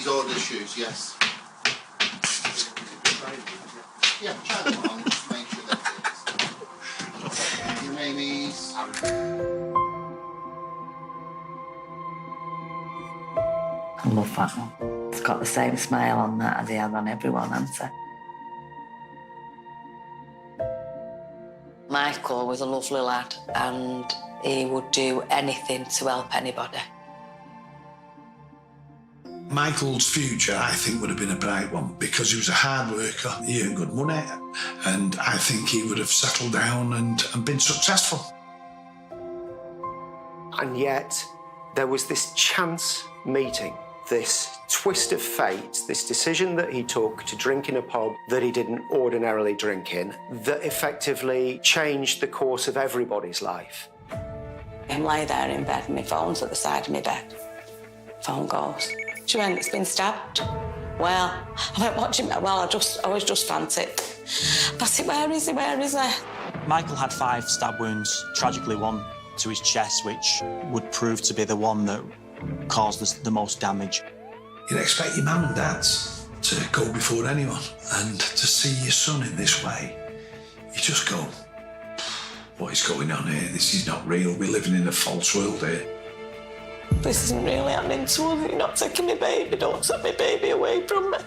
He's ordered shoes, yes. Yeah, try them on, just make sure that it's... Your name is... I love that one. It's got the same smile on that as he had on everyone, hasn't it? Michael was a lovely lad and he would do anything to help anybody. Michael's future, I think, would have been a bright one because he was a hard worker, he earned good money, and I think he would have settled down and been successful. And yet, there was this chance meeting, this twist of fate, this decision that he took to drink in a pub that he didn't ordinarily drink in, that effectively changed the course of everybody's life. I lay there in bed and my phone's at the side of my bed. Phone goes. She went, it's been stabbed. Well, I went watching, well, I was just frantic. I said, where is he, where is he? Michael had 5 stab wounds, tragically one to his chest, which would prove to be the one that caused the most damage. You'd expect your mum and dads to go before anyone, and to see your son in this way, you just go, what is going on here? This is not real. We're living in a false world here. This isn't really happening to us. You're not taking my baby. Don't take my baby away from me.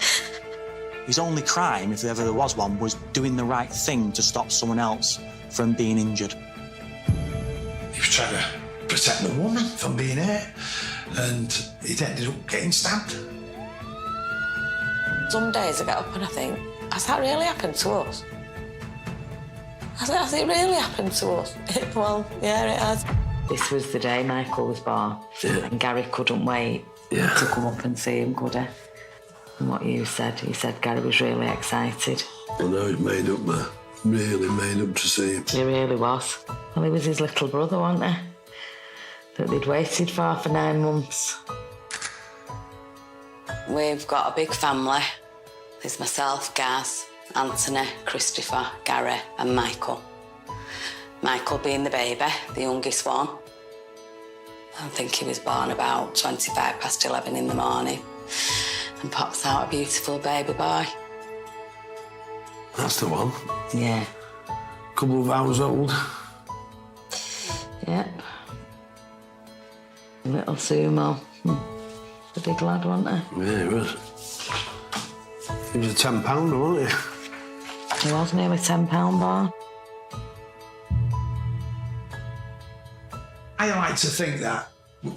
His only crime, if ever there was one, was doing the right thing to stop someone else from being injured. He was trying to protect the woman from being hurt, and he ended up getting stabbed. Some days I get up and I think, has that really happened to us? Has it really happened to us? Well, yeah, it has. This was the day Michael was born, and Gary couldn't wait to come up and see him, could he? And what you said, he said Gary was really excited. Well, now he's made up, man. Really made up to see him. He really was. Well, he was his little brother, wasn't he? That they'd waited for 9 months. We've got a big family. There's myself, Gaz, Anthony, Christopher, Gary and Michael. Michael being the baby, the youngest one. I think he was born about 11:25 in the morning and pops out a beautiful baby boy. That's the one. Yeah. Couple of hours old. Yep. Little Sumo. The big lad, wasn't he? Yeah, he was. He was a £10, wasn't he? He was nearly £10 born. I like to think that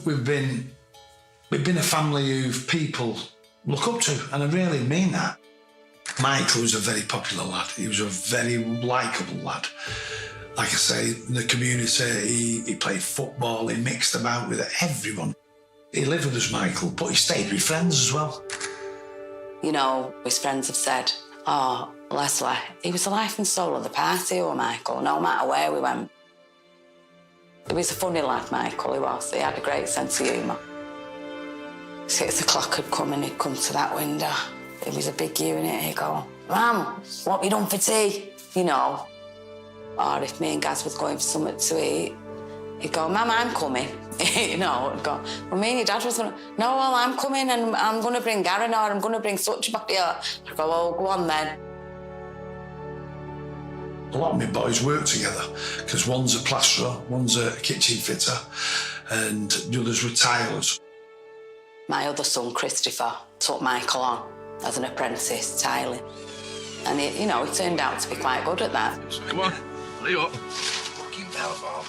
we've been a family who people look up to, and I really mean that. Michael was a very popular lad. He was a very likeable lad. Like I say, in the community, he played football, he mixed about with everyone. He lived with us, Michael, but he stayed with friends as well. You know, his friends have said, oh, Leslie, he was the life and soul of the party, or Michael, no matter where we went. He was a funny lad, Michael, he was. He had a great sense of humour. 6 o'clock had come and he'd come to that window. It was a big unit, he'd go, Mum, what have you done for tea? You know. Or if me and Gaz was going for something to eat, he'd go, Mum, I'm coming. You know, I'd go, well, me and your dad was going, no, well, I'm coming and I'm going to bring Garen or I'm going to bring such a body. I'd go, well, go on then. A lot of my boys work together because one's a plasterer, one's a kitchen fitter, and the others were tilers. My other son, Christopher, took Michael on as an apprentice tiling. And, he turned out to be quite good at that. Come on, leave up.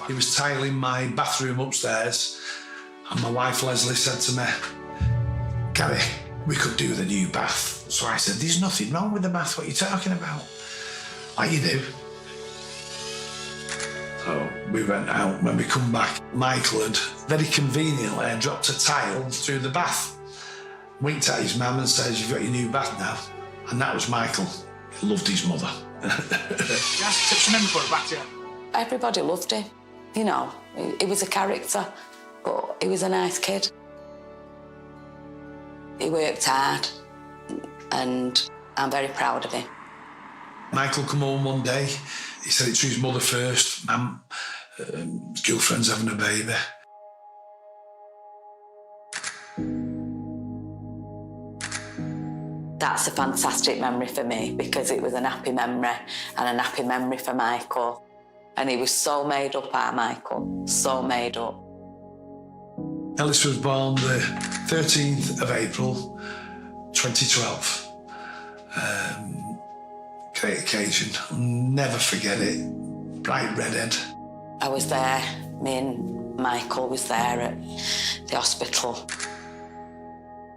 He was tiling my bathroom upstairs, and my wife Leslie said to me, Gary, we could do the new bath. So I said, there's nothing wrong with the bath, what are you talking about? Like you do. So we went out. When we come back, Michael had very conveniently dropped a tile through the bath. Winked at his mum and says, you've got your new bath now. And that was Michael. He loved his mother. Everybody loved him. You know, he was a character, but he was a nice kid. He worked hard, and I'm very proud of him. Michael come home one day. He said it to his mother first. Mum, his girlfriend's having a baby. That's a fantastic memory for me because it was an happy memory and a happy memory for Michael. And he was so made up, our Michael, so made up. Ellis was born the 13th of April, 2012. Great occasion, I'll never forget it. Bright redhead. I was there, me and Michael was there at the hospital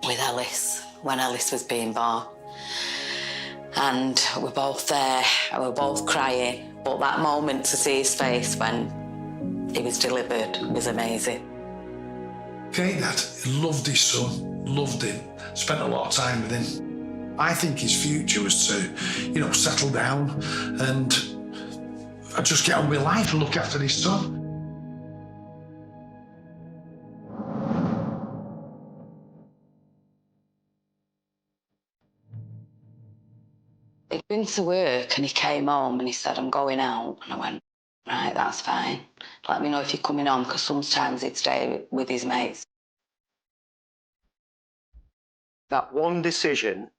with Ellis when Ellis was being born. And we're both there and we're both crying. But that moment to see his face when he was delivered was amazing. Great dad, he loved his son, loved him, spent a lot of time with him. I think his future was to, settle down and just get on with life and look after his son. He'd been to work and he came home and he said, I'm going out. And I went, right, that's fine. Let me know if you're coming on, because sometimes he'd stay with his mates. That one decision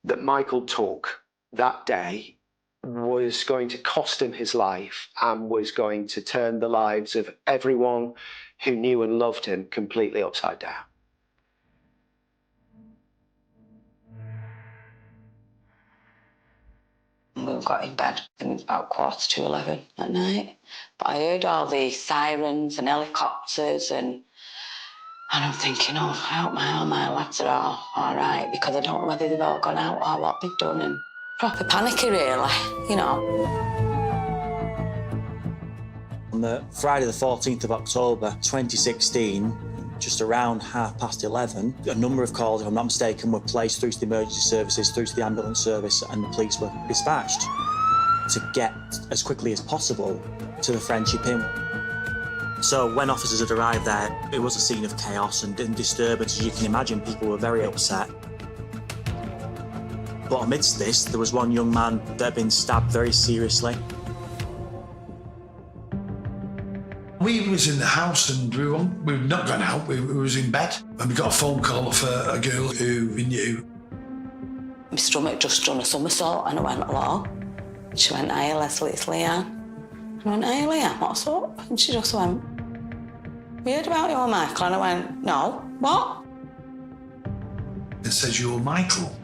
that Michael took that day was going to cost him his life and was going to turn the lives of everyone who knew and loved him completely upside down. We got in bed, it was about 11:15 at night. But I heard all the sirens and helicopters and I'm thinking, I hope all my lads are all right, because I don't know whether they've all gone out or what they've done. And proper panicky, really, On the Friday the 14th of October 2016, just around 11:30, a number of calls, if I'm not mistaken, were placed through to the emergency services, through to the ambulance service, and the police were dispatched to get as quickly as possible to the Friendship Inn. So when officers had arrived there, it was a scene of chaos and disturbance. As you can imagine, people were very upset. But amidst this, there was one young man that had been stabbed very seriously. We was in the house and we'd not gone out, we was in bed. And we got a phone call off a girl who we knew. My stomach just done a somersault and I went, hello? She went, hiya, Leslie, it's Leanne. I went, hiya, Leanne, what's up? And she just went, we heard about your Michael. And I went, no, what? It says your Michael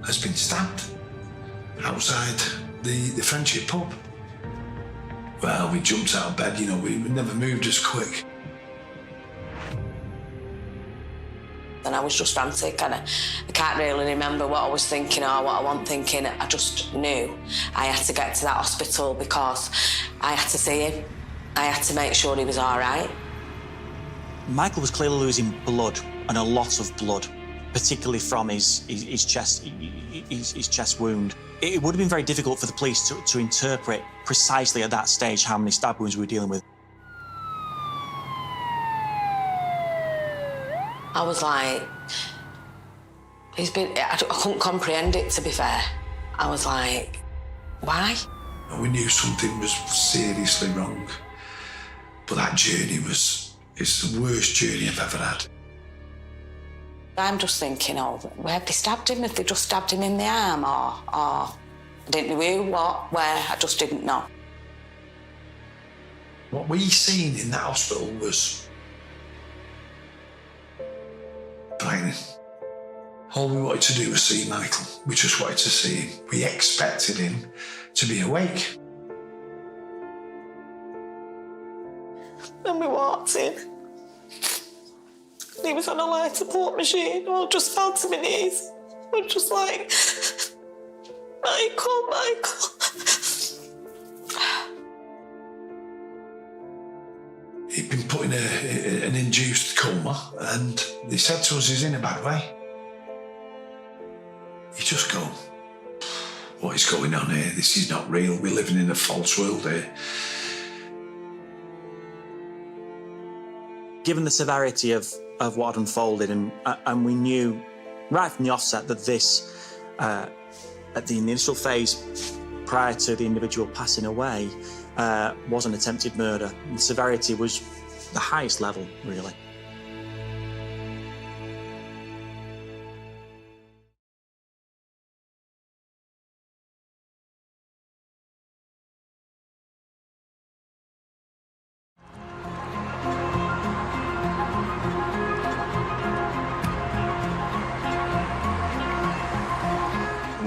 has been stabbed outside the Friendship pub. Well, we jumped out of bed, we never moved as quick. And I was just frantic and I can't really remember what I was thinking or what I wasn't thinking. I just knew I had to get to that hospital because I had to see him. I had to make sure he was all right. Michael was clearly losing blood, and a lot of blood, particularly from his chest wound. It would have been very difficult for the police to interpret precisely at that stage how many stab wounds we were dealing with. I was like, I couldn't comprehend it, to be fair. I was like, why? We knew something was seriously wrong, but that journey it's the worst journey I've ever had. I'm just thinking, where have they stabbed him? Have they just stabbed him in the arm or I didn't know who, what, where, I just didn't know. What we seen in that hospital was frightening. All we wanted to do was see Michael. We just wanted to see him. We expected him to be awake. Then we walked in. He was on a life support machine. I just fell to my knees. I was just like, Michael. He'd been put in an induced coma, and they said to us he's in a bad way. You just go, what is going on here? This is not real. We're living in a false world here. Given the severity of what had unfolded, and we knew right from the offset that this, at the initial phase prior to the individual passing away, was an attempted murder. The severity was the highest level, really.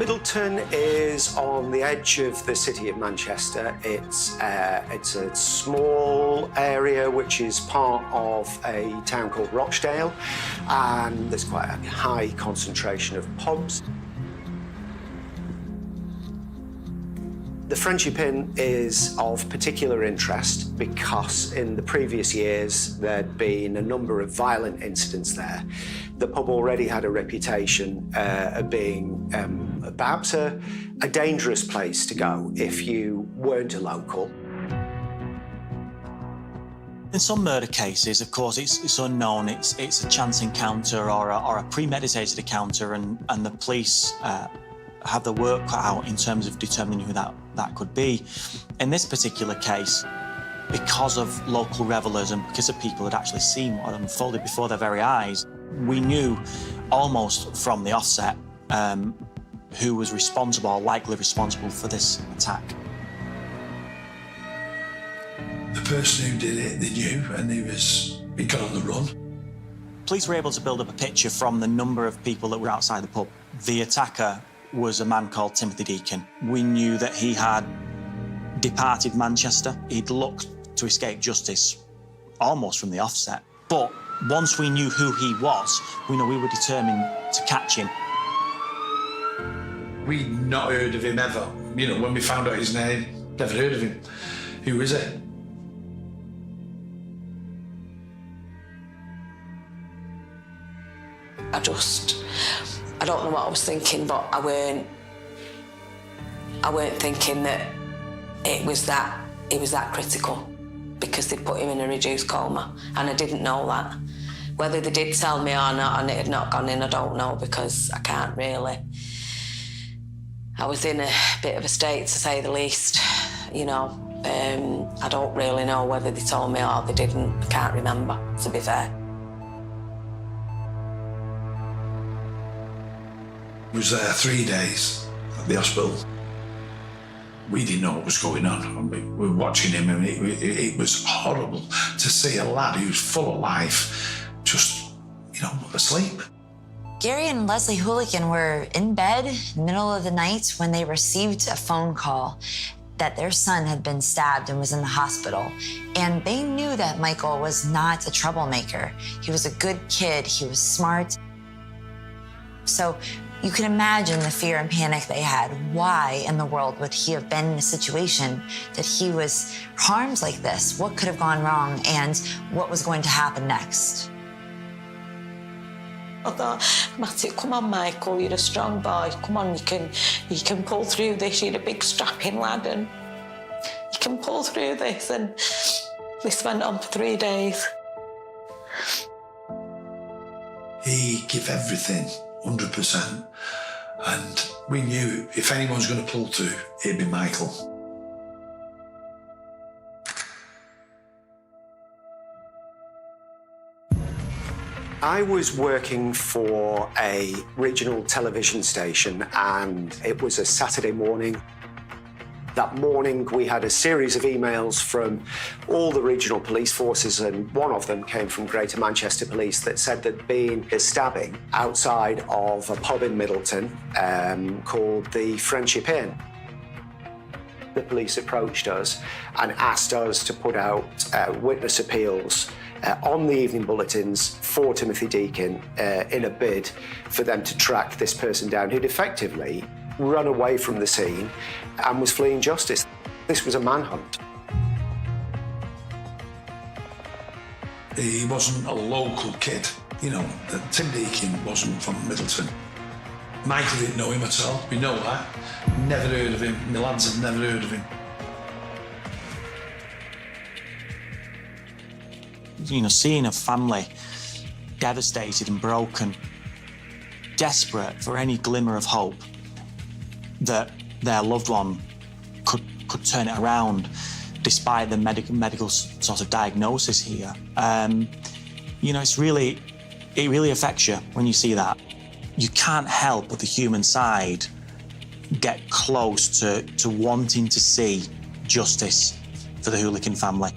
Middleton is on the edge of the city of Manchester. It's a small area which is part of a town called Rochdale, and there's quite a high concentration of pubs. The Friendship Inn is of particular interest because in the previous years there'd been a number of violent incidents there. The pub already had a reputation of being perhaps a dangerous place to go if you weren't a local. In some murder cases, of course, it's unknown. It's a chance encounter or a premeditated encounter, and the police have the work cut out in terms of determining who that could be. In this particular case, because of local revellers and because of people that actually seen what had unfolded before their very eyes, we knew almost from the offset who was responsible or likely responsible for this attack. The person who did it, they knew, and he got on the run. Police were able to build up a picture from the number of people that were outside the pub. The attacker was a man called Timothy Deacon. We knew that he had departed Manchester. He'd looked to escape justice almost from the offset. But once we knew who he was, we were determined to catch him. We'd not heard of him ever. When we found out his name, never heard of him. Who is it? I don't know what I was thinking, but I weren't thinking that it was that critical, because they put him in a reduced coma, and I didn't know that. Whether they did tell me or not and it had not gone in, I don't know, because I can't really. I was in a bit of a state, to say the least, I don't really know whether they told me or they didn't. I can't remember, to be fair. He was there 3 days at the hospital. We didn't know what was going on. We were watching him, and it was horrible to see a lad who was full of life just, asleep. Gary and Leslie Mulligan were in bed in the middle of the night when they received a phone call that their son had been stabbed and was in the hospital. And they knew that Michael was not a troublemaker. He was a good kid, he was smart. So you can imagine the fear and panic they had. Why in the world would he have been in a situation that he was harmed like this? What could have gone wrong, and what was going to happen next? I thought, Matty, come on, Michael, you're a strong boy. Come on, you can pull through this. You're a big strapping lad, and you can pull through this. And this went on for 3 days. He gave everything, 100%. And we knew if anyone was going to pull through, it'd be Michael. I was working for a regional television station, and it was a Saturday morning. That morning, we had a series of emails from all the regional police forces, and one of them came from Greater Manchester Police that said there'd been a stabbing outside of a pub in Middleton called the Friendship Inn. The police approached us and asked us to put out witness appeals on the evening bulletins for Timothy Deacon in a bid for them to track this person down who'd effectively run away from the scene and was fleeing justice. This was a manhunt. He wasn't a local kid, Tim Deacon wasn't from Middleton. Michael didn't know him at all, we know that. Never heard of him, my lads had never heard of him. Seeing a family devastated and broken, desperate for any glimmer of hope that their loved one could turn it around, despite the medical sort of diagnosis here. It really affects you when you see that. You can't help but the human side get close to wanting to see justice for the Mulligan family.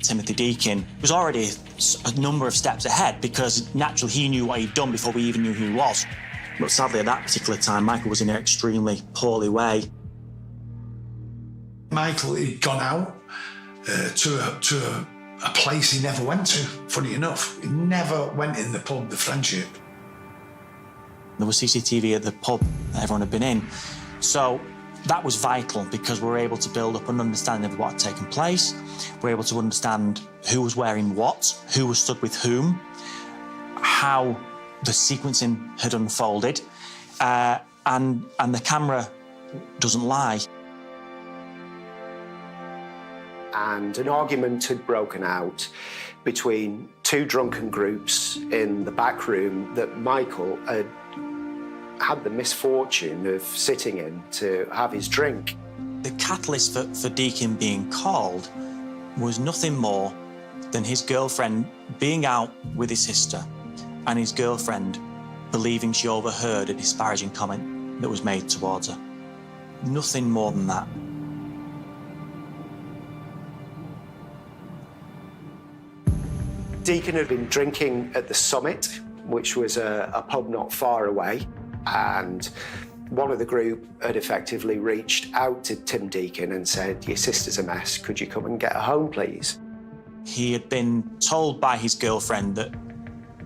Timothy Deakin was already a number of steps ahead because naturally he knew what he'd done before we even knew who he was. But sadly, at that particular time, Michael was in an extremely poorly way. Michael had gone out to a place he never went to, funny enough. He never went in the pub, the Friendship. There was CCTV at the pub that everyone had been in. So that was vital because we were able to build up an understanding of what had taken place. We were able to understand who was wearing what, who was stood with whom, how the sequencing had unfolded, and the camera doesn't lie. And an argument had broken out between two drunken groups in the back room that Michael had the misfortune of sitting in to have his drink. The catalyst for Deakin being called was nothing more than his girlfriend being out with his sister and his girlfriend believing she overheard a disparaging comment that was made towards her. Nothing more than that. Deakin had been drinking at the Summit, which was a pub not far away, and one of the group had effectively reached out to Tim Deakin and said, "Your sister's a mess, could you come and get her home, please?" He had been told by his girlfriend that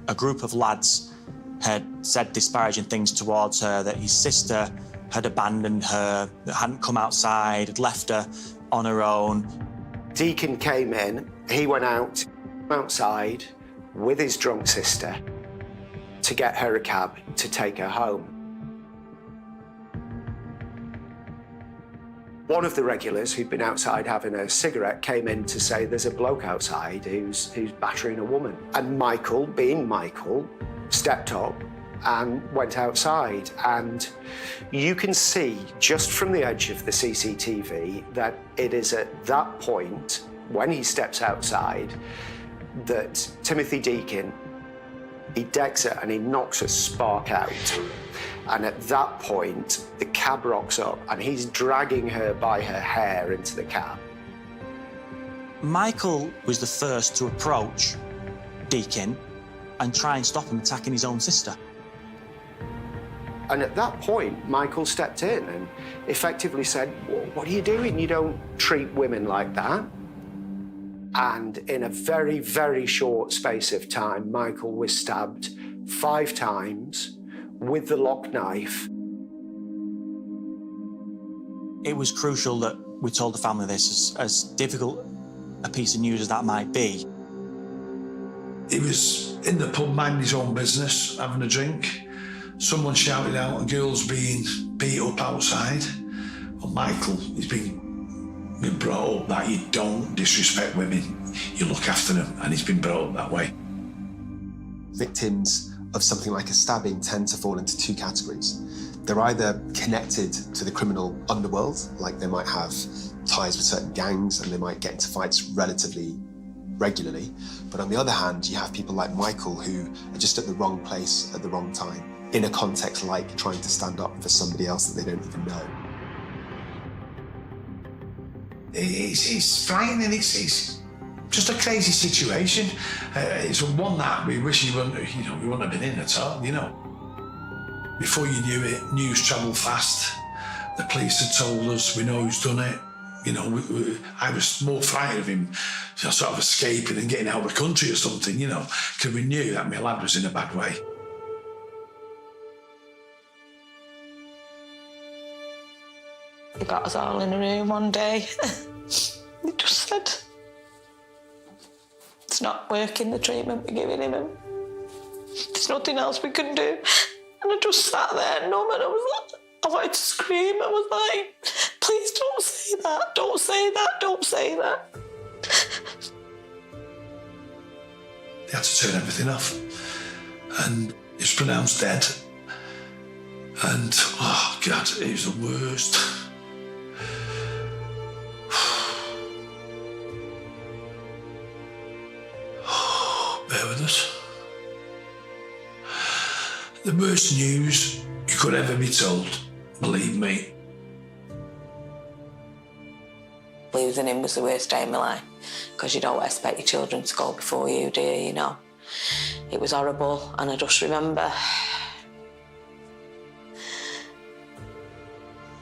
a group of lads had said disparaging things towards her, that his sister had abandoned her, that hadn't come outside, had left her on her own. Deakin came in, he went outside with his drunk sister to get her a cab to take her home. One of the regulars who'd been outside having a cigarette came in to say there's a bloke outside who's battering a woman. And Michael, being Michael, stepped up and went outside. And you can see just from the edge of the CCTV that it is at that point, when he steps outside, that Timothy Deakin, he decks it and he knocks a spark out. And at that point, the cab rocks up and he's dragging her by her hair into the cab. Michael was the first to approach Deakin and try and stop him attacking his own sister. And at that point, Michael stepped in and effectively said, "Well, what are you doing? You don't treat women like that." And in a very, very short space of time, Michael was stabbed 5 times with the lock knife. It was crucial that we told the family this, as difficult a piece of news as that might be. He was in the pub minding his own business, having a drink. Someone shouted out, "A girl's being beat up outside." Well, Michael, he's been brought up that you don't disrespect women, you look after them, and he's been brought up that way. Victims of something like a stabbing tend to fall into 2 categories. They're either connected to the criminal underworld, like they might have ties with certain gangs and they might get into fights relatively regularly. But on the other hand, you have people like Michael who are just at the wrong place at the wrong time, in a context like trying to stand up for somebody else that they don't even know. It's frightening, it's just a crazy situation. It's one that we wish we wouldn't have been in at all, Before you knew it, news travelled fast. The police had told us, we know who's done it. I was more frightened of him sort of escaping and getting out of the country or something, because we knew that my lad was in a bad way. He got us all in a room one day. He just said, "It's not working, the treatment we're giving him. And there's nothing else we can do." And I just sat there numb and I wanted to scream. I was like, "Please don't say that, don't say that, don't say that." They had to turn everything off. And he was pronounced dead. And, oh God, it was the worst. Bear with us. The worst news you could ever be told, believe me. Losing him was the worst day of my life. because you don't expect your children to go before you, do you, you know? It was horrible, and I just remember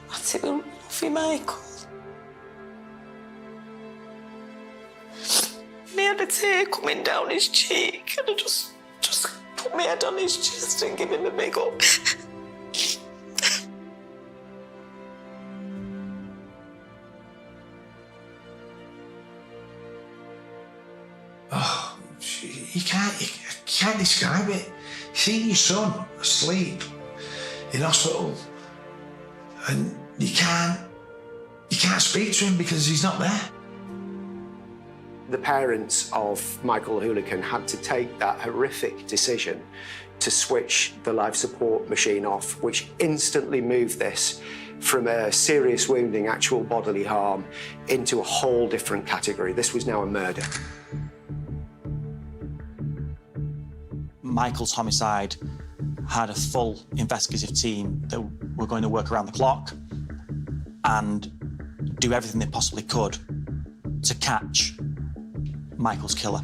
I said, "I love you, Michael." And he had a tear coming down his cheek, and I just put my head on his chest and give him a big hug. Oh, you can't describe it. Seeing your son asleep in hospital, and you can't speak to him because he's not there. The parents of Michael Mulligan had to take that horrific decision to switch the life support machine off, which instantly moved this from a serious wounding, actual bodily harm, into a whole different category. This was now a murder. Michael's homicide had a full investigative team that were going to work around the clock and do everything they possibly could to catch Michael's killer.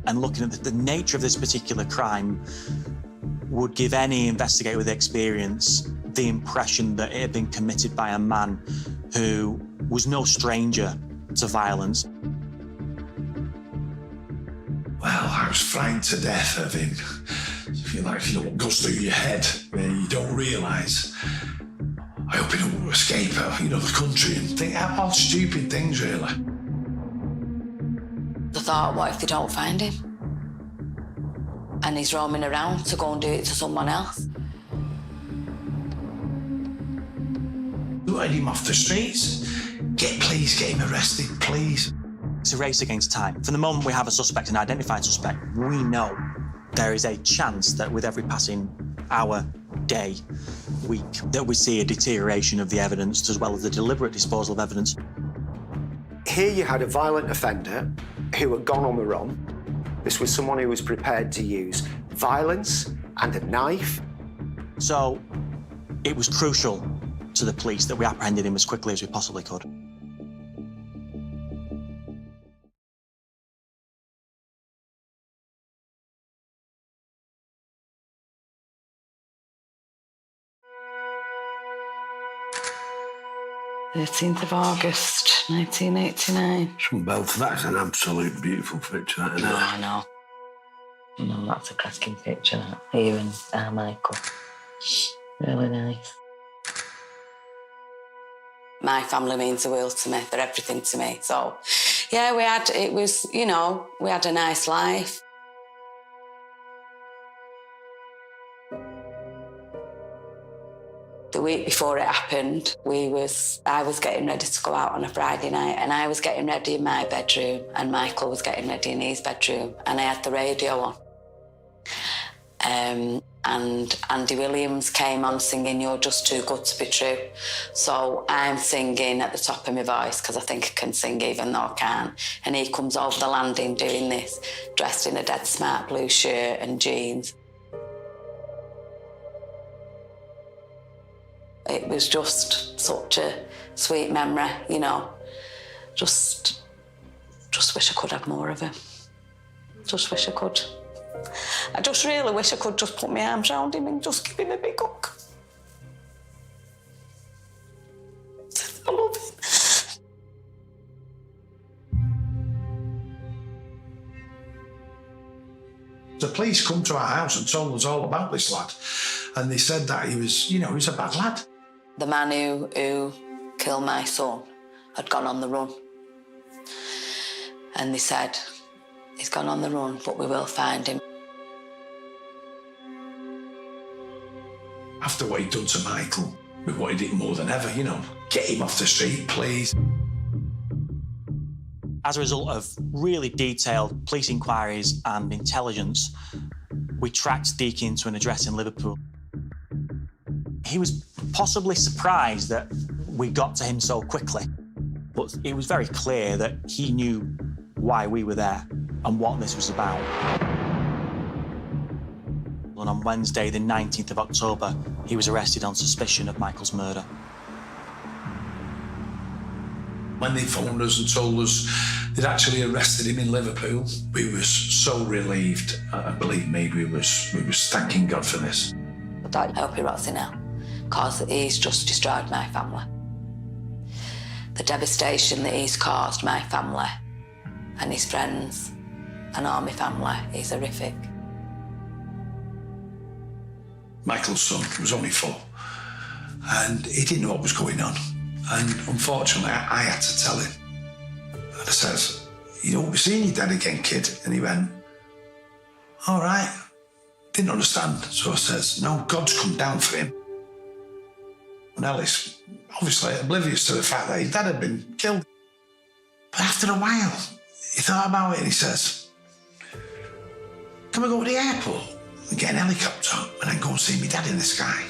And looking at the nature of this particular crime would give any investigator with experience the impression that it had been committed by a man who was no stranger to violence. Well, I was frightened to death of him. I feel like, you know, what goes through your head when you don't realise. I hope he don't escape, you know, the country and think all stupid things, really. The thought, what if they don't find him? And he's roaming around to go and do it to someone else? Let him off the streets. Please get him arrested, please. It's a race against time. From the moment we have a suspect, an identified suspect, we know there is a chance that with every passing hour, day, week, that we see a deterioration of the evidence as well as the deliberate disposal of evidence. Here you had a violent offender who had gone on the run. This was someone who was prepared to use violence and a knife. So it was crucial to the police that we apprehended him as quickly as we possibly could. August 1989. Some belt. That's an absolute beautiful picture, that, isn't it? I know. No, that's a cracking picture, that. Here and Michael. Really nice. My family means the world to me. They're everything to me. So, yeah, we had a nice life. The week before it happened, I was getting ready to go out on a Friday night, and I was getting ready in my bedroom, and Michael was getting ready in his bedroom, and I had the radio on. And Andy Williams came on singing "You're Just Too Good to Be True." So I'm singing at the top of my voice because I think I can sing even though I can't. And he comes over the landing doing this, dressed in a dead smart blue shirt and jeans. It was just such a sweet memory, you know. Just wish I could have more of him. Just wish I could. I just really wish I could just put my arms around him and just give him a big hug. I love him. The police come to our house and told us all about this lad. And they said that he was, he was a bad lad. The man who killed my son had gone on the run. And they said, he's gone on the run, but we will find him. After what he'd done to Michael, we wanted it more than ever, Get him off the street, please. As a result of really detailed police inquiries and intelligence, we tracked Deakin to an address in Liverpool. He was possibly surprised that we got to him so quickly, but it was very clear that he knew why we were there and what this was about. And on Wednesday, the 19th of October, he was arrested on suspicion of Michael's murder. When they phoned us and told us they'd actually arrested him in Liverpool, we was so relieved. And believe me, we was thanking God for this. I hope he rots in hell, because he's just destroyed my family. The devastation that he's caused my family and his friends and all my family is horrific. Michael's son was only 4, and he didn't know what was going on. And unfortunately, I had to tell him. And I says, "You won't be seeing your dad again, kid." And he went, "All right." Didn't understand. So I says, "No, God's come down for him." And Ellis, obviously oblivious to the fact that his dad had been killed. But after a while, he thought about it and he says, "Can we go to the airport and get an helicopter and then go and see my dad in the sky?"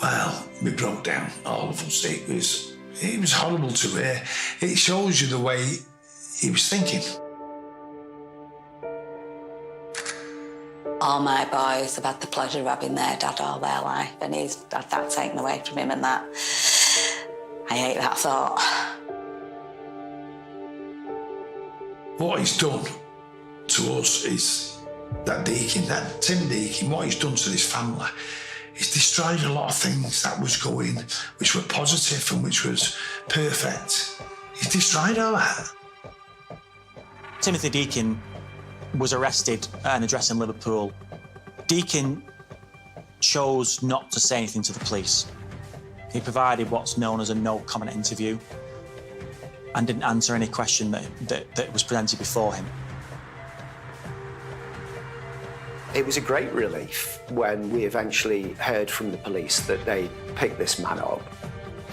Well, we broke down, all of us. It was horrible to hear. It shows you the way he was thinking. All my boys have had the pleasure of having their dad all their life, and he's had that taken away from him, and that, I hate that thought. What he's done to us is that Deacon, that Tim Deacon, what he's done to this family, he's destroyed a lot of things that was going, which were positive and which was perfect. He's destroyed all that. Timothy Deacon was arrested at an address in Liverpool. Deacon chose not to say anything to the police. He provided what's known as a no-comment interview and didn't answer any question that was presented before him. It was a great relief when we eventually heard from the police that they picked this man up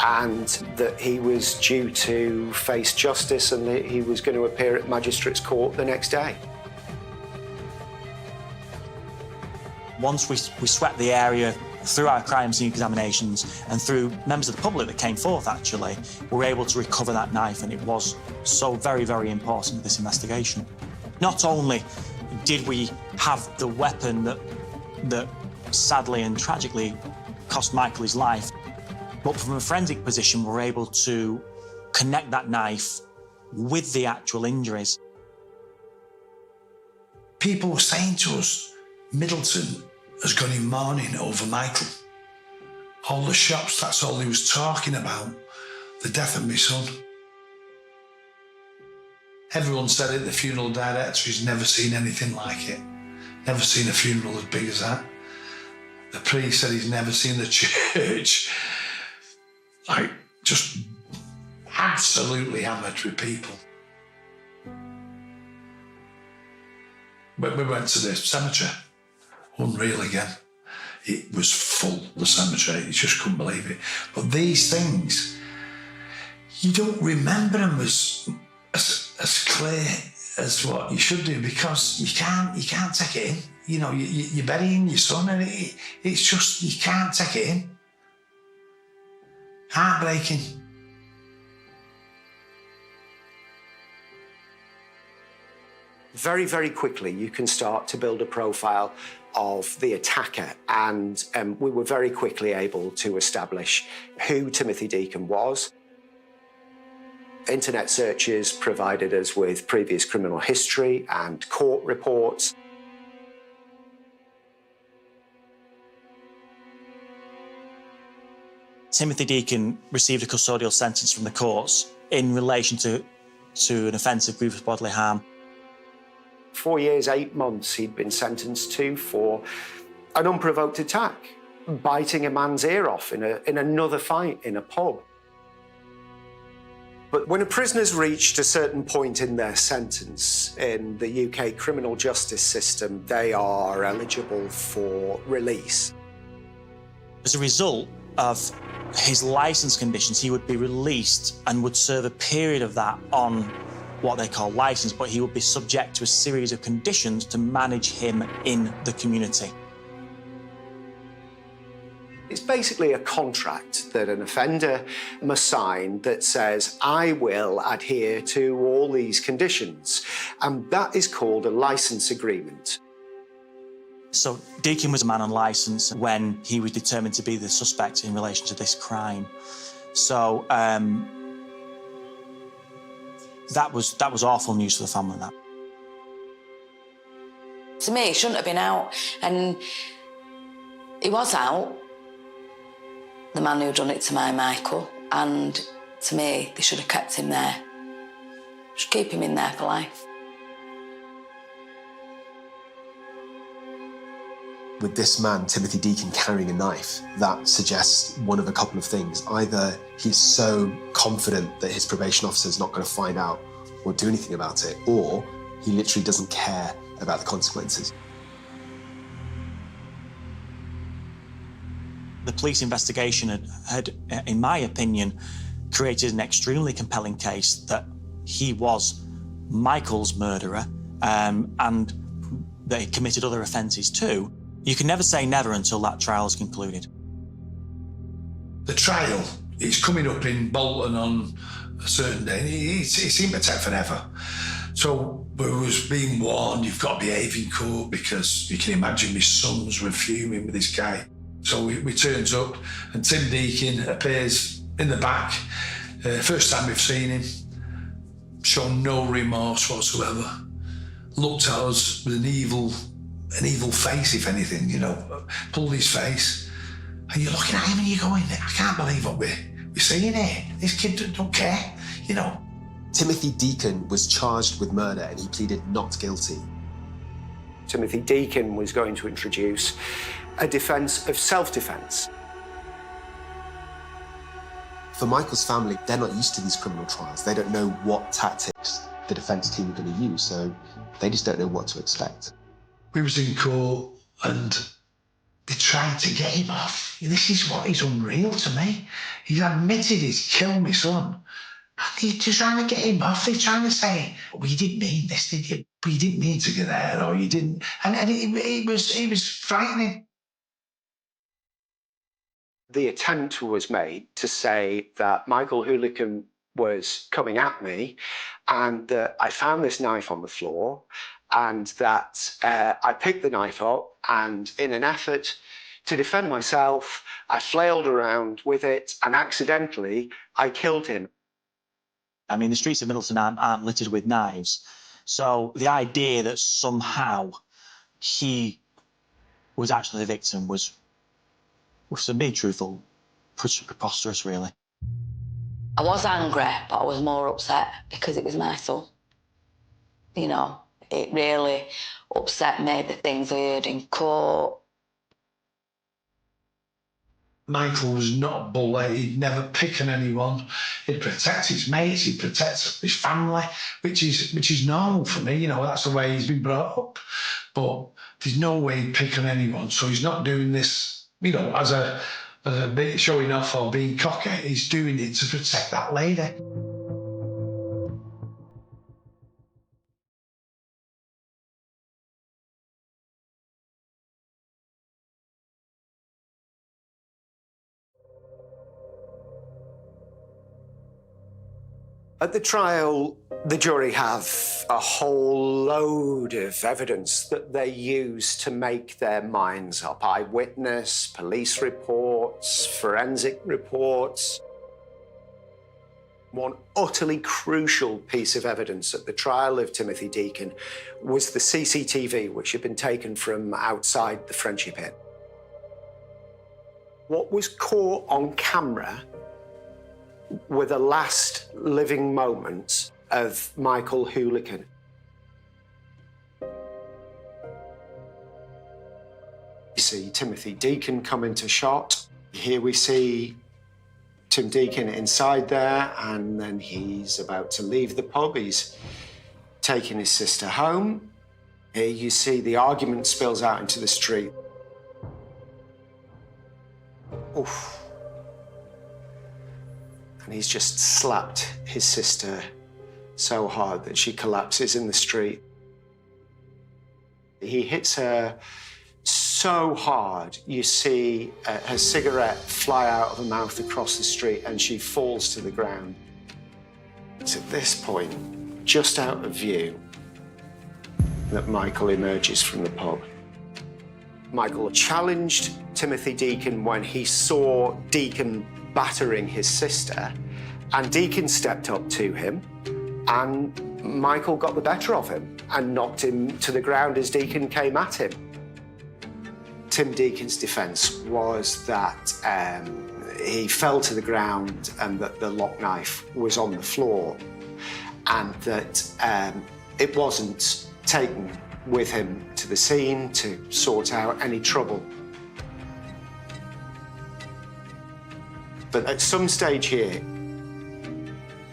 and that he was due to face justice and that he was going to appear at Magistrates' Court the next day. Once we swept the area through our crime scene examinations and through members of the public that came forth, actually, we were able to recover that knife, and it was so very, very important to this investigation. Not only did we have the weapon that sadly and tragically cost Michael his life, but from a forensic position, we were able to connect that knife with the actual injuries. People were saying to us, Middleton has gone in mourning over Michael. All the shops, that's all he was talking about, the death of my son. Everyone said it, the funeral director, he's never seen anything like it. Never seen a funeral as big as that. The priest said he's never seen the church, like, just absolutely hammered with people. When we went to the cemetery, unreal again. It was full, the cemetery, you just couldn't believe it. But these things, you don't remember them as clear as what you should do, because you can't take it in. You know, you're burying your son, and it's just, you can't take it in. Heartbreaking. Very, very quickly, you can start to build a profile of the attacker, and we were very quickly able to establish who Timothy Deacon was. Internet searches provided us with previous criminal history and court reports. Timothy Deacon received a custodial sentence from the courts in relation to an offence of grievous bodily harm. 4 years, 8 months he'd been sentenced to for an unprovoked attack, biting a man's ear off in another fight in a pub. But when a prisoner's reached a certain point in their sentence in the UK criminal justice system, they are eligible for release. As a result of his licence conditions, he would be released and would serve a period of that on what they call licence, but he would be subject to a series of conditions to manage him in the community. It's basically a contract that an offender must sign that says, I will adhere to all these conditions, and that is called a licence agreement. So Deacon was a man on licence when he was determined to be the suspect in relation to this crime. So That was awful news for the family, that. To me, he shouldn't have been out, and he was out, the man who done it to my Michael, and to me, they should have kept him there. Should keep him in there for life. With this man, Timothy Deacon, carrying a knife, that suggests one of a couple of things. Either he's so confident that his probation officer is not going to find out or do anything about it, or he literally doesn't care about the consequences. The police investigation had, in my opinion, created an extremely compelling case that he was Michael's murderer and that he committed other offences too. You can never say never until that trial is concluded. The trial is coming up in Bolton on a certain day. It seemed to take forever. So we was being warned, you've got to behave in court, because you can imagine my sons were fuming with this guy. So we turns up and Tim Deacon appears in the back. First time we've seen him, shown no remorse whatsoever. Looked at us with an evil face, if anything, you know, pulled his face. And you're looking at him and you're going, I can't believe what we're seeing here. This kid don't care, you know. Timothy Deacon was charged with murder and he pleaded not guilty. Timothy Deacon was going to introduce a defence of self-defence. For Michael's family, they're not used to these criminal trials. They don't know what tactics the defence team are going to use, so they just don't know what to expect. We was in court and they tried to get him off. This is what is unreal to me. He's admitted he's killed my son. And they're trying to get him off. They're trying to say, well, you didn't mean this, did you? But you didn't mean to get there, or you didn't. And it was frightening. The attempt was made to say that Michael Mulligan was coming at me and that I found this knife on the floor and that I picked the knife up and in an effort to defend myself, I flailed around with it and accidentally I killed him. I mean, the streets of Middleton aren't littered with knives. So the idea that somehow he was actually the victim was to be truthful, pretty preposterous, really. I was angry, but I was more upset because it was my son. You know, it really upset me, the things I heard in court. Michael was not a bully. He'd never pick on anyone. He'd protect his mates, he'd protect his family, which is normal for me. You know, that's the way he's been brought up. But there's no way he'd pick on anyone. So he's not doing this, you know, as a bit showing off or being cocky. He's doing it to protect that lady. At the trial, the jury have a whole load of evidence that they use to make their minds up. Eyewitness, police reports, forensic reports. One utterly crucial piece of evidence at the trial of Timothy Deacon was the CCTV, which had been taken from outside the Friendship Inn. What was caught on camera were the last living moments of Michael Mulligan. You see Timothy Deacon come into shot. Here we see Tim Deacon inside there, and then he's about to leave the pub. He's taking his sister home. Here you see the argument spills out into the street. Oof. And he's just slapped his sister so hard that she collapses in the street. He hits her so hard, you see her cigarette fly out of her mouth across the street and she falls to the ground. It's at this point, just out of view, that Michael emerges from the pub. Michael challenged Timothy Deacon when he saw Deacon battering his sister, and Deacon stepped up to him And Michael got the better of him and knocked him to the ground as Deacon came at him. Tim Deacon's defence was that he fell to the ground and that the lock knife was on the floor, and that it wasn't taken with him to the scene to sort out any trouble. But at some stage here,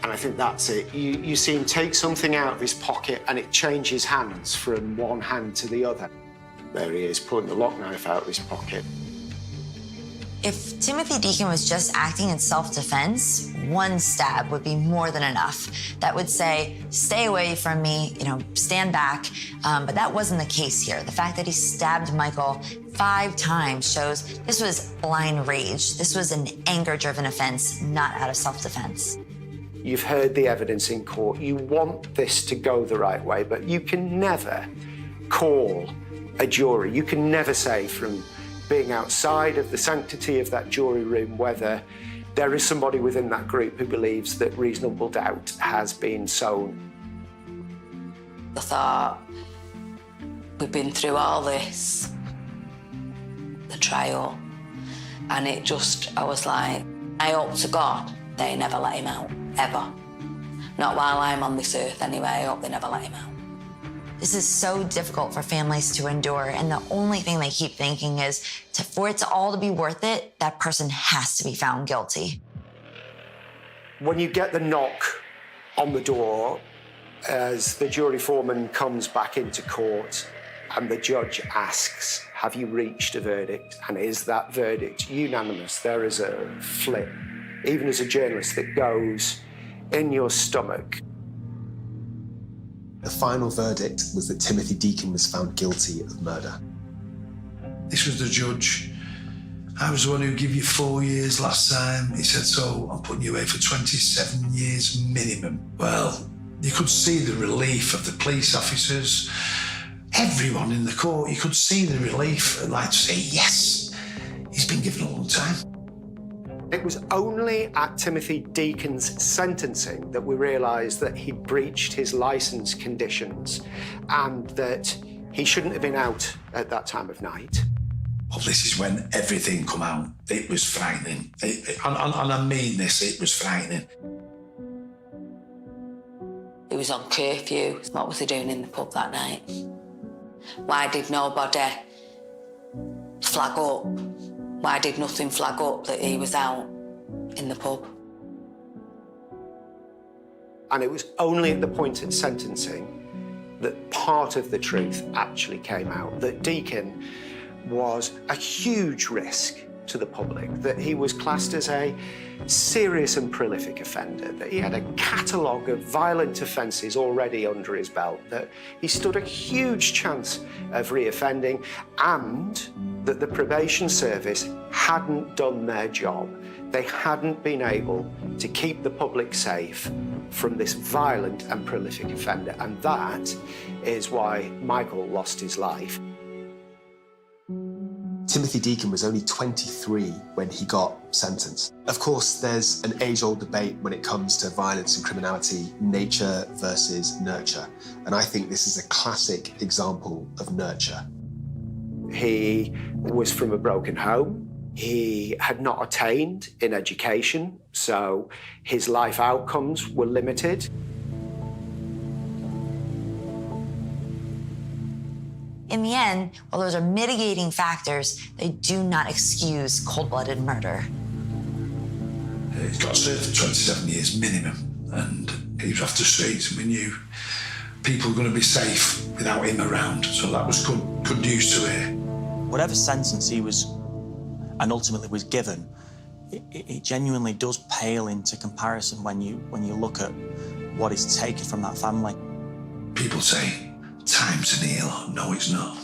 and I think that's it, you see him take something out of his pocket and it changes hands from one hand to the other. There he is, pulling the lock knife out of his pocket. If Timothy Deacon was just acting in self-defense, one stab would be more than enough. That would say, stay away from me, stand back. But that wasn't the case here. The fact that he stabbed Michael 5 times shows this was blind rage. This was an anger-driven offense, not out of self-defense. You've heard the evidence in court. You want this to go the right way, but you can never call a jury. You can never say from being outside of the sanctity of that jury room whether there is somebody within that group who believes that reasonable doubt has been sown. I thought, we've been through all this, the trial, and I was like, I hope to God they never let him out, ever. Not while I'm on this earth anyway, I hope they never let him out. This is so difficult for families to endure, and the only thing they keep thinking is, for it to all to be worth it, that person has to be found guilty. When you get the knock on the door as the jury foreman comes back into court and the judge asks, have you reached a verdict? And is that verdict unanimous? There is a flip, even as a journalist, that goes in your stomach. The final verdict was that Timothy Deacon was found guilty of murder. This was the judge. I was the one who gave you 4 years last time. He said, so I'm putting you away for 27 years minimum. Well, you could see the relief of the police officers, everyone in the court. You could see the relief, like to say, yes, he's been given a long time. It was only at Timothy Deacon's sentencing that we realised that he breached his licence conditions and that he shouldn't have been out at that time of night. Well, this is when everything come out. It was frightening. And I mean this, it was frightening. He was on curfew. What was he doing in the pub that night? Why did nobody flag up? Why did nothing flag up that he was out in the pub? And it was only at the point at sentencing that part of the truth actually came out, that Deacon was a huge risk to the public, that he was classed as a serious and prolific offender, that he had a catalogue of violent offences already under his belt, that he stood a huge chance of reoffending, and that the probation service hadn't done their job. They hadn't been able to keep the public safe from this violent and prolific offender, and that is why Michael lost his life. Timothy Deacon was only 23 when he got sentenced. Of course, there's an age-old debate when it comes to violence and criminality, nature versus nurture. And I think this is a classic example of nurture. He was from a broken home. He had not attained in education, so his life outcomes were limited. In the end, while those are mitigating factors, they do not excuse cold-blooded murder. He got served for 27 years minimum, and he was off the streets, and we knew people were going to be safe without him around, so that was good news to hear. Whatever sentence he was, and ultimately was given, it genuinely does pale into comparison when you look at what is taken from that family. People say, time's an healer. No, it's not.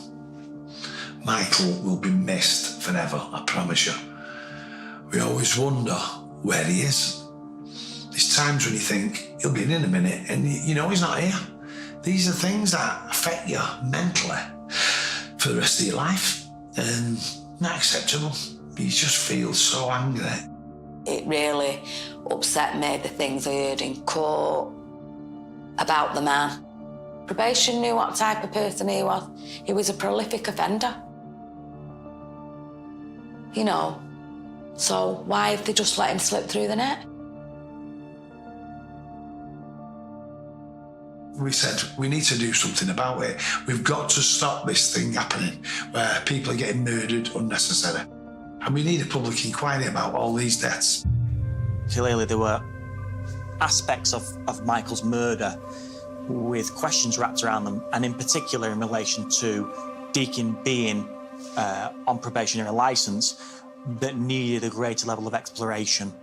Michael will be missed forever, I promise you. We always wonder where he is. There's times when you think, he'll be in a minute, and you know he's not here. These are things that affect you mentally for the rest of your life, and not acceptable. You just feel so angry. It really upset me, the things I heard in court. about the man. Probation knew what type of person he was. He was a prolific offender. You know, so why have they just let him slip through the net? We said, we need to do something about it. We've got to stop this thing happening where people are getting murdered unnecessarily. And we need a public inquiry about all these deaths. Clearly there were aspects of Michael's murder with questions wrapped around them, and in particular in relation to Deakin being on probationary licence, that needed a greater level of exploration.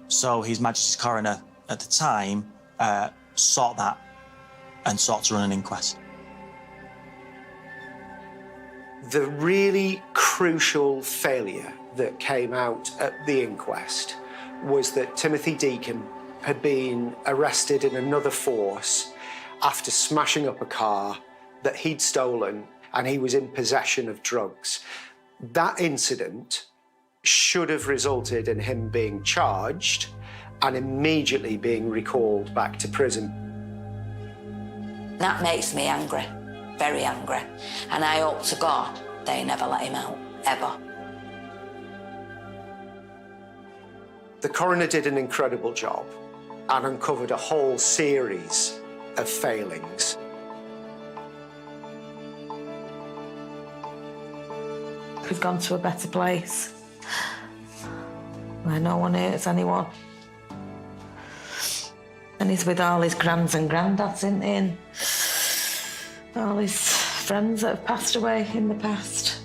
So His Majesty's Coroner at the time sought that and sought to run an inquest. The really crucial failure that came out at the inquest was that Timothy Deakin had been arrested in another force after smashing up a car that he'd stolen, and he was in possession of drugs. That incident should have resulted in him being charged and immediately being recalled back to prison. That makes me angry, very angry. And I hope to God they never let him out, ever. The coroner did an incredible job and uncovered a whole series of failings. We've gone to a better place where no one hurts anyone. And he's with all his grands and granddads, isn't he? And all his friends that have passed away in the past.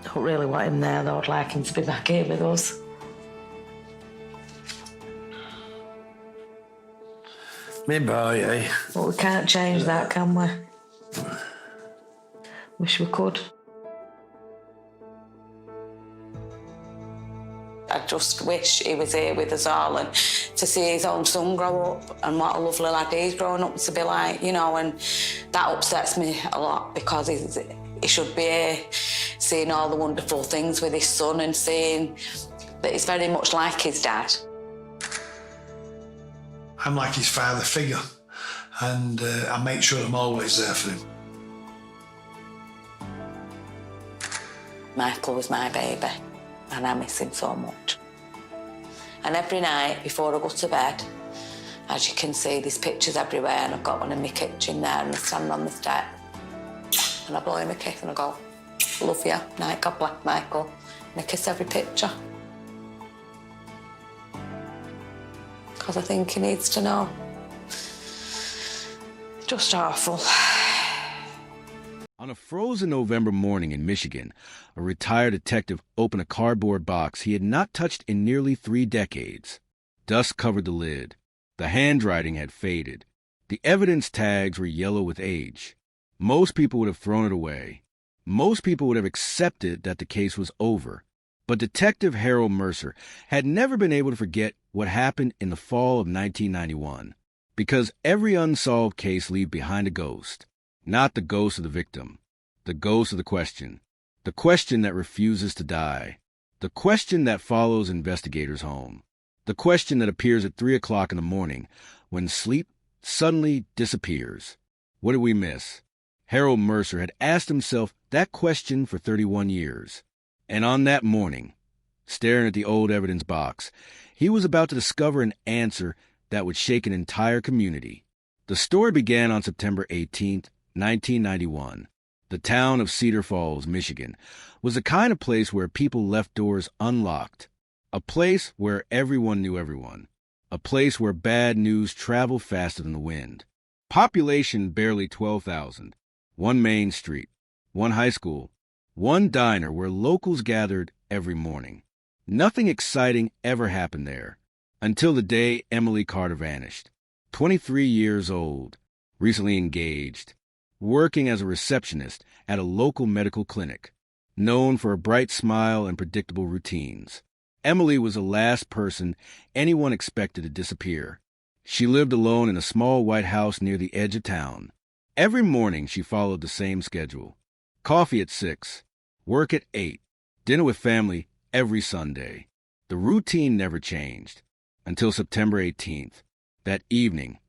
Don't really want him there, though. I'd like him to be back here with us. Me boy, eh? But we can't change that, can we? Wish we could. I just wish he was here with us all and to see his own son grow up and what a lovely lad he's grown up to be like, you know, and that upsets me a lot because he should be here seeing all the wonderful things with his son and seeing that he's very much like his dad. I'm like his father figure, and I make sure I'm always there for him. Michael was my baby, and I miss him so much. And every night before I go to bed, as you can see, there's pictures everywhere, and I've got one in my kitchen there, and I stand on the step, and I blow him a kiss, and I go, love you, night, God bless Michael, and I kiss every picture. Because I think he needs to know. It's just awful. On a frozen November morning in Michigan, a retired detective opened a cardboard box he had not touched in nearly 3 decades. Dust covered the lid. The handwriting had faded. The evidence tags were yellow with age. Most people would have thrown it away. Most people would have accepted that the case was over. But Detective Harold Mercer had never been able to forget what happened in the fall of 1991, because every unsolved case leaves behind a ghost. Not the ghost of the victim, the ghost of the question that refuses to die, the question that follows investigators home, the question that appears at 3 o'clock in the morning when sleep suddenly disappears. What did we miss? Harold Mercer had asked himself that question for 31 years. And on that morning, staring at the old evidence box, he was about to discover an answer that would shake an entire community. The story began on September 18th, 1991. The town of Cedar Falls, Michigan, was the kind of place where people left doors unlocked, a place where everyone knew everyone, a place where bad news traveled faster than the wind. Population barely 12,000, one main street, one high school, one diner where locals gathered every morning. Nothing exciting ever happened there until the day Emily Carter vanished. 23 years old, recently engaged, working as a receptionist at a local medical clinic, known for a bright smile and predictable routines. Emily was the last person anyone expected to disappear. She lived alone in a small white house near the edge of town. Every morning she followed the same schedule. Coffee at 6, work at 8, dinner with family every Sunday. The routine never changed until September 18th, That evening,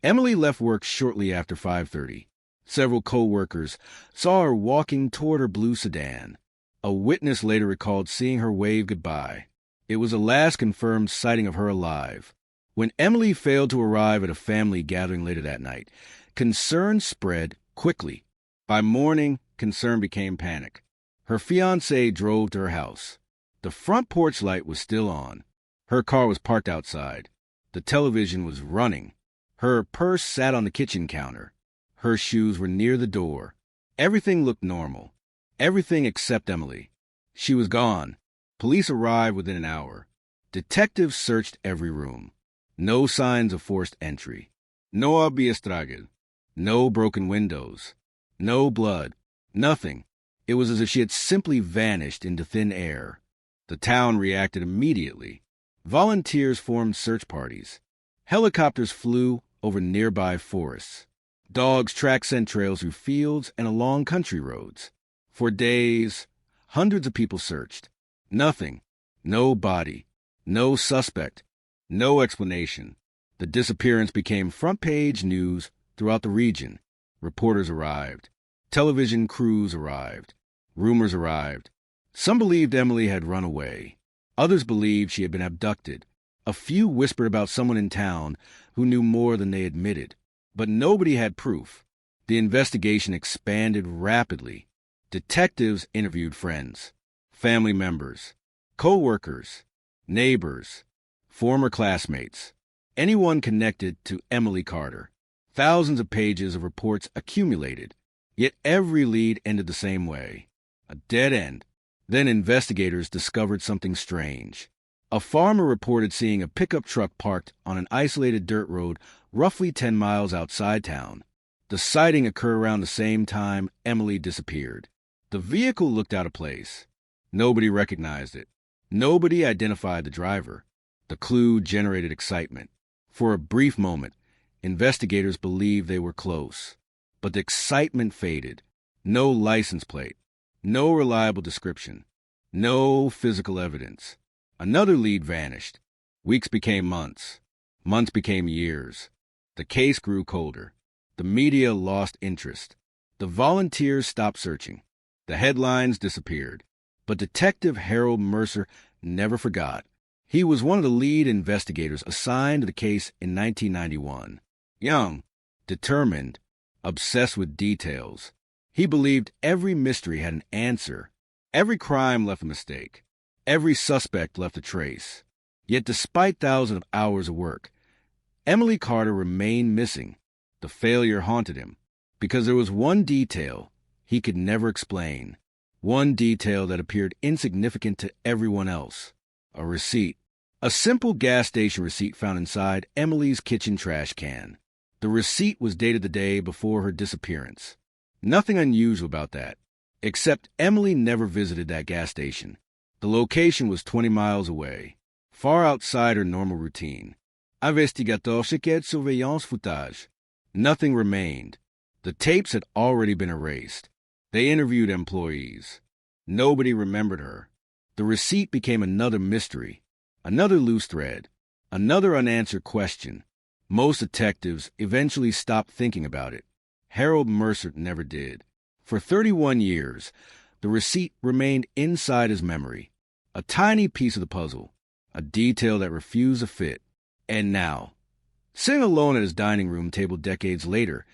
Emily left work shortly after 5:30. Several co-workers saw her walking toward her blue sedan. A witness later recalled seeing her wave goodbye. It was the last confirmed sighting of her alive. When Emily failed to arrive at a family gathering later that night, concern spread quickly. By morning, concern became panic. Her fiancé drove to her house. The front porch light was still on. Her car was parked outside. The television was running. Her purse sat on the kitchen counter. Her shoes were near the door. Everything looked normal. Everything except Emily. She was gone. Police arrived within an hour. Detectives searched every room. No signs of forced entry. No había estragos. No broken windows. No blood. Nothing. It was as if she had simply vanished into thin air. The town reacted immediately. Volunteers formed search parties. Helicopters flew over nearby forests. Dogs tracked scent trails through fields and along country roads. For days, hundreds of people searched. Nothing. No body. No suspect. No explanation. The disappearance became front-page news throughout the region. Reporters arrived. Television crews arrived. Rumors arrived. Some believed Emily had run away. Others believed she had been abducted. A few whispered about someone in town who knew more than they admitted. But nobody had proof. The investigation expanded rapidly. Detectives interviewed friends, family members, co-workers, neighbors, former classmates, anyone connected to Emily Carter. Thousands of pages of reports accumulated, yet every lead ended the same way, a dead end. Then investigators discovered something strange. A farmer reported seeing a pickup truck parked on an isolated dirt road roughly 10 miles outside town. The sighting occurred around the same time Emily disappeared. The vehicle looked out of place. Nobody recognized it. Nobody identified the driver. The clue generated excitement. For a brief moment, investigators believed they were close. But the excitement faded. No license plate. No reliable description. No physical evidence. Another lead vanished. Weeks became months. Months became years. The case grew colder. The media lost interest. The volunteers stopped searching. The headlines disappeared. But Detective Harold Mercer never forgot. He was one of the lead investigators assigned to the case in 1991. Young, determined, obsessed with details. He believed every mystery had an answer. Every crime left a mistake. Every suspect left a trace. Yet despite thousands of hours of work, Emily Carter remained missing. The failure haunted him because there was one detail he could never explain. One detail that appeared insignificant to everyone else. A receipt. A simple gas station receipt found inside Emily's kitchen trash can. The receipt was dated the day before her disappearance. Nothing unusual about that, except Emily never visited that gas station. The location was 20 miles away, far outside her normal routine. Investigateur checkait surveillance footage. Nothing remained. The tapes had already been erased. They interviewed employees. Nobody remembered her. The receipt became another mystery, another loose thread, another unanswered question. Most detectives eventually stopped thinking about it. Harold Mercer never did. For 31 years, the receipt remained inside his memory, a tiny piece of the puzzle, a detail that refused to fit. And now, sitting alone at his dining room table decades later,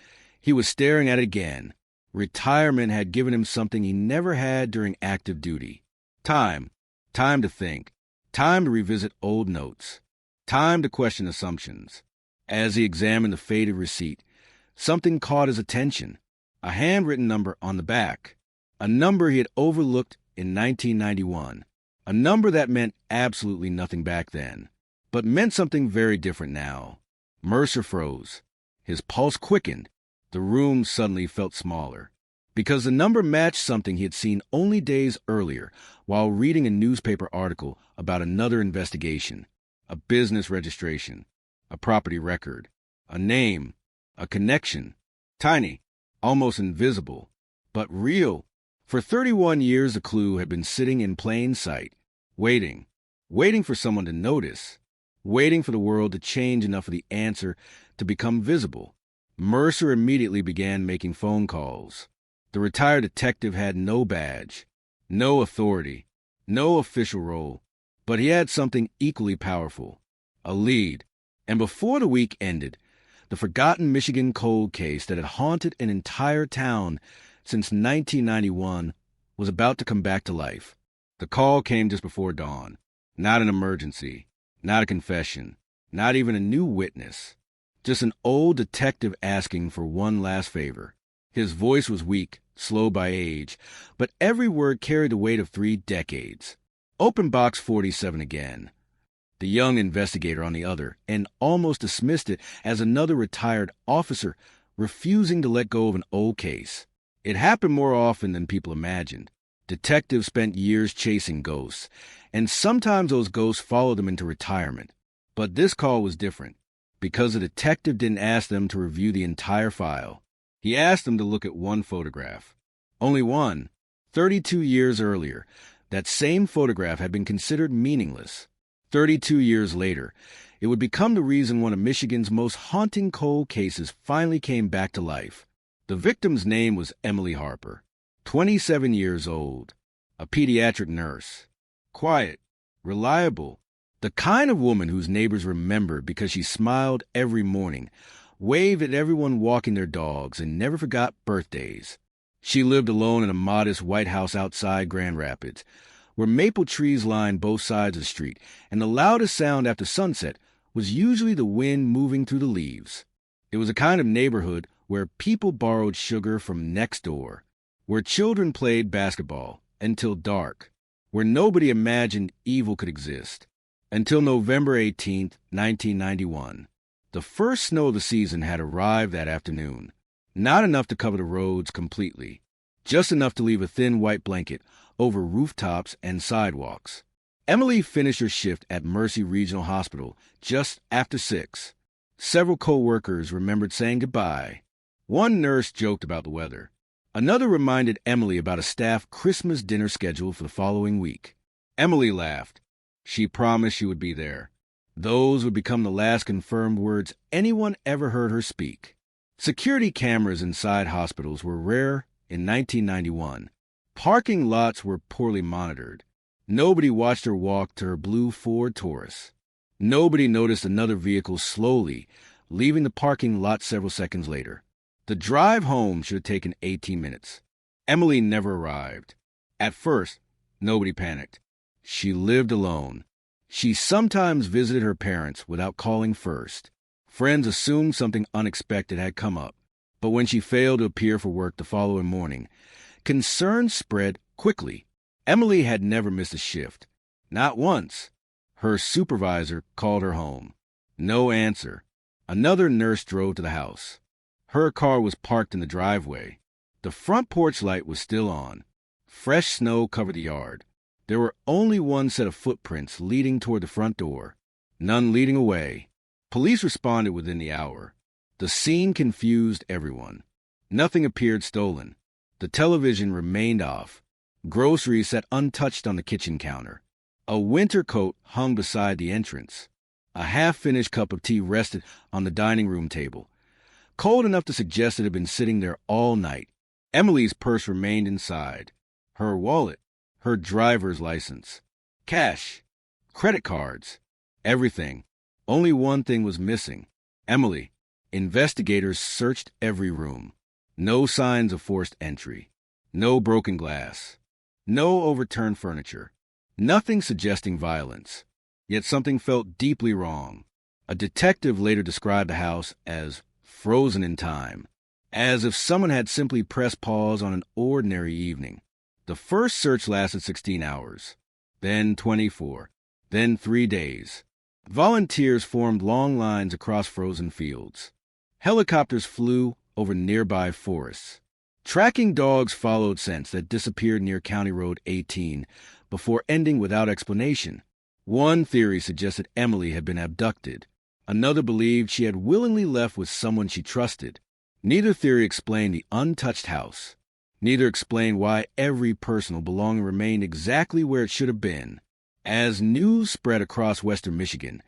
he was staring at it again. Retirement had given him something he never had during active duty. Time to think, time to revisit old notes, time to question assumptions. As he examined the faded receipt, something caught his attention. A handwritten number on the back. A number he had overlooked in 1991. A number that meant absolutely nothing back then, but meant something very different now. Mercer froze. His pulse quickened. The room suddenly felt smaller. Because the number matched something he had seen only days earlier while reading a newspaper article about another investigation. A business registration. A property record. A name. A connection. Tiny. Almost invisible. But real. For 31 years the clue had been sitting in plain sight. Waiting for someone to notice. waiting for the world to change enough for the answer to become visible. Mercer immediately began making phone calls. The retired detective had no badge, no authority, no official role, but he had something equally powerful, a lead. And before the week ended, the forgotten Michigan cold case that had haunted an entire town since 1991 was about to come back to life. The call came just before dawn. Not an emergency, not a confession, not even a new witness. Just an old detective asking for one last favor. His voice was weak, slow by age, but every word carried the weight of 3 decades. Open box 47 again. The young investigator on the other, and almost dismissed it as another retired officer refusing to let go of an old case. It happened more often than people imagined. Detectives spent years chasing ghosts, and sometimes those ghosts followed them into retirement. But this call was different, because the detective didn't ask them to review the entire file. He asked them to look at one photograph. Only one. 32 years earlier, that same photograph had been considered meaningless. 32 years later, it would become the reason one of Michigan's most haunting cold cases finally came back to life. The victim's name was Emily Harper, 27 years old, a pediatric nurse. Quiet, reliable, the kind of woman whose neighbors remembered because she smiled every morning, waved at everyone walking their dogs, and never forgot birthdays. She lived alone in a modest white house outside Grand Rapids, where maple trees lined both sides of the street, and the loudest sound after sunset was usually the wind moving through the leaves. It was a kind of neighborhood where people borrowed sugar from next door, where children played basketball until dark, where nobody imagined evil could exist. Until November 18th, 1991. The first snow of the season had arrived that afternoon. Not enough to cover the roads completely, just enough to leave a thin white blanket over rooftops and sidewalks. Emily finished her shift at Mercy Regional Hospital just after 6. Several co-workers remembered saying goodbye. One nurse joked about the weather. Another reminded Emily about a staff Christmas dinner scheduled for the following week. Emily laughed. She promised she would be there. Those would become the last confirmed words anyone ever heard her speak. Security cameras inside hospitals were rare in 1991. Parking lots were poorly monitored. Nobody watched her walk to her blue Ford Taurus. Nobody noticed another vehicle slowly leaving the parking lot several seconds later. The drive home should have taken 18 minutes. Emily never arrived. At first, nobody panicked. She lived alone. She sometimes visited her parents without calling first. Friends assumed something unexpected had come up, but when she failed to appear for work the following morning, concern spread quickly. Emily had never missed a shift. Not once. Her supervisor called her home. No answer. Another nurse drove to the house. Her car was parked in the driveway. The front porch light was still on. Fresh snow covered the yard. There were only one set of footprints leading toward the front door, none leading away. Police responded within the hour. The scene confused everyone. Nothing appeared stolen. The television remained off. Groceries sat untouched on the kitchen counter. A winter coat hung beside the entrance. A half-finished cup of tea rested on the dining room table, cold enough to suggest it had been sitting there all night. Emily's purse remained inside. Her wallet, her driver's license, cash, credit cards, everything. Only one thing was missing. Emily. Investigators searched every room. No signs of forced entry. No broken glass. No overturned furniture. Nothing suggesting violence. Yet something felt deeply wrong. A detective later described the house as frozen in time, as if someone had simply pressed pause on an ordinary evening. The first search lasted 16 hours, then 24, then 3 days. Volunteers formed long lines across frozen fields. Helicopters flew over nearby forests. Tracking dogs followed scents that disappeared near County Road 18 before ending without explanation. One theory suggested Emily had been abducted. Another believed she had willingly left with someone she trusted. Neither theory explained the untouched house. Neither explained why every personal belonging remained exactly where it should have been. As news spread across western Michigan,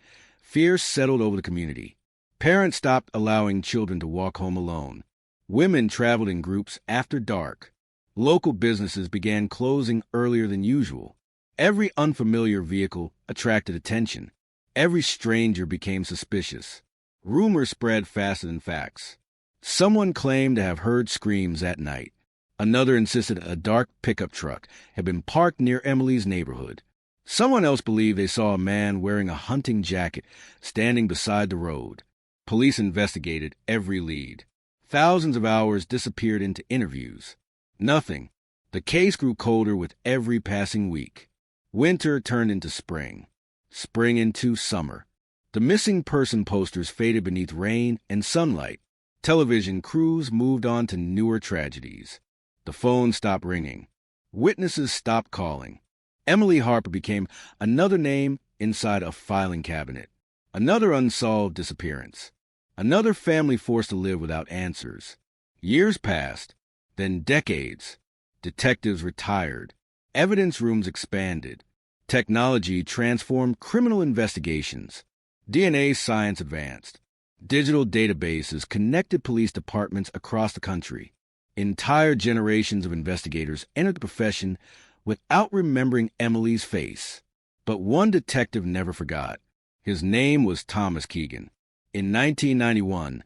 Fear settled over the community. Parents stopped allowing children to walk home alone. Women traveled in groups after dark. Local businesses began closing earlier than usual. Every unfamiliar vehicle attracted attention. Every stranger became suspicious. Rumors spread faster than facts. Someone claimed to have heard screams that night. Another insisted a dark pickup truck had been parked near Emily's neighborhood. Someone else believed they saw a man wearing a hunting jacket standing beside the road. Police investigated every lead. Thousands of hours disappeared into interviews. Nothing. The case grew colder with every passing week. Winter turned into spring. Spring into summer. The missing person posters faded beneath rain and sunlight. Television crews moved on to newer tragedies. The phone stopped ringing. Witnesses stopped calling. Emily Harper became another name inside a filing cabinet. Another unsolved disappearance. Another family forced to live without answers. Years passed, then decades. Detectives retired. Evidence rooms expanded. Technology transformed criminal investigations. DNA science advanced. Digital databases connected police departments across the country. Entire generations of investigators entered the profession without remembering Emily's face. But one detective never forgot. His name was Thomas Keegan. In 1991,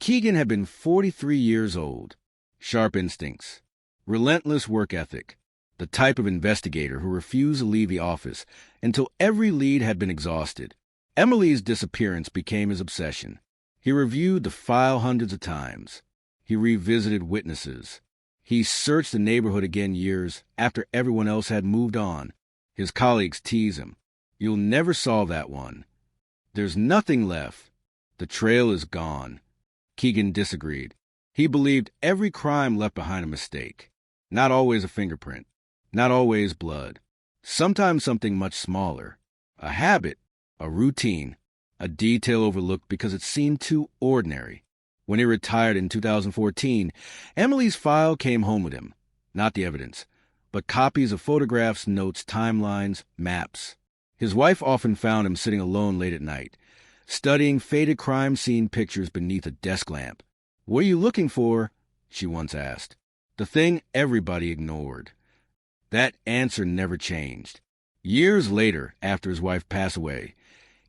Keegan had been 43 years old. Sharp instincts, relentless work ethic, the type of investigator who refused to leave the office until every lead had been exhausted. Emily's disappearance became his obsession. He reviewed the file hundreds of times. He revisited witnesses. He searched the neighborhood again years after everyone else had moved on. His colleagues tease him. You'll never solve that one. There's nothing left. The trail is gone. Keegan disagreed. He believed every crime left behind a mistake. Not always a fingerprint. Not always blood. Sometimes something much smaller. A habit. A routine. A detail overlooked because it seemed too ordinary. When he retired in 2014, Emily's file came home with him. Not the evidence, but copies of photographs, notes, timelines, maps. His wife often found him sitting alone late at night, studying faded crime scene pictures beneath a desk lamp. "What are you looking for?" she once asked. The thing everybody ignored. That answer never changed. Years later, after his wife passed away,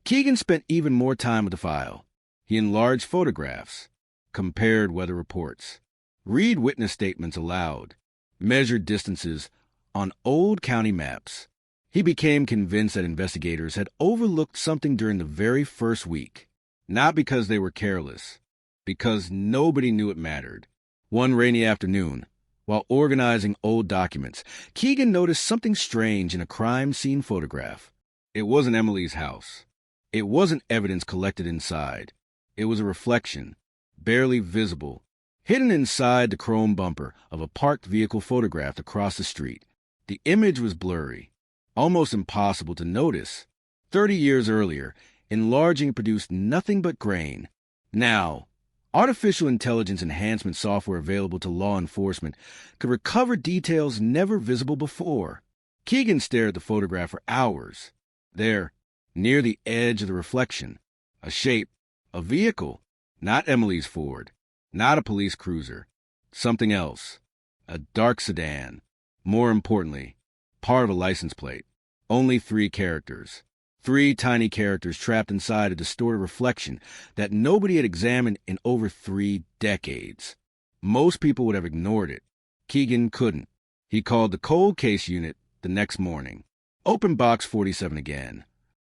Keegan spent even more time with the file. He enlarged photographs, compared weather reports, read witness statements aloud, measured distances on old county maps. He became convinced that investigators had overlooked something during the very first week. Not because they were careless, because nobody knew it mattered. One rainy afternoon, while organizing old documents, Keegan noticed something strange in a crime scene photograph. It wasn't Emily's house. It wasn't evidence collected inside. It was a reflection, barely visible, hidden inside the chrome bumper of a parked vehicle photographed across the street. The image was blurry, almost impossible to notice. 30 years earlier, enlarging produced nothing but grain. Now, artificial intelligence enhancement software available to law enforcement could recover details never visible before. Keegan stared at the photograph for hours. There, near the edge of the reflection, a shape, a vehicle, not Emily's Ford, not a police cruiser, something else, a dark sedan. More importantly, part of a license plate. Only 3 characters. 3 tiny characters trapped inside a distorted reflection that nobody had examined in over 3 decades. Most people would have ignored it. Keegan couldn't. He called the cold case unit the next morning. Open box 47 again.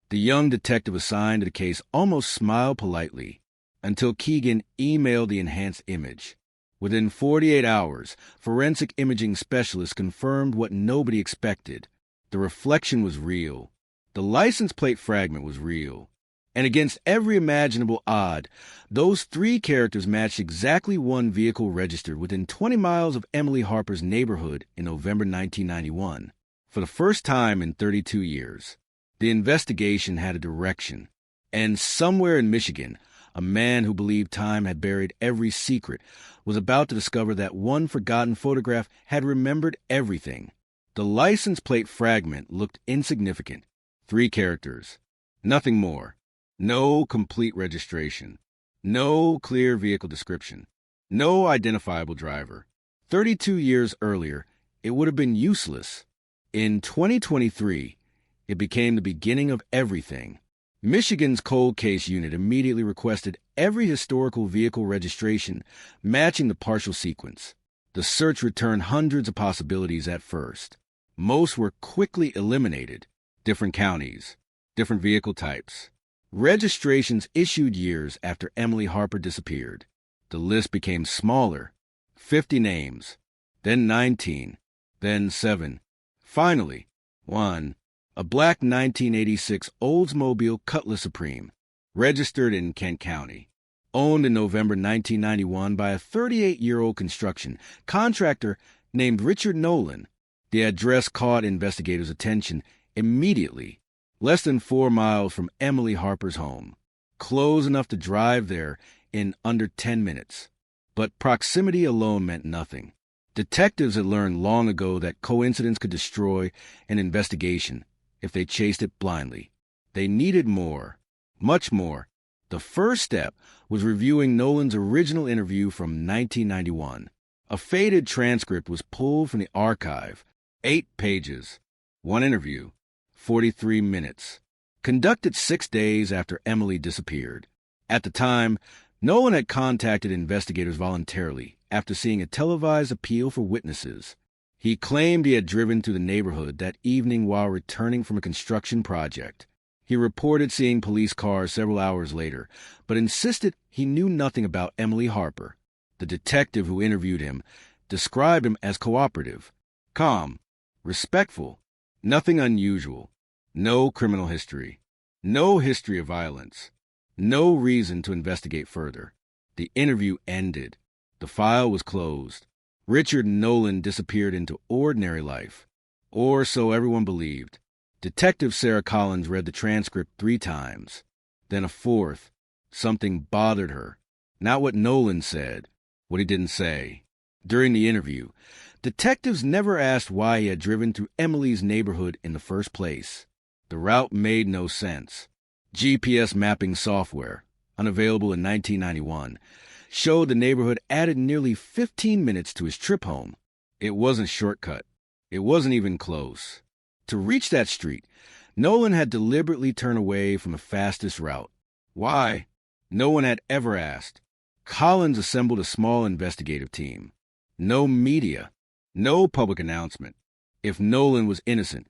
The young detective assigned to the case almost smiled politely until Keegan emailed the enhanced image. Within 48 hours, forensic imaging specialists confirmed what nobody expected. The reflection was real. The license plate fragment was real. And against every imaginable odd, those 3 characters matched exactly one vehicle registered within 20 miles of Emily Harper's neighborhood in November 1991. For the first time in 32 years, the investigation had a direction. And somewhere in Michigan, a man who believed time had buried every secret was about to discover that one forgotten photograph had remembered everything. The license plate fragment looked insignificant. 3 characters. Nothing more. No complete registration. No clear vehicle description. No identifiable driver. 32 years earlier, it would have been useless. In 2023, it became the beginning of everything. Michigan's cold case unit immediately requested every historical vehicle registration matching the partial sequence. The search returned hundreds of possibilities at first. Most were quickly eliminated. Different counties, different vehicle types. Registrations issued years after Emily Harper disappeared. The list became smaller. 50 names, then 19, then 7. Finally, 1. A black 1986 Oldsmobile Cutlass Supreme, registered in Kent County. Owned in November 1991 by a 38-year-old construction contractor named Richard Nolan. The address caught investigators' attention immediately. Less than 4 miles from Emily Harper's home. Close enough to drive there in under 10 minutes. But proximity alone meant nothing. Detectives had learned long ago that coincidence could destroy an investigation if they chased it blindly. They needed more, much more. The first step was reviewing Nolan's original interview from 1991. A faded transcript was pulled from the archive. 8 pages. One interview. 43 minutes. Conducted 6 days after Emily disappeared. At the time, Nolan had contacted investigators voluntarily after seeing a televised appeal for witnesses. He claimed he had driven through the neighborhood that evening while returning from a construction project. He reported seeing police cars several hours later, but insisted he knew nothing about Emily Harper. The detective who interviewed him described him as cooperative, calm, respectful, nothing unusual, no criminal history, no history of violence, no reason to investigate further. The interview ended. The file was closed. Richard Nolan disappeared into ordinary life, or so everyone believed. Detective Sarah Collins read the transcript 3 times, then a 4th. Something bothered her. Not what Nolan said, what he didn't say. During the interview, detectives never asked why he had driven through Emily's neighborhood in the first place. The route made no sense. GPS mapping software, unavailable in 1991, showed the neighborhood added nearly 15 minutes to his trip home. It wasn't a shortcut. It wasn't even close. To reach that street, Nolan had deliberately turned away from the fastest route. Why? No one had ever asked. Collins assembled a small investigative team. No media. No public announcement. If Nolan was innocent,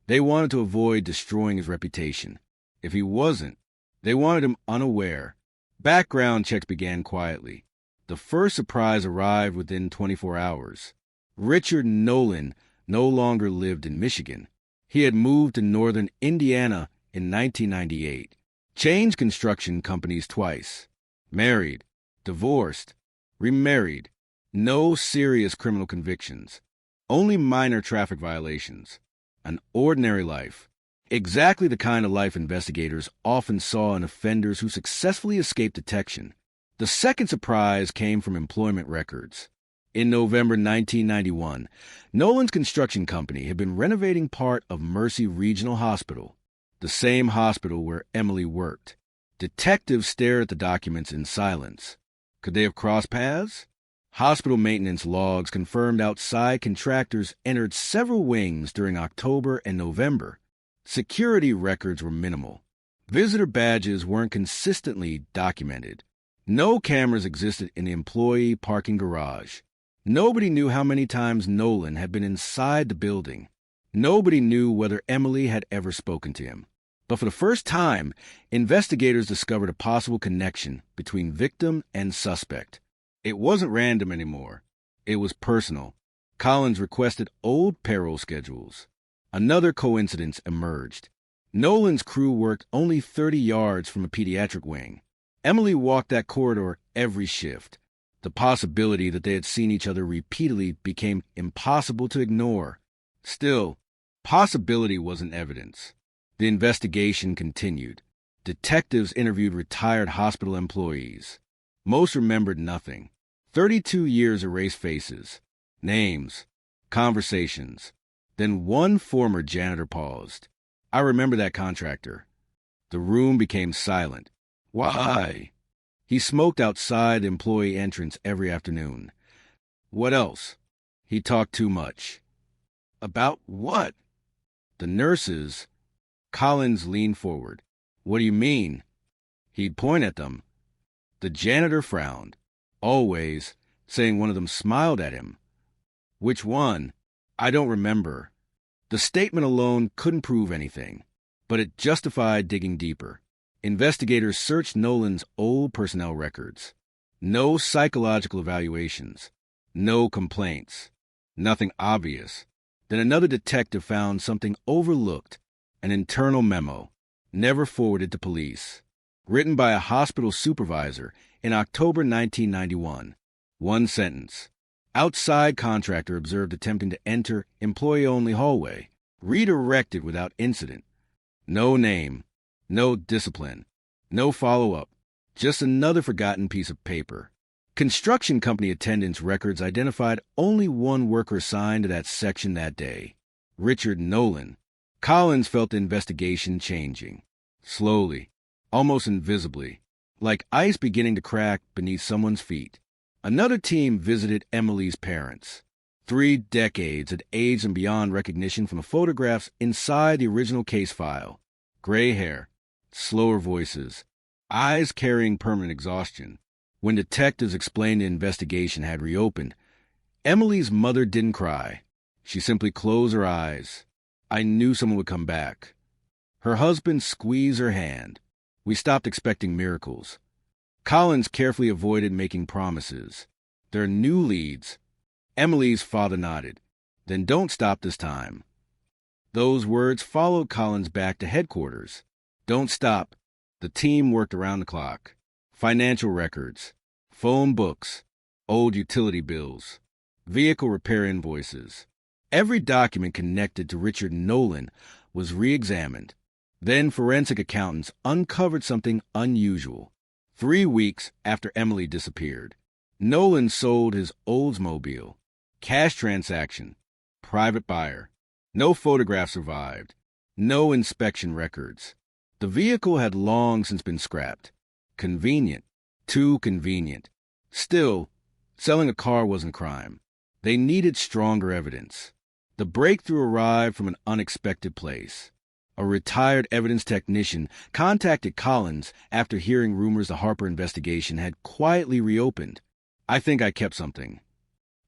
they wanted to avoid destroying his reputation. If he wasn't, they wanted him unaware. Background checks began quietly. The first surprise arrived within 24 hours. Richard Nolan no longer lived in Michigan. He had moved to northern Indiana in 1998. Changed construction companies twice. Married. Divorced. Remarried. No serious criminal convictions. Only minor traffic violations. An ordinary life. Exactly the kind of life investigators often saw in offenders who successfully escaped detection. The second surprise came from employment records. In November 1991, Nolan's construction company had been renovating part of Mercy Regional Hospital, the same hospital where Emily worked. Detectives stared at the documents in silence. Could they have crossed paths? Hospital maintenance logs confirmed outside contractors entered several wings during October and November. Security records were minimal. Visitor badges weren't consistently documented. No cameras existed in the employee parking garage. Nobody knew how many times Nolan had been inside the building. Nobody knew whether Emily had ever spoken to him. But for the first time, investigators discovered a possible connection between victim and suspect. It wasn't random anymore. It was personal. Collins requested old payroll schedules. Another coincidence emerged. Nolan's crew worked only 30 yards from a pediatric wing. Emily walked that corridor every shift. The possibility that they had seen each other repeatedly became impossible to ignore. Still, possibility wasn't evidence. The investigation continued. Detectives interviewed retired hospital employees. Most remembered nothing. 32 years erased faces, names, conversations. Then one former janitor paused. I remember that contractor. The room became silent. Why? He smoked outside the employee entrance every afternoon. What else? He talked too much. About what? The nurses. Collins leaned forward. What do you mean? He'd point at them. The janitor frowned. Always, saying one of them smiled at him. Which one? I don't remember. The statement alone couldn't prove anything, but it justified digging deeper. Investigators searched Nolan's old personnel records. No psychological evaluations. No complaints. Nothing obvious. Then another detective found something overlooked, an internal memo, never forwarded to police, written by a hospital supervisor in October 1991. One sentence. Outside contractor observed attempting to enter employee-only hallway, redirected without incident. No name, no discipline, no follow-up, just another forgotten piece of paper. Construction company attendance records identified only one worker assigned to that section that day, Richard Nolan. Collins felt the investigation changing, slowly, almost invisibly, like ice beginning to crack beneath someone's feet. Another team visited Emily's parents. 3 decades had aged them beyond recognition from the photographs inside the original case file. Gray hair, slower voices, eyes carrying permanent exhaustion. When detectives explained the investigation had reopened, Emily's mother didn't cry. She simply closed her eyes. I knew someone would come back. Her husband squeezed her hand. We stopped expecting miracles. Collins carefully avoided making promises. There are new leads. Emily's father nodded. Then don't stop this time. Those words followed Collins back to headquarters. Don't stop. The team worked around the clock. Financial records, phone books, old utility bills, vehicle repair invoices. Every document connected to Richard Nolan was re-examined. Then forensic accountants uncovered something unusual. 3 weeks after Emily disappeared, Nolan sold his Oldsmobile. Cash transaction. Private buyer. No photograph survived. No inspection records. The vehicle had long since been scrapped. Convenient. Too convenient. Still, selling a car wasn't crime. They needed stronger evidence. The breakthrough arrived from an unexpected place. A retired evidence technician contacted Collins after hearing rumors the Harper investigation had quietly reopened. I think I kept something.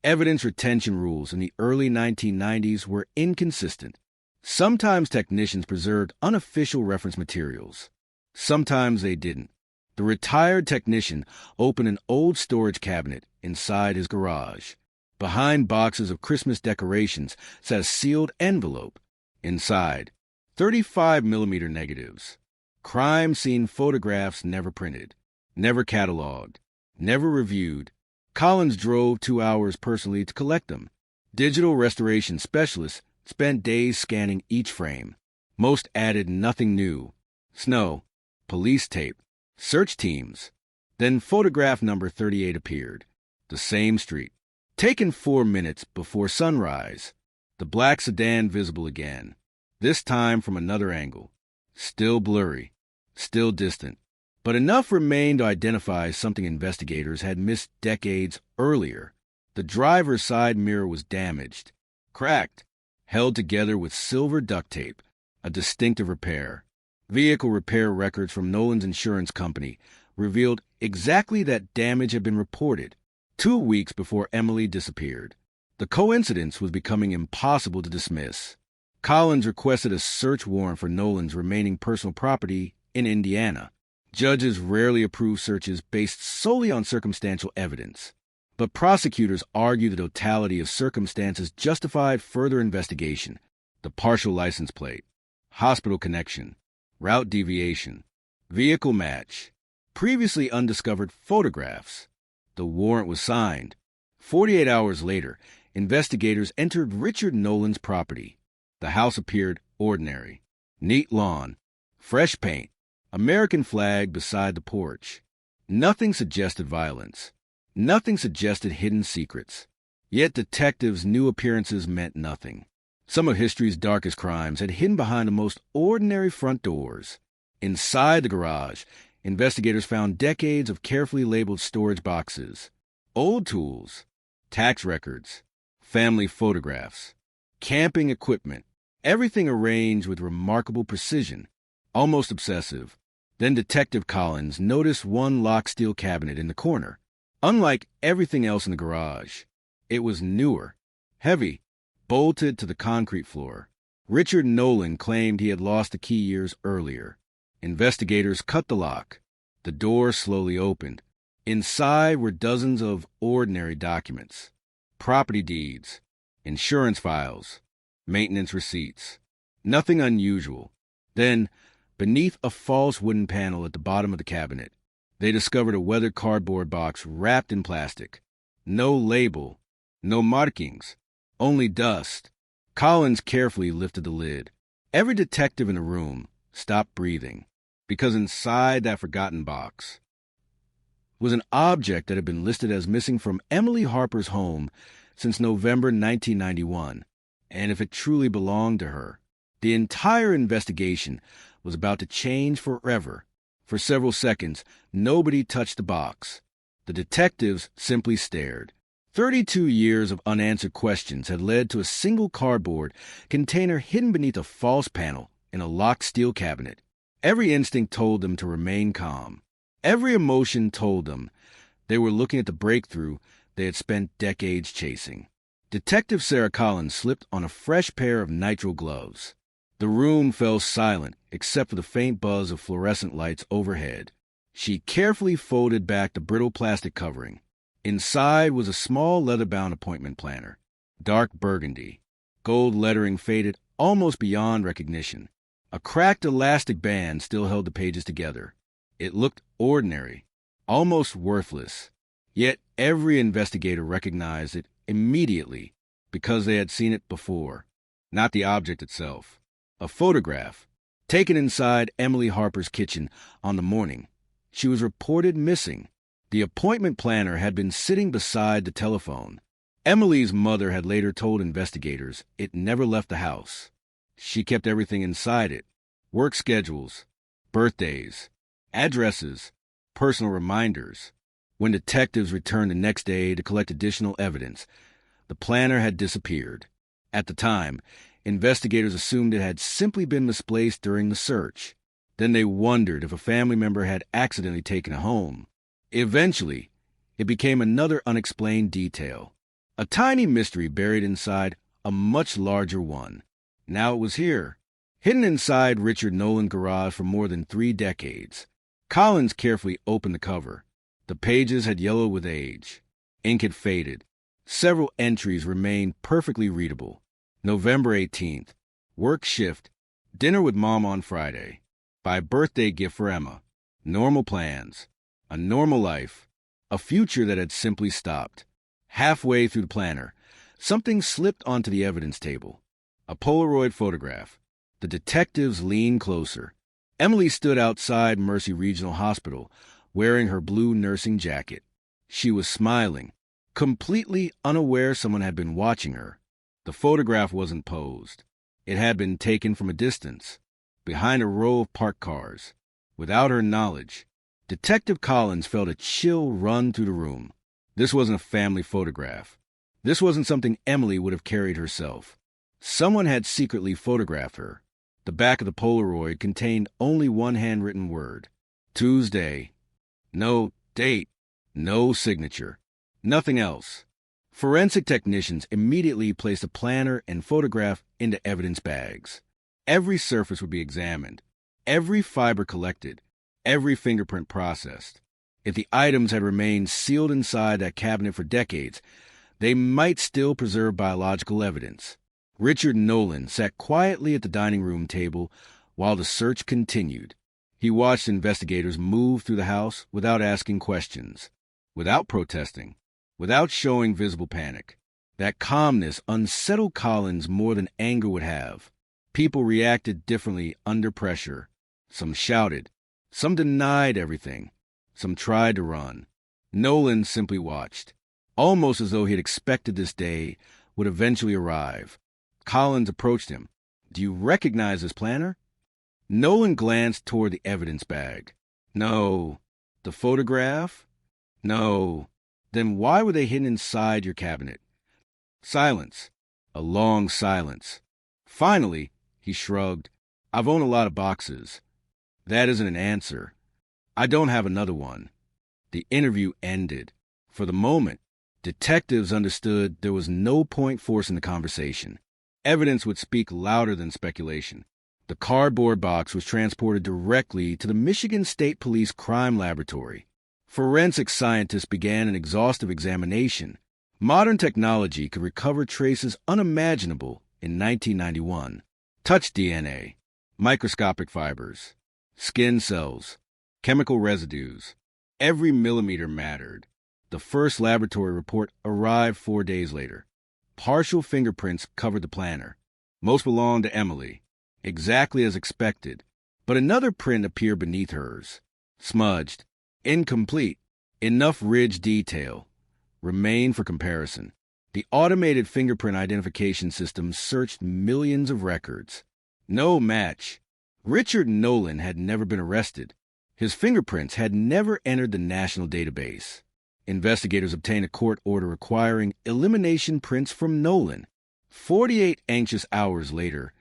Evidence retention rules in the early 1990s were inconsistent. Sometimes technicians preserved unofficial reference materials. Sometimes they didn't. The retired technician opened an old storage cabinet inside his garage. Behind boxes of Christmas decorations sat a sealed envelope. Inside, 35mm negatives. Crime scene photographs never printed, never cataloged, never reviewed. Collins drove 2 hours personally to collect them. Digital restoration specialists spent days scanning each frame. Most added nothing new. Snow, police tape, search teams. Then photograph number 38 appeared. The same street. Taken 4 minutes before sunrise. The black sedan visible again. This time from another angle. Still blurry. Still distant. But enough remained to identify something investigators had missed decades earlier. The driver's side mirror was damaged. Cracked. Held together with silver duct tape. A distinctive repair. Vehicle repair records from Nolan's insurance company revealed exactly that damage had been reported 2 weeks before Emily disappeared. The coincidence was becoming impossible to dismiss. Collins requested a search warrant for Nolan's remaining personal property in Indiana. Judges rarely approve searches based solely on circumstantial evidence. But prosecutors argue the totality of circumstances justified further investigation. The partial license plate, hospital connection, route deviation, vehicle match, previously undiscovered photographs. The warrant was signed. 48 hours later, investigators entered Richard Nolan's property. The house appeared ordinary. Neat lawn, fresh paint, American flag beside the porch. Nothing suggested violence. Nothing suggested hidden secrets. Yet detectives' new appearances meant nothing. Some of history's darkest crimes had hidden behind the most ordinary front doors. Inside the garage, investigators found decades of carefully labeled storage boxes, old tools, tax records, family photographs, camping equipment, everything arranged with remarkable precision, almost obsessive. Then Detective Collins noticed one locked steel cabinet in the corner. Unlike everything else in the garage, it was newer, heavy, bolted to the concrete floor. Richard Nolan claimed he had lost the key years earlier. Investigators cut the lock. The door slowly opened. Inside were dozens of ordinary documents, property deeds, insurance files, maintenance receipts. Nothing unusual. Then, beneath a false wooden panel at the bottom of the cabinet, they discovered a weathered cardboard box wrapped in plastic. No label, no markings, only dust. Collins carefully lifted the lid. Every detective in the room stopped breathing, because inside that forgotten box was an object that had been listed as missing from Emily Harper's home since November 1991. And if it truly belonged to her, the entire investigation was about to change forever. For several seconds, nobody touched the box. The detectives simply stared. 32 years of unanswered questions had led to a single cardboard container hidden beneath a false panel in a locked steel cabinet. Every instinct told them to remain calm. Every emotion told them they were looking at the breakthrough they had spent decades chasing. Detective Sarah Collins slipped on a fresh pair of nitrile gloves. The room fell silent except for the faint buzz of fluorescent lights overhead. She carefully folded back the brittle plastic covering. Inside was a small leather-bound appointment planner, dark burgundy. Gold lettering faded almost beyond recognition. A cracked elastic band still held the pages together. It looked ordinary, almost worthless. Yet every investigator recognized it immediately because they had seen it before, not the object itself. A photograph, taken inside Emily Harper's kitchen on the morning she was reported missing. The appointment planner had been sitting beside the telephone. Emily's mother had later told investigators it never left the house. She kept everything inside it: work schedules, birthdays, addresses, personal reminders. When detectives returned the next day to collect additional evidence, the planner had disappeared. At the time, investigators assumed it had simply been misplaced during the search. Then they wondered if a family member had accidentally taken it home. Eventually, it became another unexplained detail, a tiny mystery buried inside a much larger one. Now it was here, hidden inside Richard Nolan's garage for more than 3 decades. Collins carefully opened the cover. The pages had yellowed with age. Ink had faded. Several entries remained perfectly readable. November 18th, work shift, dinner with Mom on Friday. Buy birthday gift for Emma. Normal plans. A normal life. A future that had simply stopped. Halfway through the planner, something slipped onto the evidence table. A Polaroid photograph. The detectives leaned closer. Emily stood outside Mercy Regional Hospital, wearing her blue nursing jacket. She was smiling, completely unaware someone had been watching her. The photograph wasn't posed. It had been taken from a distance, behind a row of parked cars. Without her knowledge, Detective Collins felt a chill run through the room. This wasn't a family photograph. This wasn't something Emily would have carried herself. Someone had secretly photographed her. The back of the Polaroid contained only one handwritten word: Tuesday. No date, no signature, nothing else. Forensic technicians immediately placed a planner and photograph into evidence bags. Every surface would be examined, every fiber collected, every fingerprint processed. If the items had remained sealed inside that cabinet for decades, they might still preserve biological evidence. Richard Nolan sat quietly at the dining room table while the search continued. He watched investigators move through the house without asking questions, without protesting, without showing visible panic. That calmness unsettled Collins more than anger would have. People reacted differently under pressure. Some shouted. Some denied everything. Some tried to run. Nolan simply watched, almost as though he had expected this day would eventually arrive. Collins approached him. "Do you recognize this planner?" Nolan glanced toward the evidence bag. No. The photograph? No. Then why were they hidden inside your cabinet? Silence. A long silence. Finally, he shrugged. I've owned a lot of boxes. That isn't an answer. I don't have another one. The interview ended. For the moment, detectives understood there was no point forcing the conversation. Evidence would speak louder than speculation. The cardboard box was transported directly to the Michigan State Police Crime Laboratory. Forensic scientists began an exhaustive examination. Modern technology could recover traces unimaginable in 1991. Touch DNA, microscopic fibers, skin cells, chemical residues. Every millimeter mattered. The first laboratory report arrived 4 days later. Partial fingerprints covered the planner. Most belonged to Emily, exactly as expected, but another print appeared beneath hers. Smudged, incomplete, enough ridge detail remained for comparison. The automated fingerprint identification system searched millions of records. No match. Richard Nolan had never been arrested. His fingerprints had never entered the national database. Investigators obtained a court order requiring elimination prints from Nolan. 48 anxious hours later,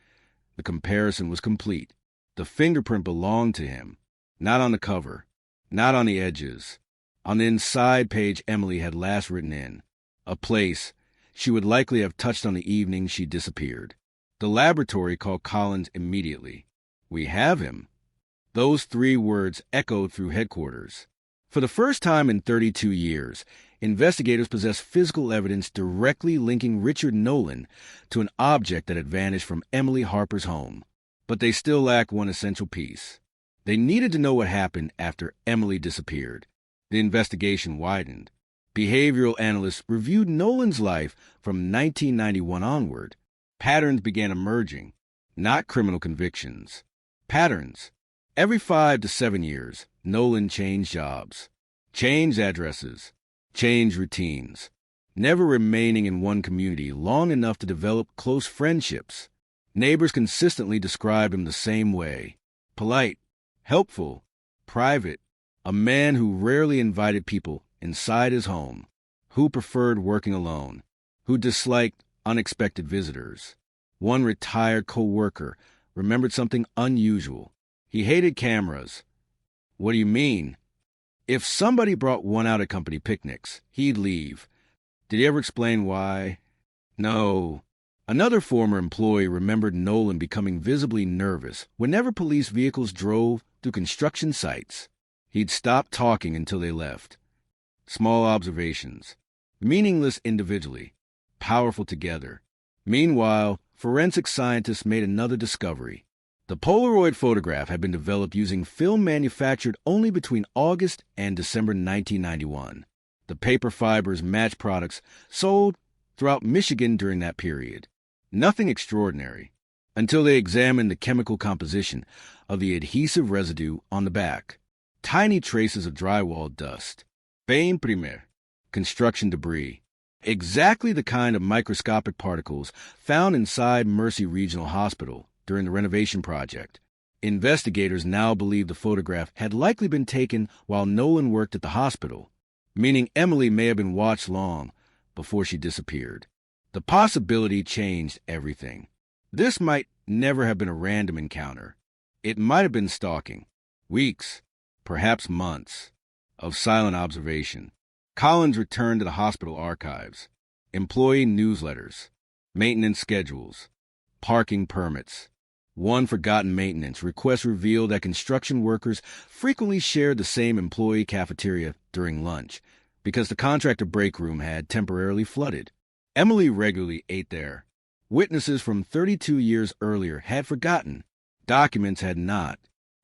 the comparison was complete. The fingerprint belonged to him, not on the cover, not on the edges. On the inside page Emily had last written in, a place she would likely have touched on the evening she disappeared. The laboratory called Collins immediately. We have him. Those 3 words echoed through headquarters. For the first time in 32 years, investigators possessed physical evidence directly linking Richard Nolan to an object that had vanished from Emily Harper's home. But they still lacked one essential piece. They needed to know what happened after Emily disappeared. The investigation widened. Behavioral analysts reviewed Nolan's life from 1991 onward. Patterns began emerging, not criminal convictions. Patterns. Every 5 to 7 years, Nolan changed jobs, changed addresses, changed routines, never remaining in one community long enough to develop close friendships. Neighbors consistently described him the same way: polite, helpful, private, a man who rarely invited people inside his home, who preferred working alone, who disliked unexpected visitors. One retired co-worker remembered something unusual. He hated cameras. What do you mean? If somebody brought one out at company picnics, he'd leave. Did he ever explain why? No. Another former employee remembered Nolan becoming visibly nervous whenever police vehicles drove through construction sites. He'd stop talking until they left. Small observations, meaningless individually, powerful together. Meanwhile, forensic scientists made another discovery. The Polaroid photograph had been developed using film manufactured only between August and December 1991. The paper fibers matched products sold throughout Michigan during that period. Nothing extraordinary, until they examined the chemical composition of the adhesive residue on the back. Tiny traces of drywall dust. Bain primer, construction debris. Exactly the kind of microscopic particles found inside Mercy Regional Hospital during the renovation project. Investigators now believe the photograph had likely been taken while Nolan worked at the hospital, meaning Emily may have been watched long before she disappeared. The possibility changed everything. This might never have been a random encounter. It might have been stalking. Weeks, perhaps months, of silent observation. Collins returned to the hospital archives. Employee newsletters, maintenance schedules, parking permits. One forgotten maintenance request revealed that construction workers frequently shared the same employee cafeteria during lunch because the contractor break room had temporarily flooded. Emily regularly ate there. Witnesses from 32 years earlier had forgotten. Documents had not.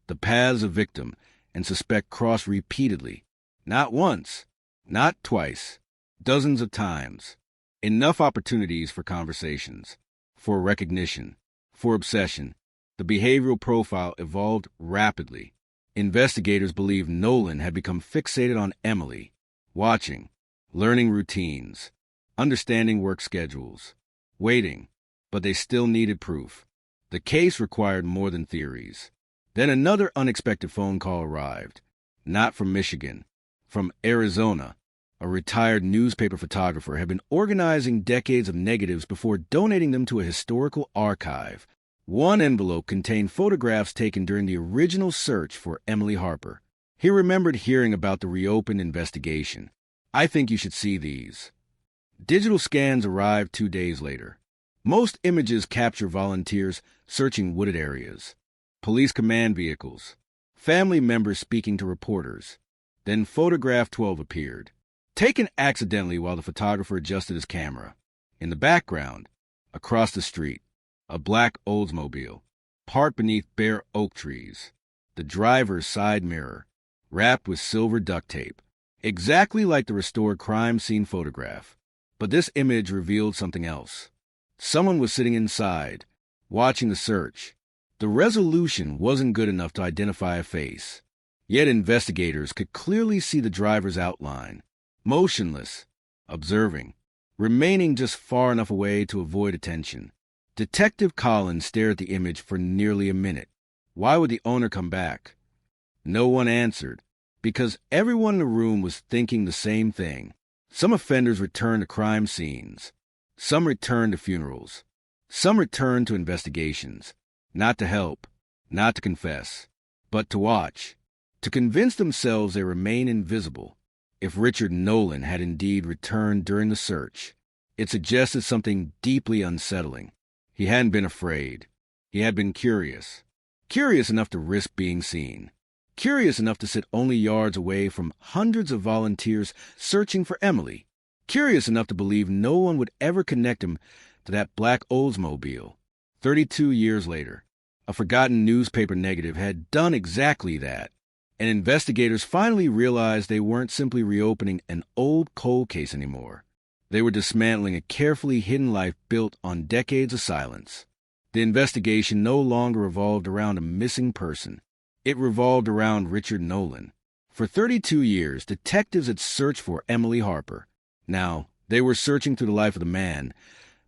The paths of victim and suspect crossed repeatedly. Not once, not twice, dozens of times. Enough opportunities for conversations, for recognition, for obsession. The behavioral profile evolved rapidly. Investigators believed Nolan had become fixated on Emily, watching, learning routines, understanding work schedules, waiting, but they still needed proof. The case required more than theories. Then another unexpected phone call arrived. Not from Michigan, from Arizona. A retired newspaper photographer had been organizing decades of negatives before donating them to a historical archive. One envelope contained photographs taken during the original search for Emily Harper. He remembered hearing about the reopened investigation. "I think you should see these." Digital scans arrived 2 days later. Most images capture volunteers searching wooded areas, police command vehicles, family members speaking to reporters. Then photograph 12 appeared, taken accidentally while the photographer adjusted his camera. In the background, across the street, a black Oldsmobile, parked beneath bare oak trees. The driver's side mirror, wrapped with silver duct tape, exactly like the restored crime scene photograph. But this image revealed something else. Someone was sitting inside, watching the search. The resolution wasn't good enough to identify a face. Yet investigators could clearly see the driver's outline, motionless, observing, remaining just far enough away to avoid attention. Detective Collins stared at the image for nearly a minute. Why would the owner come back? No one answered, because everyone in the room was thinking the same thing. Some offenders returned to crime scenes. Some returned to funerals. Some returned to investigations. Not to help, not to confess, but to watch, to convince themselves they remain invisible. If Richard Nolan had indeed returned during the search, it suggested something deeply unsettling. He hadn't been afraid. He had been curious. Curious enough to risk being seen. Curious enough to sit only yards away from hundreds of volunteers searching for Emily. Curious enough to believe no one would ever connect him to that black Oldsmobile. 32 years later, a forgotten newspaper negative had done exactly that, and investigators finally realized they weren't simply reopening an old cold case anymore. They were dismantling a carefully hidden life built on decades of silence. The investigation no longer revolved around a missing person. It revolved around Richard Nolan. For 32 years, detectives had searched for Emily Harper. Now, they were searching through the life of the man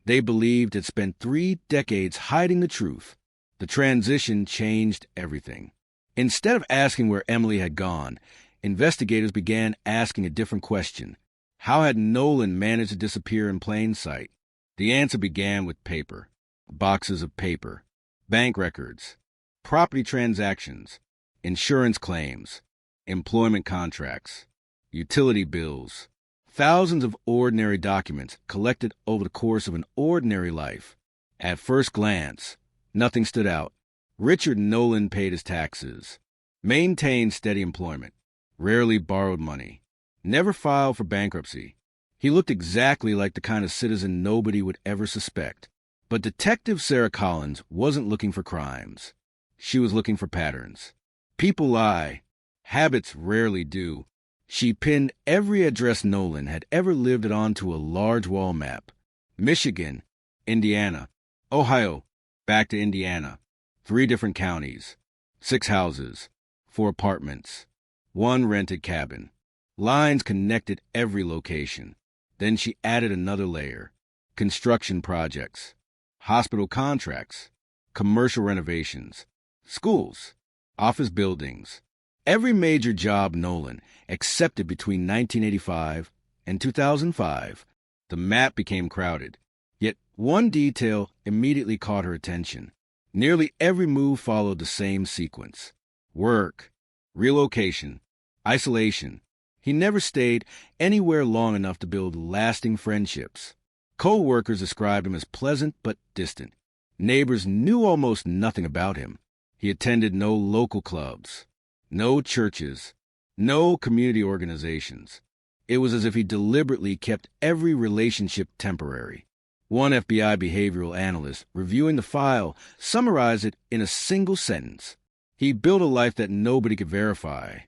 they believed had spent 3 decades hiding the truth. The transition changed everything. Instead of asking where Emily had gone, investigators began asking a different question. How had Nolan managed to disappear in plain sight? The answer began with paper. Boxes of paper. Bank records. Property transactions. Insurance claims. Employment contracts. Utility bills. Thousands of ordinary documents collected over the course of an ordinary life. At first glance, nothing stood out. Richard Nolan paid his taxes, maintained steady employment, rarely borrowed money, never filed for bankruptcy. He looked exactly like the kind of citizen nobody would ever suspect. But Detective Sarah Collins wasn't looking for crimes. She was looking for patterns. People lie. Habits rarely do. She pinned every address Nolan had ever lived at onto a large wall map. Michigan, Indiana, Ohio, back to Indiana. 3 different counties, 6 houses, 4 apartments, 1 rented cabin. Lines connected every location. Then she added another layer. Construction projects, hospital contracts, commercial renovations, schools, office buildings. Every major job Nolan accepted between 1985 and 2005. The map became crowded. Yet one detail immediately caught her attention. Nearly every move followed the same sequence. Work, relocation, isolation. He never stayed anywhere long enough to build lasting friendships. Co-workers described him as pleasant but distant. Neighbors knew almost nothing about him. He attended no local clubs, no churches, no community organizations. It was as if he deliberately kept every relationship temporary. One FBI behavioral analyst, reviewing the file, summarized it in a single sentence. He built a life that nobody could verify.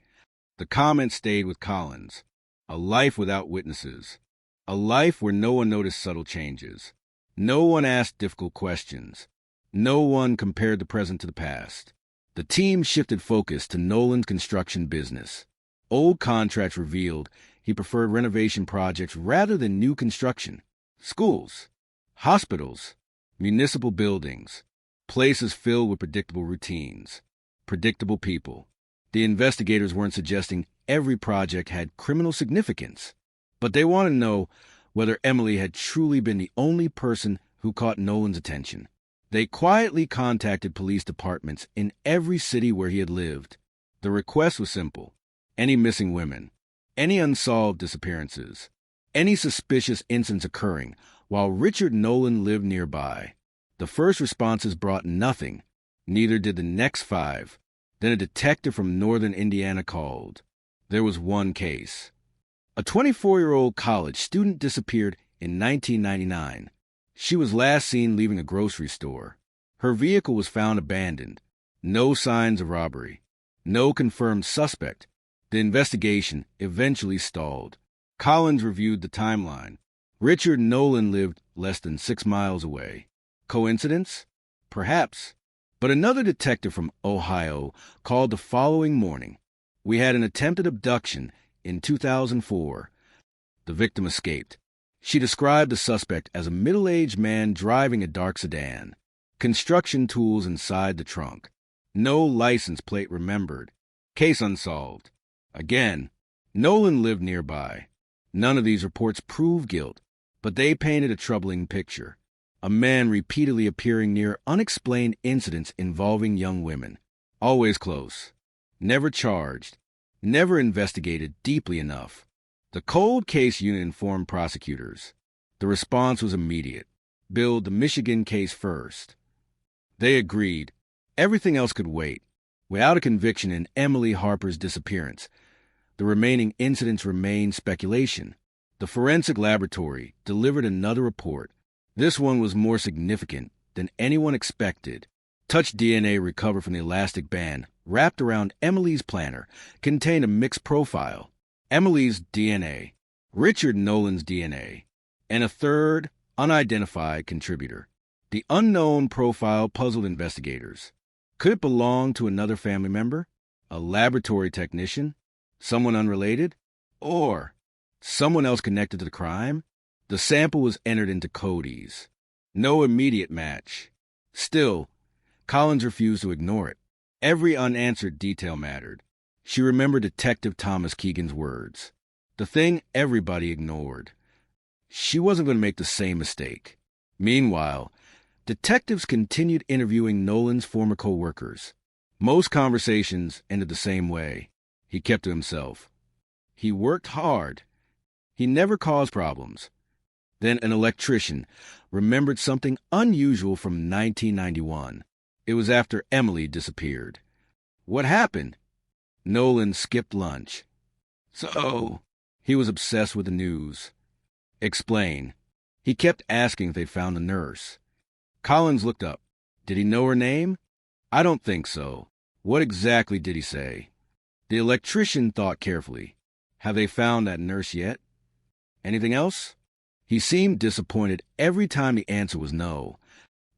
The comment stayed with Collins. A life without witnesses. A life where no one noticed subtle changes. No one asked difficult questions. No one compared the present to the past. The team shifted focus to Nolan's construction business. Old contracts revealed he preferred renovation projects rather than new construction. Schools, hospitals, municipal buildings, places filled with predictable routines. predictable people. The investigators weren't suggesting every project had criminal significance, but they wanted to know whether Emily had truly been the only person who caught Nolan's attention. They quietly contacted police departments in every city where he had lived. The request was simple: any missing women, any unsolved disappearances, any suspicious incidents occurring while Richard Nolan lived nearby. The first responses brought nothing. Neither did the next 5. Then a detective from northern Indiana called. There was one case. A 24-year-old college student disappeared in 1999. She was last seen leaving a grocery store. Her vehicle was found abandoned. No signs of robbery. No confirmed suspect. The investigation eventually stalled. Collins reviewed the timeline. Richard Nolan lived less than 6 miles away. Coincidence? Perhaps. But another detective from Ohio called the following morning. We had an attempted abduction in 2004. The victim escaped. She described the suspect as a middle-aged man driving a dark sedan. Construction tools inside the trunk. No license plate remembered. Case unsolved. Again, Nolan lived nearby. None of these reports prove guilt, but they painted a troubling picture. A man repeatedly appearing near unexplained incidents involving young women. Always close. Never charged. Never investigated deeply enough. The cold case unit informed prosecutors. The response was immediate. Build the Michigan case first. They agreed. Everything else could wait. Without a conviction in Emily Harper's disappearance, the remaining incidents remained speculation. The forensic laboratory delivered another report. This one was more significant than anyone expected. Touch DNA recovered from the elastic band wrapped around Emily's planner contained a mixed profile. Emily's DNA, Richard Nolan's DNA, and a third, unidentified contributor. The unknown profile puzzled investigators. Could it belong to another family member? A laboratory technician? Someone unrelated? Or someone else connected to the crime? The sample was entered into Cody's. No immediate match. Still, Collins refused to ignore it. Every unanswered detail mattered. She remembered Detective Thomas Keegan's words. The thing everybody ignored. She wasn't going to make the same mistake. Meanwhile, detectives continued interviewing Nolan's former co-workers. Most conversations ended the same way. He kept to himself. He worked hard. He never caused problems. Then an electrician remembered something unusual from 1991. It was after Emily disappeared. What happened? Nolan skipped lunch. So, he was obsessed with the news. Explain. He kept asking if they'd found the nurse. Collins looked up. Did he know her name? I don't think so. What exactly did he say? The electrician thought carefully. Have they found that nurse yet? Anything else? He seemed disappointed every time the answer was no.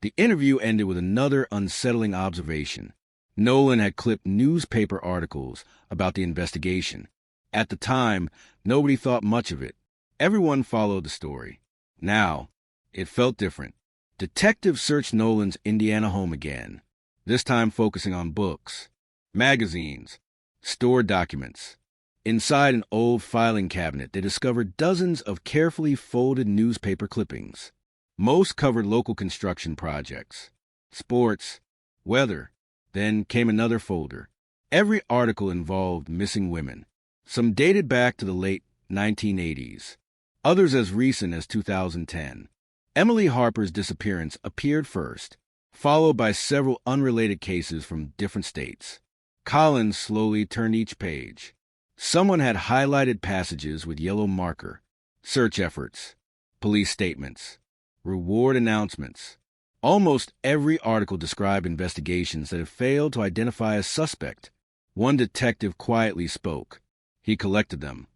The interview ended with another unsettling observation. Nolan had clipped newspaper articles about the investigation. At the time, nobody thought much of it. Everyone followed the story. Now, it felt different. Detectives searched Nolan's Indiana home again, this time focusing on books, magazines, stored documents. Inside an old filing cabinet, they discovered dozens of carefully folded newspaper clippings. Most covered local construction projects, sports, weather. Then came another folder. Every article involved missing women. Some dated back to the late 1980s. Others as recent as 2010. Emily Harper's disappearance appeared first, followed by several unrelated cases from different states. Collins slowly turned each page. Someone had highlighted passages with yellow marker. Search efforts, police statements, reward announcements. Almost every article described investigations that had failed to identify a suspect. One detective quietly spoke. He collected them.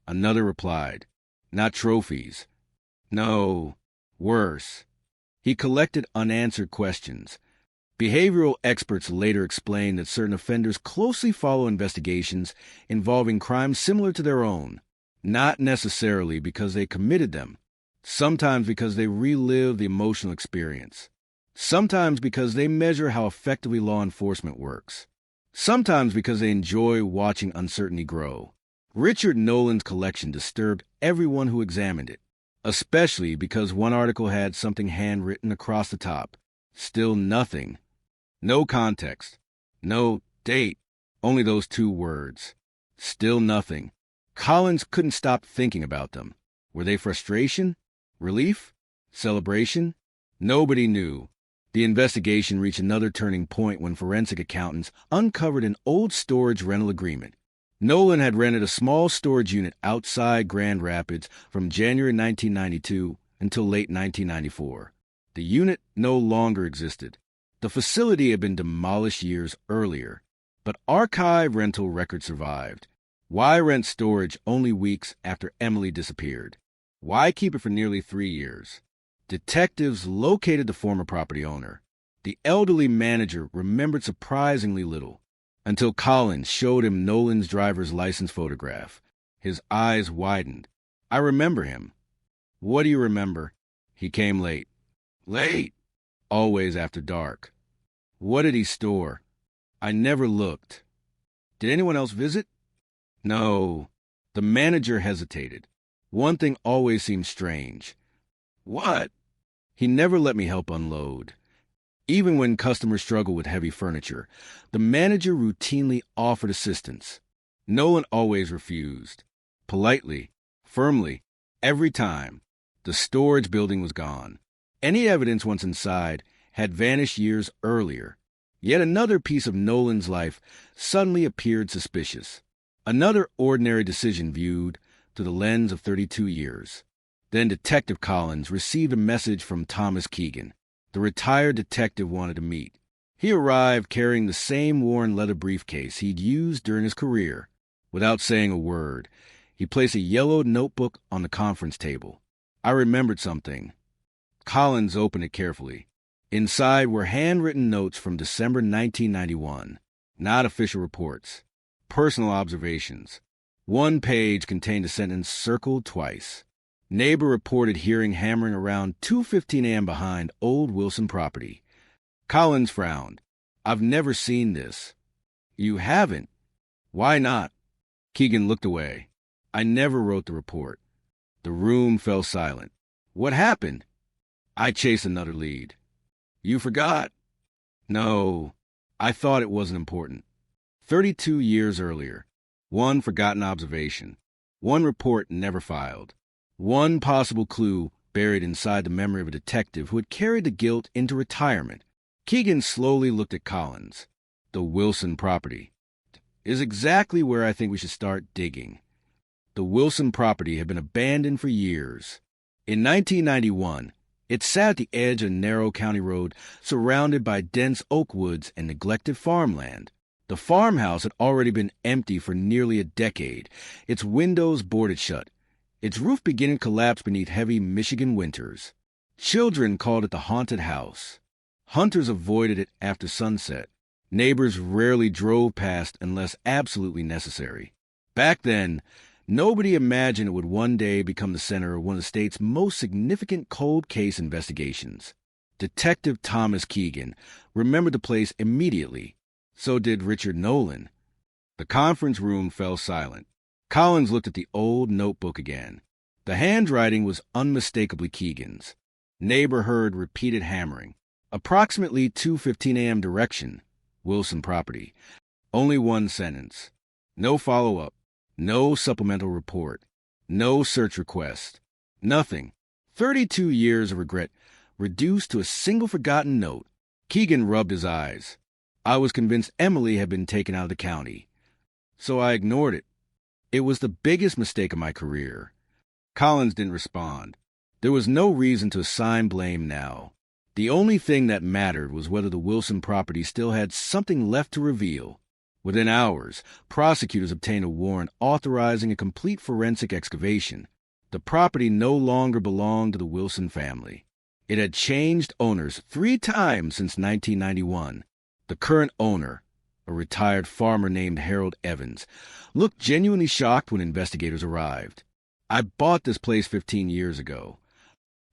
Another replied, not trophies. No, worse. He collected unanswered questions. Behavioral experts later explained that certain offenders closely follow investigations involving crimes similar to their own, not necessarily because they committed them. Sometimes because they relive the emotional experience. Sometimes because they measure how effectively law enforcement works. sometimes because they enjoy watching uncertainty grow. Richard Nolan's collection disturbed everyone who examined it, especially because one article had something handwritten across the top. Still nothing. No context. No date. Only those 2 words. Still nothing. Collins couldn't stop thinking about them. Were they frustration? Relief? Celebration? Nobody knew. The investigation reached another turning point when forensic accountants uncovered an old storage rental agreement. Nolan had rented a small storage unit outside Grand Rapids from January 1992 until late 1994. The unit no longer existed. The facility had been demolished years earlier, but archive rental records survived. Why rent storage only weeks after Emily disappeared? Why keep it for nearly 3 years? Detectives located the former property owner. The elderly manager remembered surprisingly little, until Collins showed him Nolan's driver's license photograph. His eyes widened. I remember him. What do you remember? He came late. Late? Always after dark. What did he store? I never looked. Did anyone else visit? No. The manager hesitated. One thing always seemed strange. What? He never let me help unload. Even when customers struggled with heavy furniture, the manager routinely offered assistance. Nolan always refused. Politely, firmly, every time. The storage building was gone. Any evidence once inside had vanished years earlier. Yet another piece of Nolan's life suddenly appeared suspicious. Another ordinary decision viewed through the lens of 32 years. Then Detective Collins received a message from Thomas Keegan. The retired detective wanted to meet. He arrived carrying the same worn leather briefcase he'd used during his career. Without saying a word, he placed a yellowed notebook on the conference table. I remembered something. Collins opened it carefully. Inside were handwritten notes from December 1991, not official reports, personal observations. One page contained a sentence circled twice. Neighbor reported hearing hammering around 2:15 a.m. behind old Wilson property. Collins frowned. I've never seen this. You haven't? Why not? Keegan looked away. I never wrote the report. The room fell silent. What happened? I chased another lead. You forgot? No, I thought it wasn't important. 32 years earlier, one forgotten observation, one report never filed, one possible clue buried inside the memory of a detective who had carried the guilt into retirement. Keegan slowly looked at Collins. The Wilson property is exactly where I think we should start digging. The Wilson property had been abandoned for years. In 1991, it sat at the edge of a narrow county road surrounded by dense oak woods and neglected farmland. The farmhouse had already been empty for nearly a decade, its windows boarded shut, its roof beginning to collapse beneath heavy Michigan winters. Children called it the haunted house. Hunters avoided it after sunset. Neighbors rarely drove past unless absolutely necessary. Back then, nobody imagined it would one day become the center of one of the state's most significant cold case investigations. Detective Thomas Keegan remembered the place immediately. So did Richard Nolan. The conference room fell silent. Collins looked at the old notebook again. The handwriting was unmistakably Keegan's. Neighbor heard repeated hammering. Approximately 2:15 a.m. direction, Wilson property. Only one sentence. No follow-up. No supplemental report. No search request. Nothing. 32 years of regret reduced to a single forgotten note. Keegan rubbed his eyes. I was convinced Emily had been taken out of the county, so I ignored it. It was the biggest mistake of my career. Collins didn't respond. There was no reason to assign blame now. The only thing that mattered was whether the Wilson property still had something left to reveal. Within hours, prosecutors obtained a warrant authorizing a complete forensic excavation. The property no longer belonged to the Wilson family. It had changed owners 3 times since 1991. The current owner, a retired farmer named Harold Evans, looked genuinely shocked when investigators arrived. I bought this place 15 years ago.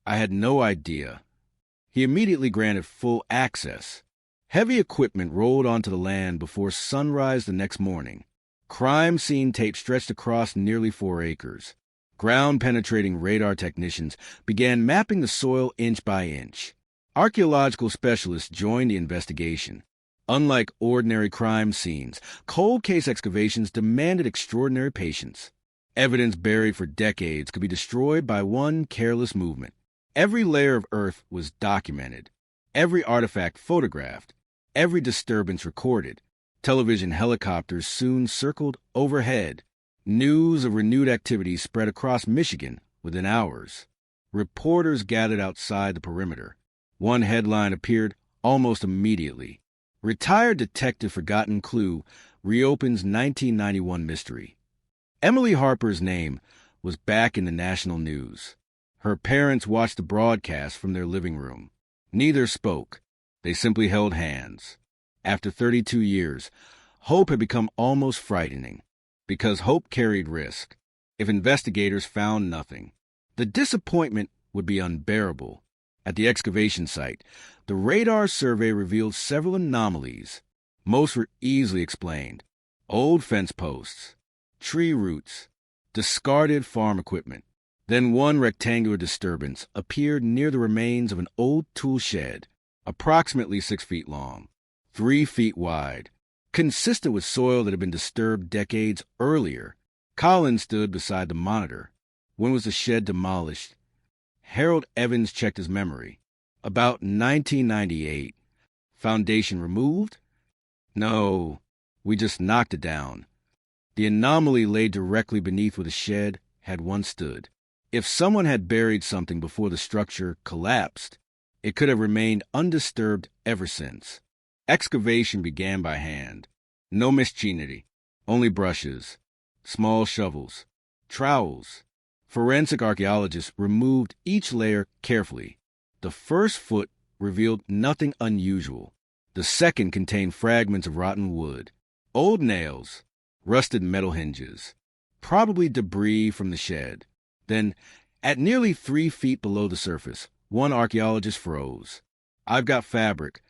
I had no idea. He immediately granted full access. Heavy equipment rolled onto the land before sunrise the next morning. Crime scene tape stretched across nearly 4 acres. Ground-penetrating radar technicians began mapping the soil inch by inch. Archaeological specialists joined the investigation. Unlike ordinary crime scenes, cold case excavations demanded extraordinary patience. Evidence buried for decades could be destroyed by one careless movement. Every layer of earth was documented, every artifact photographed, every disturbance recorded. Television helicopters soon circled overhead. News of renewed activity spread across Michigan within hours. Reporters gathered outside the perimeter. One headline appeared almost immediately. Retired detective forgotten clue reopens 1991 mystery. Emily Harper's name was back in the national news. Her parents watched the broadcast from their living room. Neither spoke. They simply held hands. After 32 years, hope had become almost frightening, because hope carried risk. If investigators found nothing, the disappointment would be unbearable. At the excavation site, the radar survey revealed several anomalies. Most were easily explained. Old fence posts, tree roots, discarded farm equipment. Then one rectangular disturbance appeared near the remains of an old tool shed, approximately 6 feet long, 3 feet wide, consistent with soil that had been disturbed decades earlier. Collins stood beside the monitor. When was the shed demolished? Harold Evans checked his memory. About 1998. Foundation removed? No, we just knocked it down. The anomaly lay directly beneath where the shed had once stood. If someone had buried something before the structure collapsed, it could have remained undisturbed ever since. Excavation began by hand. No machinery, only brushes, small shovels, trowels. Forensic archaeologists removed each layer carefully. The first foot revealed nothing unusual. The second contained fragments of rotten wood, old nails, rusted metal hinges, probably debris from the shed. Then, at nearly 3 feet below the surface, one archaeologist froze. "I've got fabric."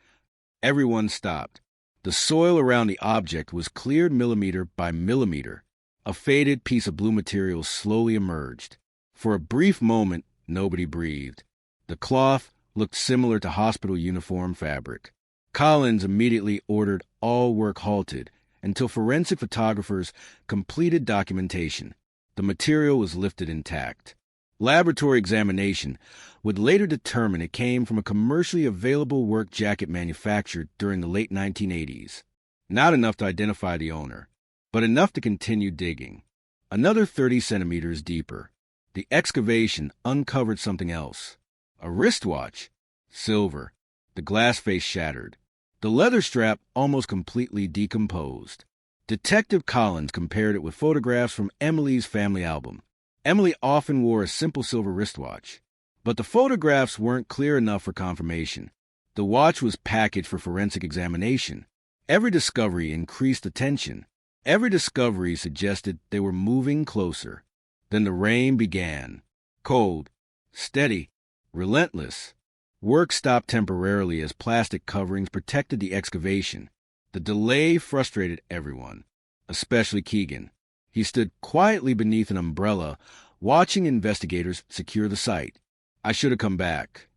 Everyone stopped. The soil around the object was cleared millimeter by millimeter. A faded piece of blue material slowly emerged. For a brief moment, nobody breathed. The cloth looked similar to hospital uniform fabric. Collins immediately ordered all work halted until forensic photographers completed documentation. The material was lifted intact. Laboratory examination would later determine it came from a commercially available work jacket manufactured during the late 1980s. Not enough to identify the owner, but enough to continue digging. Another 30 centimeters deeper, the excavation uncovered something else. A wristwatch, silver, the glass face shattered. The leather strap almost completely decomposed. Detective Collins compared it with photographs from Emily's family album. Emily often wore a simple silver wristwatch, but the photographs weren't clear enough for confirmation. The watch was packaged for forensic examination. Every discovery increased the tension. Every discovery suggested they were moving closer. Then the rain began. Cold, steady, relentless. Work stopped temporarily as plastic coverings protected the excavation. The delay frustrated everyone, especially Keegan. He stood quietly beneath an umbrella, watching investigators secure the site. "I should have come back."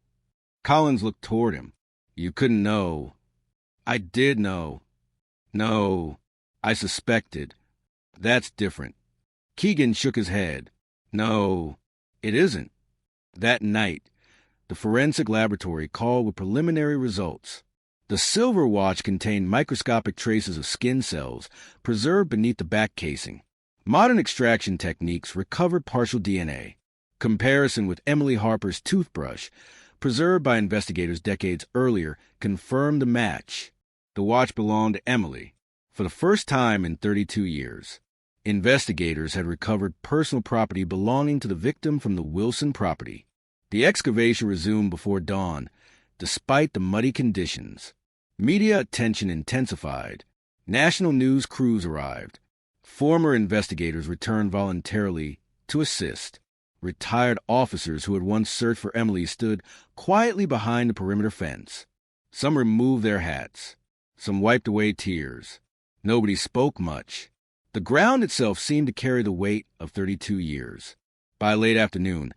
Collins looked toward him. "You couldn't know." "I did know." "No, I suspected." "That's different." Keegan shook his head. "No, it isn't." That night, the forensic laboratory called with preliminary results. The silver watch contained microscopic traces of skin cells preserved beneath the back casing. Modern extraction techniques recovered partial DNA. Comparison with Emily Harper's toothbrush, preserved by investigators decades earlier, confirmed the match. The watch belonged to Emily. For the first time in 32 years, investigators had recovered personal property belonging to the victim from the Wilson property. The excavation resumed before dawn, despite the muddy conditions. Media attention intensified. National news crews arrived. Former investigators returned voluntarily to assist. Retired officers who had once searched for Emily stood quietly behind the perimeter fence. Some removed their hats. Some wiped away tears. Nobody spoke much. The ground itself seemed to carry the weight of 32 years. By late afternoon,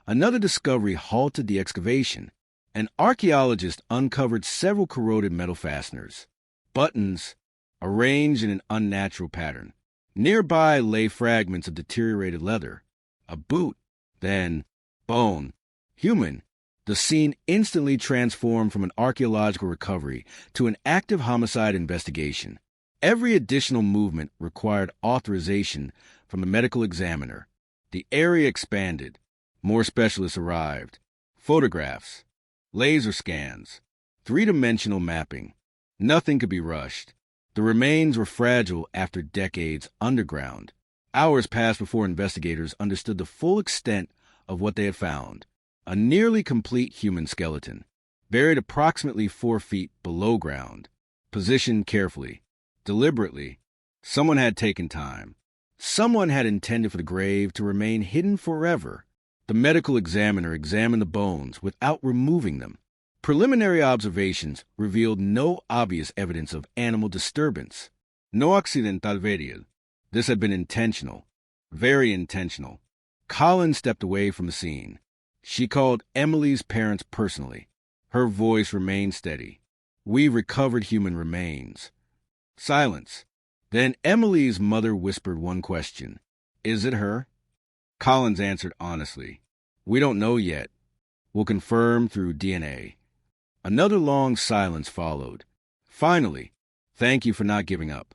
another discovery halted the excavation. An archaeologist uncovered several corroded metal fasteners, buttons arranged in an unnatural pattern. Nearby lay fragments of deteriorated leather, a boot, then bone, human. The scene instantly transformed from an archaeological recovery to an active homicide investigation. Every additional movement required authorization from a medical examiner. The area expanded. More specialists arrived. Photographs, laser scans, three-dimensional mapping. Nothing could be rushed. The remains were fragile after decades underground. Hours passed before investigators understood the full extent of what they had found. A nearly complete human skeleton, buried approximately 4 feet below ground, positioned carefully, deliberately. Someone had taken time. Someone had intended for the grave to remain hidden forever. The medical examiner examined the bones without removing them. Preliminary observations revealed no obvious evidence of animal disturbance. No accidental burial. This had been intentional. Very intentional. Colin stepped away from the scene. She called Emily's parents personally. Her voice remained steady. We recovered human remains. Silence. Then Emily's mother whispered one question. Is it her? Collins answered honestly. We don't know yet. We'll confirm through DNA. Another long silence followed. Finally, thank you for not giving up.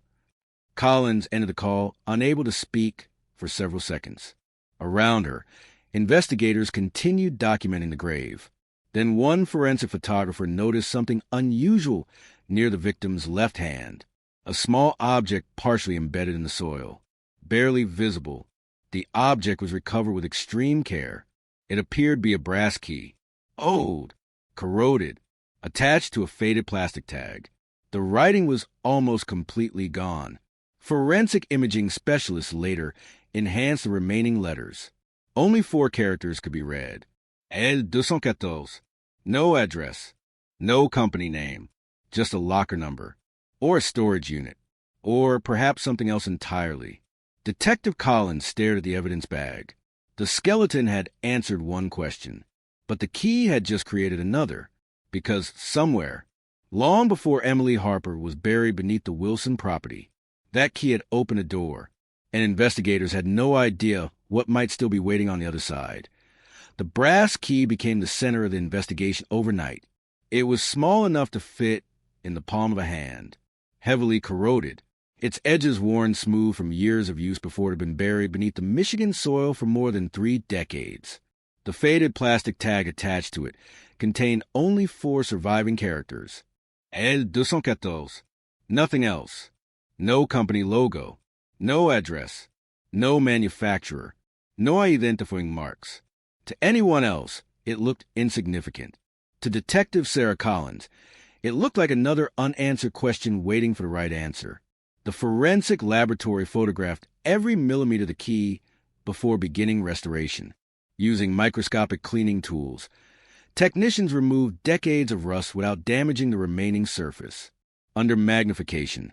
Collins ended the call, unable to speak for several seconds. Around her, investigators continued documenting the grave. Then one forensic photographer noticed something unusual near the victim's left hand. A small object partially embedded in the soil. Barely visible, the object was recovered with extreme care. It appeared to be a brass key. Old, corroded, attached to a faded plastic tag. The writing was almost completely gone. Forensic imaging specialists later enhanced the remaining letters. Only 4 characters could be read. L214. No address. No company name. Just a locker number. Or a storage unit. Or perhaps something else entirely. Detective Collins stared at the evidence bag. The skeleton had answered one question, but the key had just created another, because somewhere, long before Emily Harper was buried beneath the Wilson property, that key had opened a door, and investigators had no idea what might still be waiting on the other side. The brass key became the center of the investigation overnight. It was small enough to fit in the palm of a hand, heavily corroded, its edges worn smooth from years of use before it had been buried beneath the Michigan soil for more than 3 decades. The faded plastic tag attached to it contained only 4 surviving characters. L214. Nothing else. No company logo. No address. No manufacturer. No identifying marks. To anyone else, it looked insignificant. To Detective Sarah Collins, it looked like another unanswered question waiting for the right answer. The forensic laboratory photographed every millimeter of the key before beginning restoration. Using microscopic cleaning tools, technicians removed decades of rust without damaging the remaining surface. Under magnification,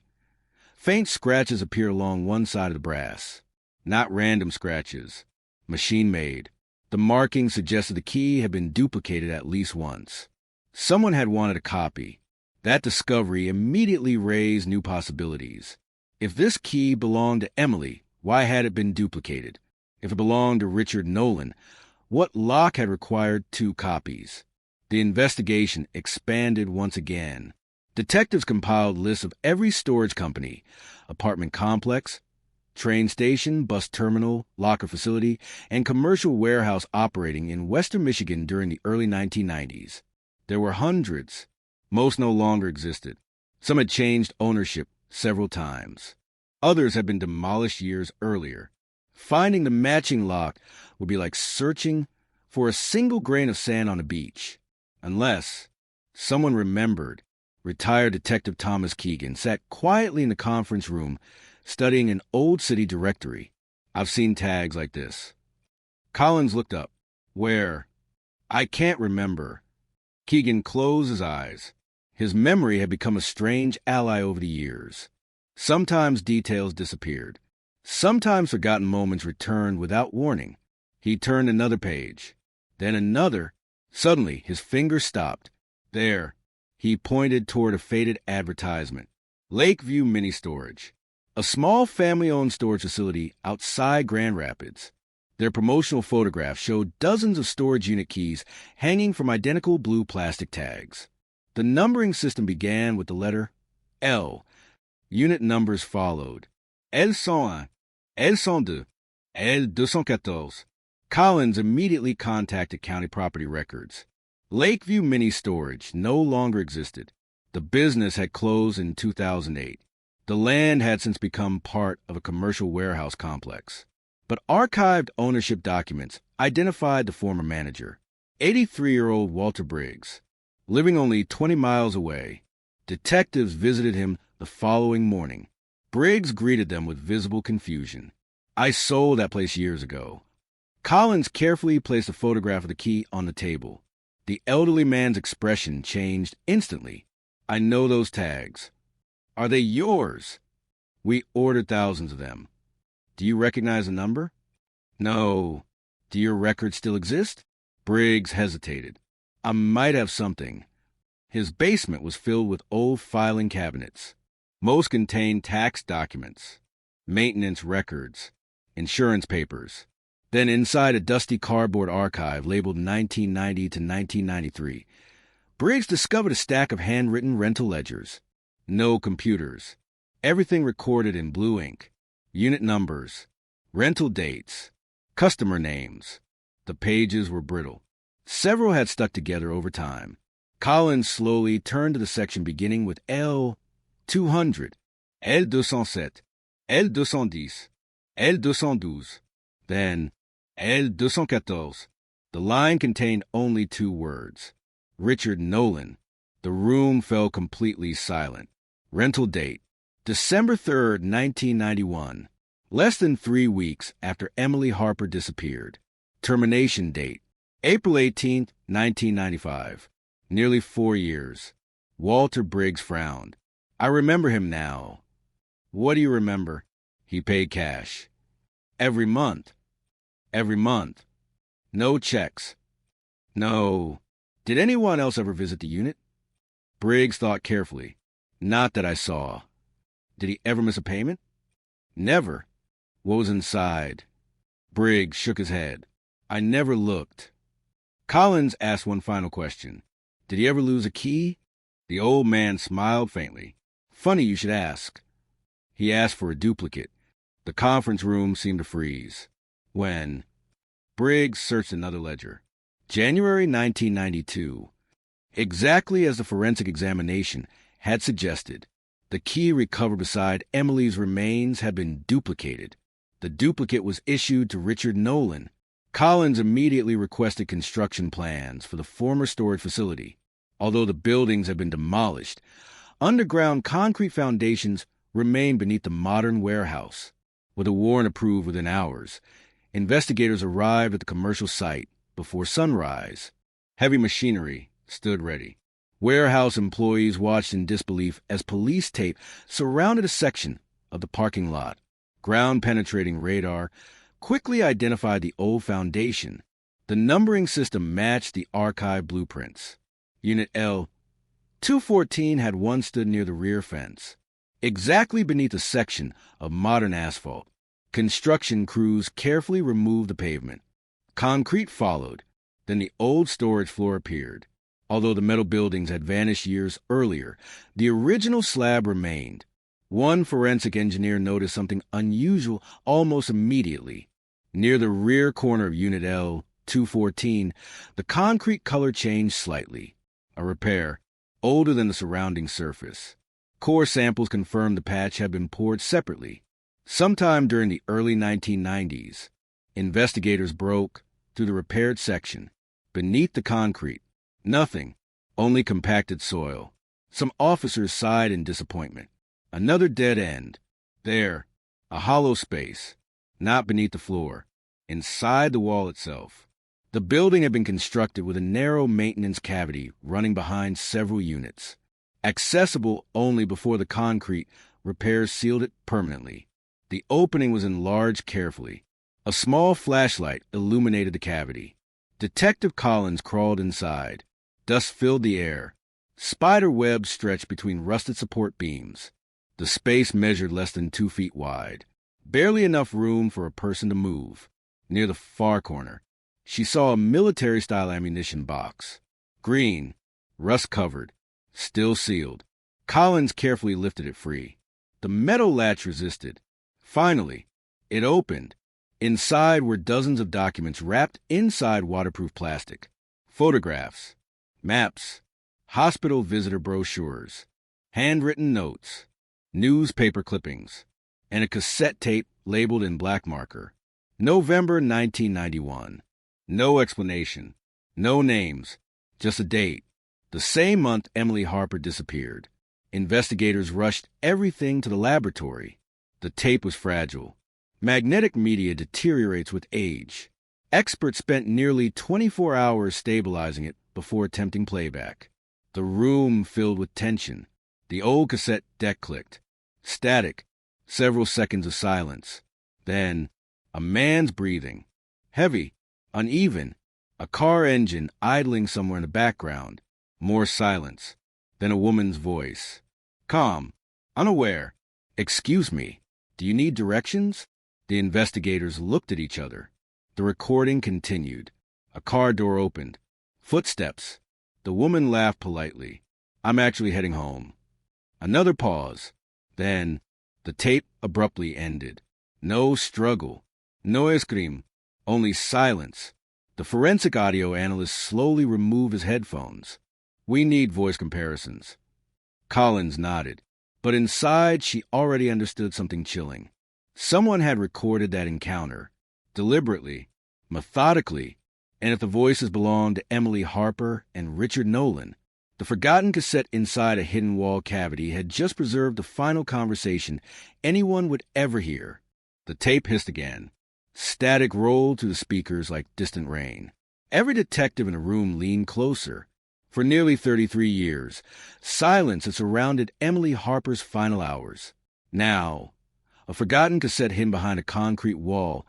faint scratches appear along one side of the brass. Not random scratches. Machine-made. The marking suggested the key had been duplicated at least once. Someone had wanted a copy. That discovery immediately raised new possibilities. If this key belonged to Emily, why had it been duplicated? If it belonged to Richard Nolan, what lock had required 2 copies? The investigation expanded once again. Detectives compiled lists of every storage company, apartment complex, train station, bus terminal, locker facility, and commercial warehouse operating in western Michigan during the early 1990s. There were hundreds. Most no longer existed. Some had changed ownership several times. Others had been demolished years earlier. Finding the matching lock would be like searching for a single grain of sand on a beach. Unless someone remembered. Retired Detective Thomas Keegan sat quietly in the conference room studying an old city directory. I've seen tags like this. Collins looked up. Where? I can't remember. Keegan closed his eyes. His memory had become a strange ally over the years. Sometimes details disappeared. Sometimes forgotten moments returned without warning. He turned another page, then another. Suddenly, his finger stopped. There, he pointed toward a faded advertisement. Lakeview Mini Storage, a small family-owned storage facility outside Grand Rapids. Their promotional photograph showed dozens of storage unit keys hanging from identical blue plastic tags. The numbering system began with the letter L. Unit numbers followed. L101, L102, L214. Collins immediately contacted County Property Records. Lakeview Mini Storage no longer existed. The business had closed in 2008. The land had since become part of a commercial warehouse complex. But archived ownership documents identified the former manager, 83-year-old Walter Briggs. Living only 20 miles away, detectives visited him the following morning. Briggs greeted them with visible confusion. "I sold that place years ago." Collins carefully placed a photograph of the key on the table. The elderly man's expression changed instantly. "I know those tags." "Are they yours?" "We ordered thousands of them." "Do you recognize the number?" "No." "Do your records still exist?" Briggs hesitated. "I might have something." His basement was filled with old filing cabinets. Most contained tax documents, maintenance records, insurance papers. Then inside a dusty cardboard archive labeled 1990 to 1993, Briggs discovered a stack of handwritten rental ledgers. No computers. Everything recorded in blue ink. Unit numbers, rental dates, customer names. The pages were brittle. Several had stuck together over time. Collins slowly turned to the section beginning with L200, L207, L210, L212, then L214. The line contained only 2 words. Richard Nolan. The room fell completely silent. Rental date, December 3rd, 1991. Less than 3 weeks after Emily Harper disappeared. Termination date, April 18th, 1995. Nearly 4 years. Walter Briggs frowned. "I remember him now." "What do you remember?" "He paid cash." "Every month?" "Every month." "No checks?" "No." "Did anyone else ever visit the unit?" Briggs thought carefully. "Not that I saw." "Did he ever miss a payment?" "Never." "What was inside?" Briggs shook his head. "I never looked." Collins asked one final question. "Did he ever lose a key?" The old man smiled faintly. "Funny you should ask." He asked for a duplicate. The conference room seemed to freeze. When? Briggs searched another ledger. January 1992. Exactly as the forensic examination had suggested, the key recovered beside Emily's remains had been duplicated. The duplicate was issued to Richard Nolan. Collins immediately requested construction plans for the former storage facility. Although the buildings had been demolished, underground concrete foundations remained beneath the modern warehouse. With a warrant approved within hours, investigators arrived at the commercial site before sunrise. Heavy machinery stood ready. Warehouse employees watched in disbelief as police tape surrounded a section of the parking lot. Ground-penetrating radar quickly identified the old foundation. The numbering system matched the archive blueprints. Unit L214 had once stood near the rear fence, exactly beneath a section of modern asphalt. Construction crews carefully removed the pavement. Concrete followed. Then the old storage floor appeared. Although the metal buildings had vanished years earlier, the original slab remained. One forensic engineer noticed something unusual almost immediately. Near the rear corner of Unit L214, the concrete color changed slightly. A repair, older than the surrounding surface. Core samples confirmed the patch had been poured separately. Sometime during the early 1990s, investigators broke through the repaired section. Beneath the concrete, nothing, only compacted soil. Some officers sighed in disappointment. Another dead end. There, a hollow space, not beneath the floor, inside the wall itself. The building had been constructed with a narrow maintenance cavity running behind several units. accessible only before the concrete repairs sealed it permanently. The opening was enlarged carefully. A small flashlight illuminated the cavity. Detective Collins crawled inside. Dust filled the air. Spider webs stretched between rusted support beams. The space measured less than 2 feet wide. Barely enough room for a person to move. Near the far corner, she saw a military-style ammunition box. Green, rust-covered, still sealed. Collins carefully lifted it free. The metal latch resisted. Finally, it opened. Inside were dozens of documents wrapped inside waterproof plastic. Photographs, maps, hospital visitor brochures, handwritten notes, newspaper clippings, and a cassette tape labeled in black marker. November 1991. No explanation, no names, just a date. The same month Emily Harper disappeared. Investigators rushed everything to the laboratory. The tape was fragile. Magnetic media deteriorates with age. Experts spent nearly 24 hours stabilizing it before attempting playback. The room filled with tension. The old cassette deck clicked. Static. Several seconds of silence. Then, a man's breathing. Heavy, uneven. A car engine idling somewhere in the background. More silence. Then a woman's voice. Calm. Unaware. Excuse me. Do you need directions? The investigators looked at each other. The recording continued. A car door opened. Footsteps. The woman laughed politely. I'm actually heading home. Another pause. Then, the tape abruptly ended. No struggle. No scream. Only silence. The forensic audio analyst slowly removed his headphones. We need voice comparisons. Collins nodded. But inside, she already understood something chilling. Someone had recorded that encounter. Deliberately. Methodically. And if the voices belonged to Emily Harper and Richard Nolan, the forgotten cassette inside a hidden wall cavity had just preserved the final conversation anyone would ever hear. The tape hissed again. Static rolled through the speakers like distant rain. Every detective in the room leaned closer. For nearly 33 years, silence had surrounded Emily Harper's final hours. Now, a forgotten cassette hidden behind a concrete wall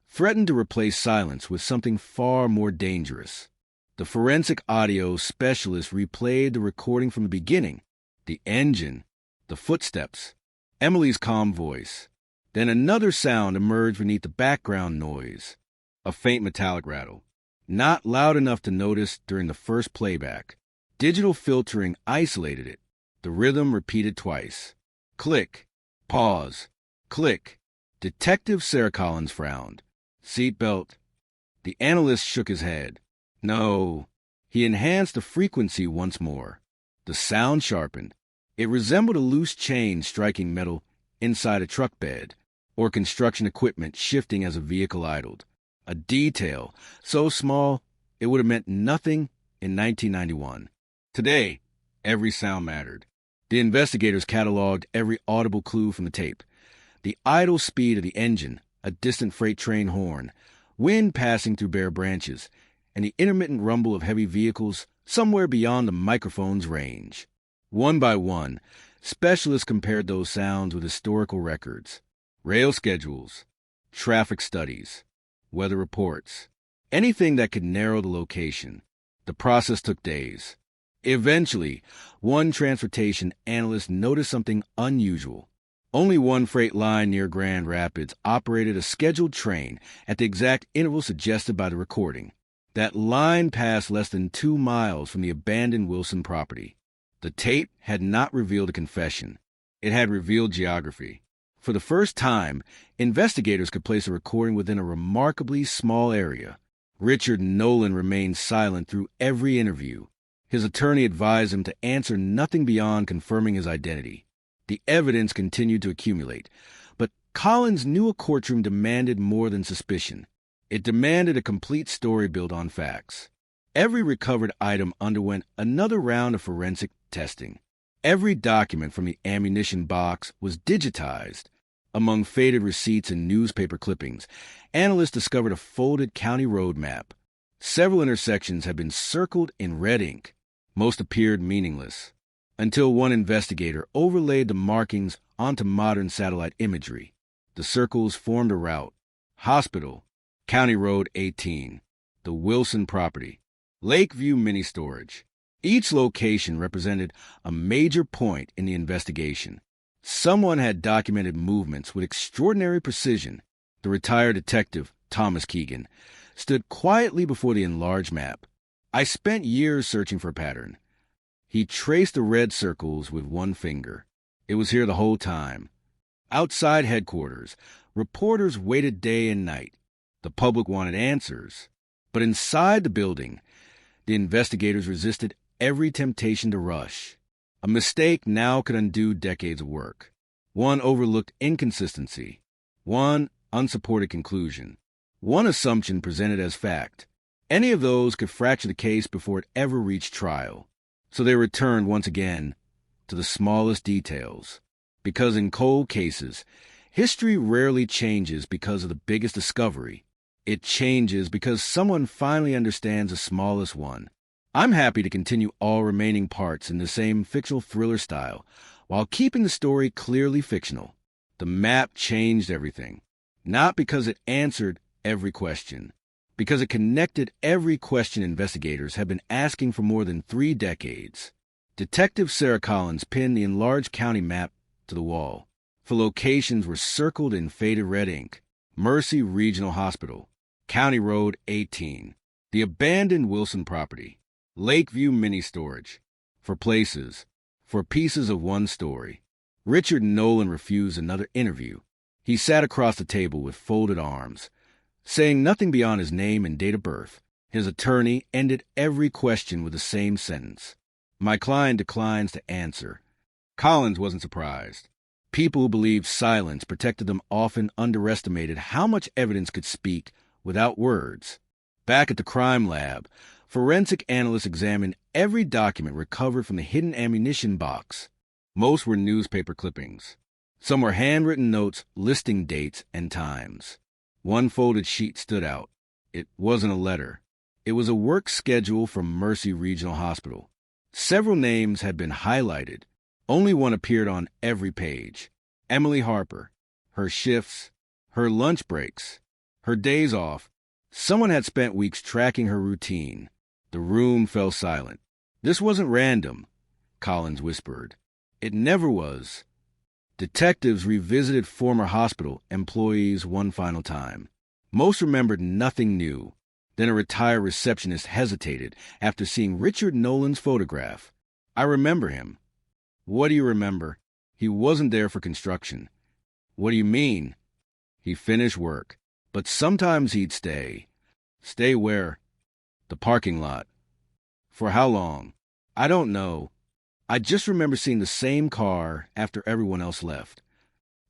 threatened to replace silence with something far more dangerous. The forensic audio specialist replayed the recording from the beginning. The engine, the footsteps, Emily's calm voice. Then another sound emerged beneath the background noise. A faint metallic rattle. Not loud enough to notice during the first playback. Digital filtering isolated it. The rhythm repeated twice. Click. Pause. Click. Detective Sarah Collins frowned. Seatbelt. The analyst shook his head. No. He enhanced the frequency once more. The sound sharpened. It resembled a loose chain striking metal inside a truck bed, or construction equipment shifting as a vehicle idled. A detail so small it would have meant nothing in 1991. Today, every sound mattered. The investigators cataloged every audible clue from the tape. The idle speed of the engine, a distant freight train horn, wind passing through bare branches, and the intermittent rumble of heavy vehicles somewhere beyond the microphone's range. One by one, specialists compared those sounds with historical records, rail schedules, traffic studies, weather reports, anything that could narrow the location. The process took days. Eventually, one transportation analyst noticed something unusual. Only one freight line near Grand Rapids operated a scheduled train at the exact interval suggested by the recording. That line passed less than 2 miles from the abandoned Wilson property. The tape had not revealed a confession. It had revealed geography. For the first time, investigators could place a recording within a remarkably small area. Richard Nolan remained silent through every interview. His attorney advised him to answer nothing beyond confirming his identity. The evidence continued to accumulate, but Collins knew a courtroom demanded more than suspicion. It demanded a complete story built on facts. Every recovered item underwent another round of forensic testing. Every document from the ammunition box was digitized. Among faded receipts and newspaper clippings, analysts discovered a folded county road map. Several intersections had been circled in red ink. Most appeared meaningless. until one investigator overlaid the markings onto modern satellite imagery. The circles formed a route: Hospital, County Road 18, the Wilson property, Lakeview Mini Storage. Each location represented a major point in the investigation. Someone had documented movements with extraordinary precision. The retired detective, Thomas Keegan, stood quietly before the enlarged map. I spent years searching for a pattern. He traced the red circles with one finger. It was here the whole time. Outside headquarters, reporters waited day and night. The public wanted answers. But inside the building, the investigators resisted every temptation to rush. A mistake now could undo decades of work. One overlooked inconsistency. One unsupported conclusion. One assumption presented as fact. Any of those could fracture the case before it ever reached trial. So they returned once again to the smallest details. Because in cold cases, history rarely changes because of the biggest discovery. It changes because someone finally understands the smallest one. I'm happy to continue all remaining parts in the same fictional thriller style, while keeping the story clearly fictional. The map changed everything. Not because it answered every question, because it connected every question investigators have been asking for more than 3 decades. Detective Sarah Collins pinned the enlarged county map to the wall. For locations were circled in faded red ink: Mercy Regional Hospital, County Road 18, the abandoned Wilson property, Lakeview Mini Storage. For places, for pieces of one story. Richard Nolan refused another interview. He sat across the table with folded arms, saying nothing beyond his name and date of birth. His attorney ended every question with the same sentence: "My client declines to answer." Collins wasn't surprised. People who believed silence protected them often underestimated how much evidence could speak without words. Back at the crime lab, forensic analysts examined every document recovered from the hidden ammunition box. Most were newspaper clippings. Some were handwritten notes listing dates and times. One folded sheet stood out. It wasn't a letter. It was a work schedule from Mercy Regional Hospital. Several names had been highlighted. Only one appeared on every page: Emily Harper. Her shifts, her lunch breaks, her days off. Someone had spent weeks tracking her routine. The room fell silent. "This wasn't random," Collins whispered. "It never was." Detectives revisited former hospital employees one final time. Most remembered nothing new. Then a retired receptionist hesitated after seeing Richard Nolan's photograph. "I remember him." "What do you remember?" "He wasn't there for construction." "What do you mean?" "He finished work, but sometimes he'd stay." "Stay where?" "The parking lot." "For how long?" "I don't know. I just remember seeing the same car after everyone else left."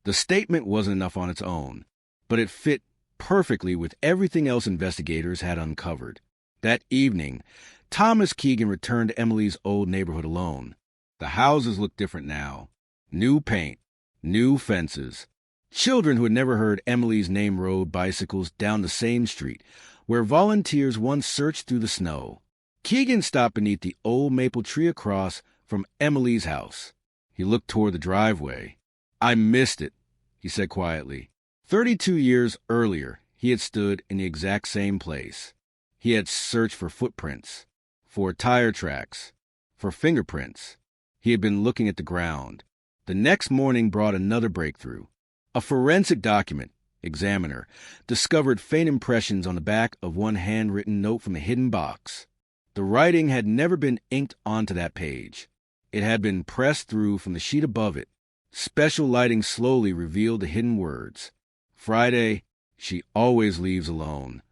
The statement wasn't enough on its own, but it fit perfectly with everything else investigators had uncovered. That evening, Thomas Keegan returned to Emily's old neighborhood alone. The houses looked different now. New paint, new fences. Children who had never heard Emily's name rode bicycles down the same street where volunteers once searched through the snow. Keegan stopped beneath the old maple tree across from Emily's house. He looked toward the driveway. "I missed it," he said quietly. 32 years earlier, he had stood in the exact same place. He had searched for footprints, for tire tracks, for fingerprints. He had been looking at the ground. The next morning brought another breakthrough. A forensic document examiner discovered faint impressions on the back of one handwritten note from the hidden box. The writing had never been inked onto that page. It had been pressed through from the sheet above it. Special lighting slowly revealed the hidden words: "Friday, she always leaves alone."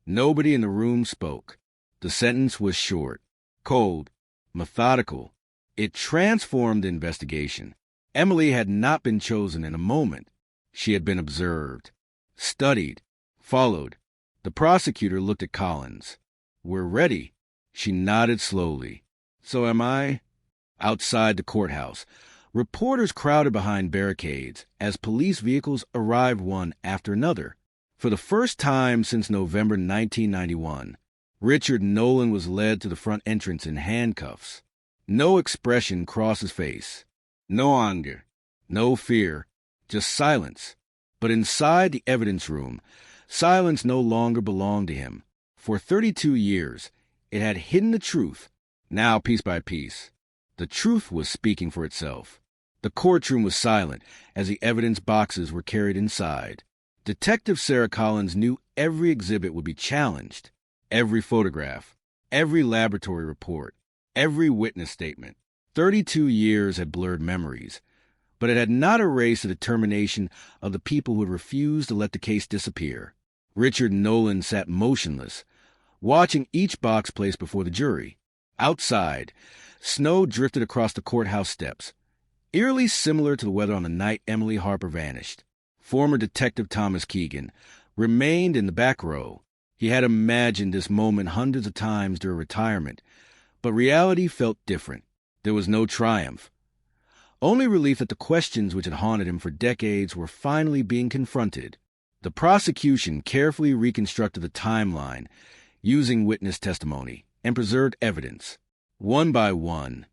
Nobody in the room spoke. The sentence was short, cold, methodical. It transformed the investigation. Emily had not been chosen in a moment. She had been observed, studied, followed. The prosecutor looked at Collins. "We're ready." She nodded slowly. "So am I?" Outside the courthouse, reporters crowded behind barricades as police vehicles arrived one after another. For the first time since November 1991, Richard Nolan was led to the front entrance in handcuffs. No expression crossed his face. No anger. No fear. Just silence. But inside the evidence room, silence no longer belonged to him. For 32 years, it had hidden the truth. Now, piece by piece, the truth was speaking for itself. The courtroom was silent as the evidence boxes were carried inside. Detective Sarah Collins knew every exhibit would be challenged. Every photograph, every laboratory report, every witness statement. 32 years had blurred memories, but it had not erased the determination of the people who had refused to let the case disappear. Richard Nolan sat motionless, watching each box placed before the jury. Outside, snow drifted across the courthouse steps, eerily similar to the weather on the night Emily Harper vanished. Former Detective Thomas Keegan remained in the back row. He had imagined this moment hundreds of times during retirement, but reality felt different. There was no triumph. Only relief that the questions which had haunted him for decades were finally being confronted. The prosecution carefully reconstructed the timeline using witness testimony and preserved evidence. One by one,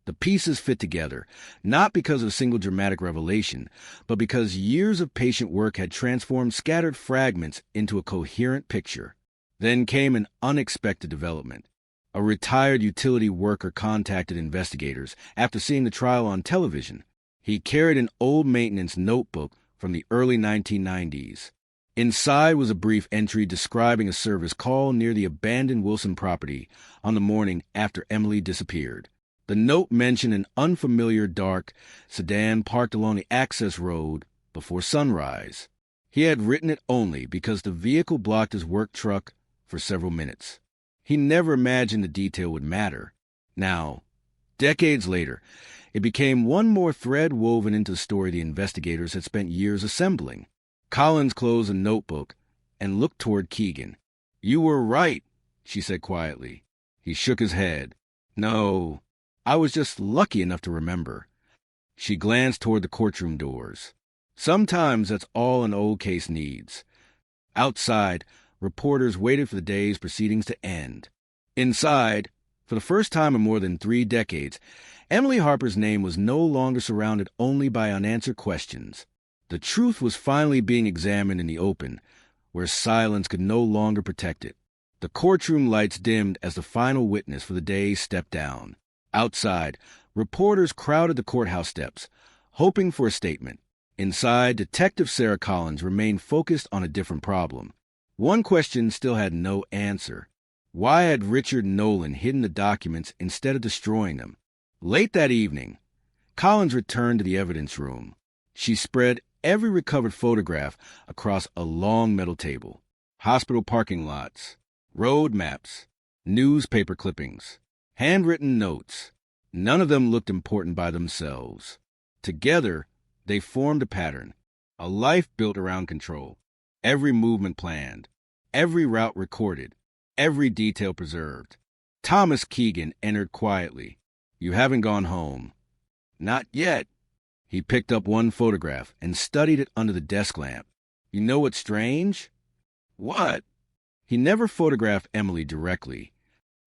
the pieces fit together, not because of a single dramatic revelation, but because years of patient work had transformed scattered fragments into a coherent picture. Then came an unexpected development. A retired utility worker contacted investigators after seeing the trial on television. He carried an old maintenance notebook from the early 1990s. Inside was a brief entry describing a service call near the abandoned Wilson property on the morning after Emily disappeared. The note mentioned an unfamiliar dark sedan parked along the access road before sunrise. He had written it only because the vehicle blocked his work truck for several minutes. He never imagined the detail would matter. Now, decades later, it became one more thread woven into the story the investigators had spent years assembling. Collins closed the notebook and looked toward Keegan. "You were right," she said quietly. He shook his head. "No, I was just lucky enough to remember." She glanced toward the courtroom doors. Sometimes that's all an old case needs. Outside, reporters waited for the day's proceedings to end. Inside, for the first time in more than 3 decades, Emily Harper's name was no longer surrounded only by unanswered questions. The truth was finally being examined in the open, where silence could no longer protect it. The courtroom lights dimmed as the final witness for the day stepped down. Outside, reporters crowded the courthouse steps, hoping for a statement. Inside, Detective Sarah Collins remained focused on a different problem. One question still had no answer. Why had Richard Nolan hidden the documents instead of destroying them? Late that evening, Collins returned to the evidence room. She spread every recovered photograph across a long metal table. Hospital parking lots, road maps, newspaper clippings, handwritten notes. None of them looked important by themselves. Together, they formed a pattern, a life built around control. Every movement planned, every route recorded, every detail preserved. Thomas Keegan entered quietly. "You haven't gone home." "Not yet." He picked up one photograph and studied it under the desk lamp. "You know what's strange?" "What?" He never photographed Emily directly.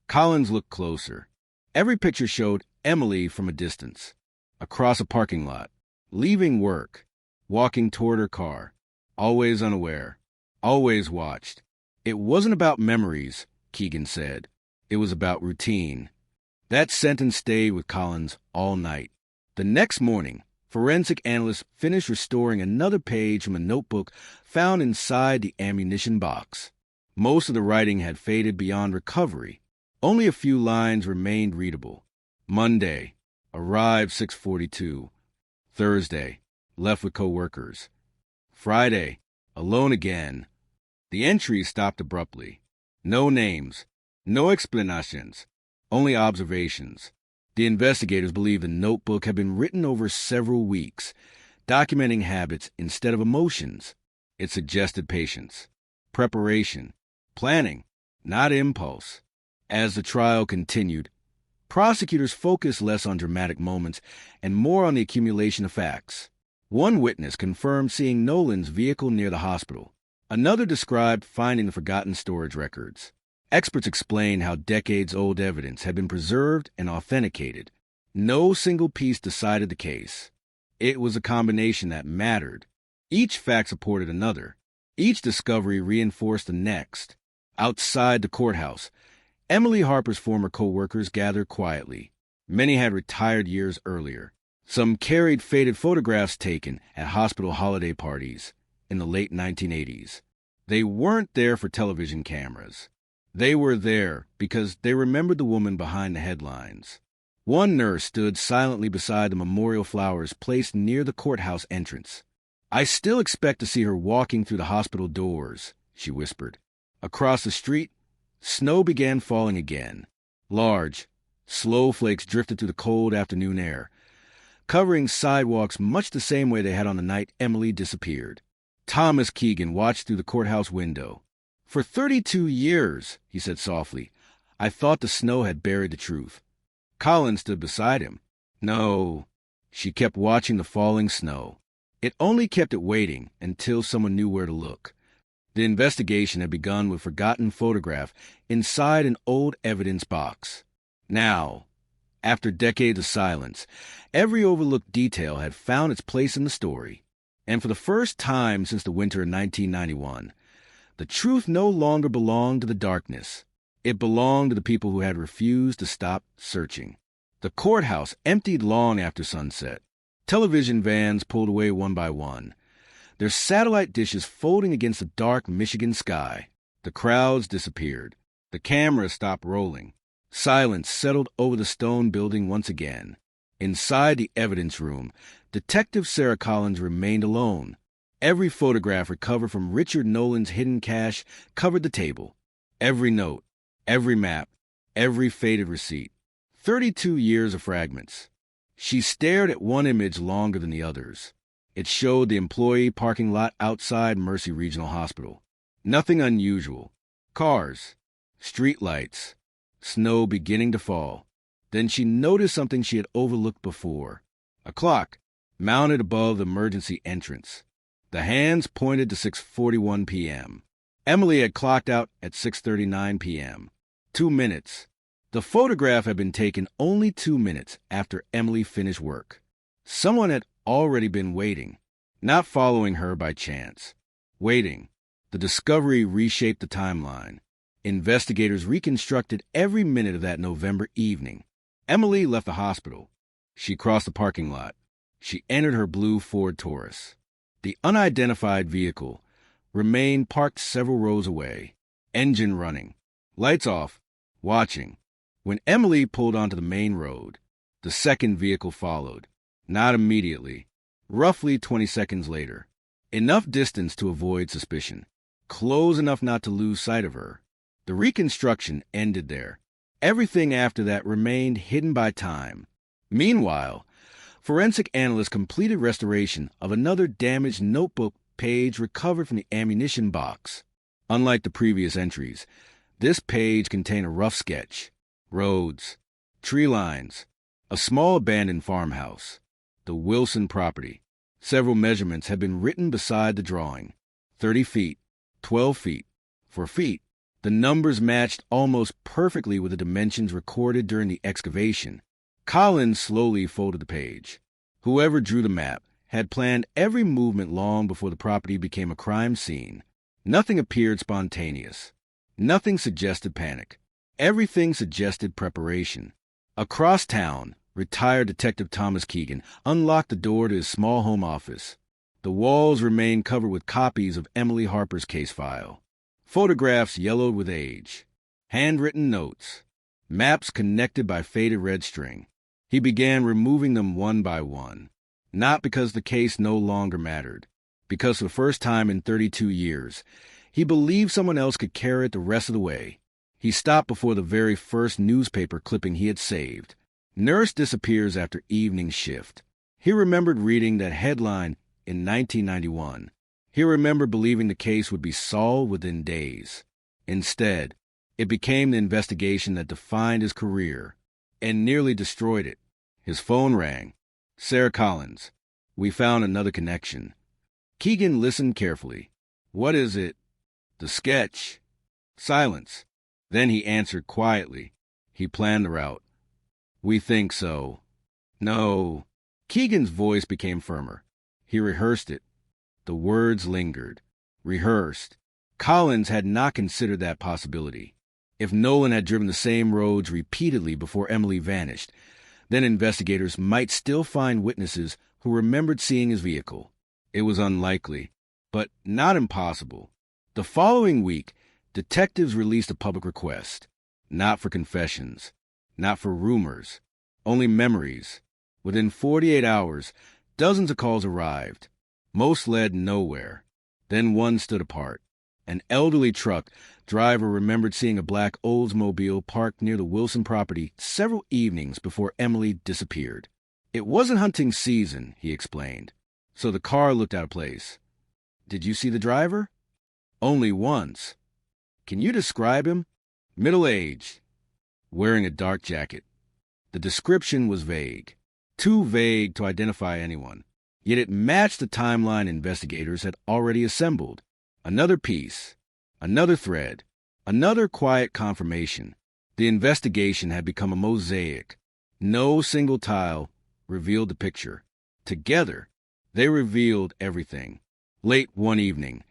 Collins looked closer. Every picture showed Emily from a distance, across a parking lot, leaving work, walking toward her car. Always unaware, always watched. It wasn't about memories, Keegan said. It was about routine. That sentence stayed with Collins all night. The next morning, forensic analysts finished restoring another page from a notebook found inside the ammunition box. Most of the writing had faded beyond recovery. Only a few lines remained readable. Monday, arrived 6:42. Thursday, left with co-workers. Friday, alone again. The entries stopped abruptly. No names, no explanations, only observations. The investigators believed the notebook had been written over several weeks, documenting habits instead of emotions. It suggested patience, preparation, planning, not impulse. As the trial continued, prosecutors focused less on dramatic moments and more on the accumulation of facts. One witness confirmed seeing Nolan's vehicle near the hospital. Another described finding the forgotten storage records. Experts explained how decades-old evidence had been preserved and authenticated. No single piece decided the case. It was a combination that mattered. Each fact supported another. Each discovery reinforced the next. Outside the courthouse, Emily Harper's former co-workers gathered quietly. Many had retired years earlier. Some carried faded photographs taken at hospital holiday parties in the late 1980s. They weren't there for television cameras. They were there because they remembered the woman behind the headlines. One nurse stood silently beside the memorial flowers placed near the courthouse entrance. "I still expect to see her walking through the hospital doors," she whispered. Across the street, snow began falling again. Large, slow flakes drifted through the cold afternoon air, covering sidewalks much the same way they had on the night Emily disappeared. Thomas Keegan watched through the courthouse window. "For 32 years," he said softly, "I thought the snow had buried the truth." Colin stood beside him. "No." She kept watching the falling snow. It only kept it waiting until someone knew where to look. The investigation had begun with a forgotten photograph inside an old evidence box. Now, after decades of silence, every overlooked detail had found its place in the story. And for the first time since the winter of 1991, the truth no longer belonged to the darkness. It belonged to the people who had refused to stop searching. The courthouse emptied long after sunset. Television vans pulled away one by one, their satellite dishes folding against the dark Michigan sky. The crowds disappeared. The cameras stopped rolling. Silence settled over the stone building once again. Inside the evidence room, Detective Sarah Collins remained alone. Every photograph recovered from Richard Nolan's hidden cache covered the table. Every note, every map, every faded receipt. 32 years of fragments. She stared at one image longer than the others. It showed the employee parking lot outside Mercy Regional Hospital. Nothing unusual. Cars, street lights, snow beginning to fall. Then she noticed something she had overlooked before. A clock mounted above the emergency entrance. The hands pointed to 6:41 p.m. Emily had clocked out at 6:39 p.m. 2 minutes. The photograph had been taken only 2 minutes after Emily finished work. Someone had already been waiting, not following her by chance. Waiting. The discovery reshaped the timeline. Investigators reconstructed every minute of that November evening. Emily left the hospital. She crossed the parking lot. She entered her blue Ford Taurus. The unidentified vehicle remained parked several rows away, engine running, lights off, watching. When Emily pulled onto the main road, the second vehicle followed. Not immediately, roughly 20 seconds later. Enough distance to avoid suspicion, close enough not to lose sight of her. The reconstruction ended there. Everything after that remained hidden by time. Meanwhile, forensic analysts completed restoration of another damaged notebook page recovered from the ammunition box. Unlike the previous entries, this page contained a rough sketch. Roads, tree lines, a small abandoned farmhouse, the Wilson property. Several measurements had been written beside the drawing. 30 feet, 12 feet, 4 feet. The numbers matched almost perfectly with the dimensions recorded during the excavation. Collins slowly folded the page. Whoever drew the map had planned every movement long before the property became a crime scene. Nothing appeared spontaneous. Nothing suggested panic. Everything suggested preparation. Across town, retired Detective Thomas Keegan unlocked the door to his small home office. The walls remained covered with copies of Emily Harper's case file. Photographs yellowed with age. Handwritten notes. Maps connected by faded red string. He began removing them one by one. Not because the case no longer mattered. Because for the first time in 32 years, he believed someone else could carry it the rest of the way. He stopped before the very first newspaper clipping he had saved. Nurse disappears after evening shift. He remembered reading that headline in 1991. He remembered believing the case would be solved within days. Instead, it became the investigation that defined his career and nearly destroyed it. His phone rang. Sarah Collins. We found another connection. Keegan listened carefully. What is it? The sketch. Silence. Then he answered quietly. He planned the route. We think so. No. Keegan's voice became firmer. He rehearsed it. The words lingered. Rehearsed. Collins had not considered that possibility. If Nolan had driven the same roads repeatedly before Emily vanished, then investigators might still find witnesses who remembered seeing his vehicle. It was unlikely, but not impossible. The following week, detectives released a public request. Not for confessions, not for rumors, only memories. Within 48 hours, dozens of calls arrived. Most led nowhere. Then one stood apart. An elderly truck driver remembered seeing a black Oldsmobile parked near the Wilson property several evenings before Emily disappeared. It wasn't hunting season, he explained, so the car looked out of place. Did you see the driver? Only once. Can you describe him? Middle-aged, wearing a dark jacket. The description was vague, too vague to identify anyone, yet it matched the timeline investigators had already assembled. Another piece, another thread, another quiet confirmation. The investigation had become a mosaic. No single tile revealed the picture. Together, they revealed everything. Late one evening,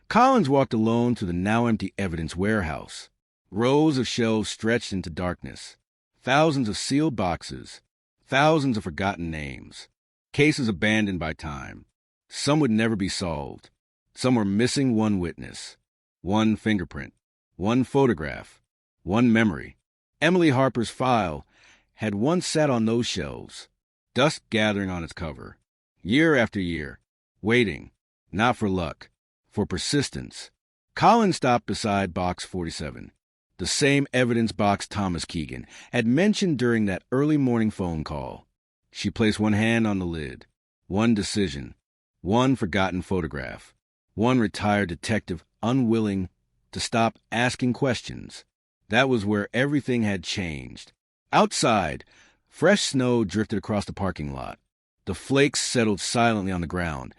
Collins walked alone to the now-empty evidence warehouse. Rows of shelves stretched into darkness. Thousands of sealed boxes. Thousands of forgotten names. Cases abandoned by time. Some would never be solved. Some were missing one witness. One fingerprint. One photograph. One memory. Emily Harper's file had once sat on those shelves, dust gathering on its cover. Year after year. Waiting. Not for luck. For persistence. Collins stopped beside Box 47. The same evidence box Thomas Keegan had mentioned during that early morning phone call. She placed one hand on the lid. One decision. One forgotten photograph. One retired detective unwilling to stop asking questions. That was where everything had changed. Outside, fresh snow drifted across the parking lot. The flakes settled silently on the ground,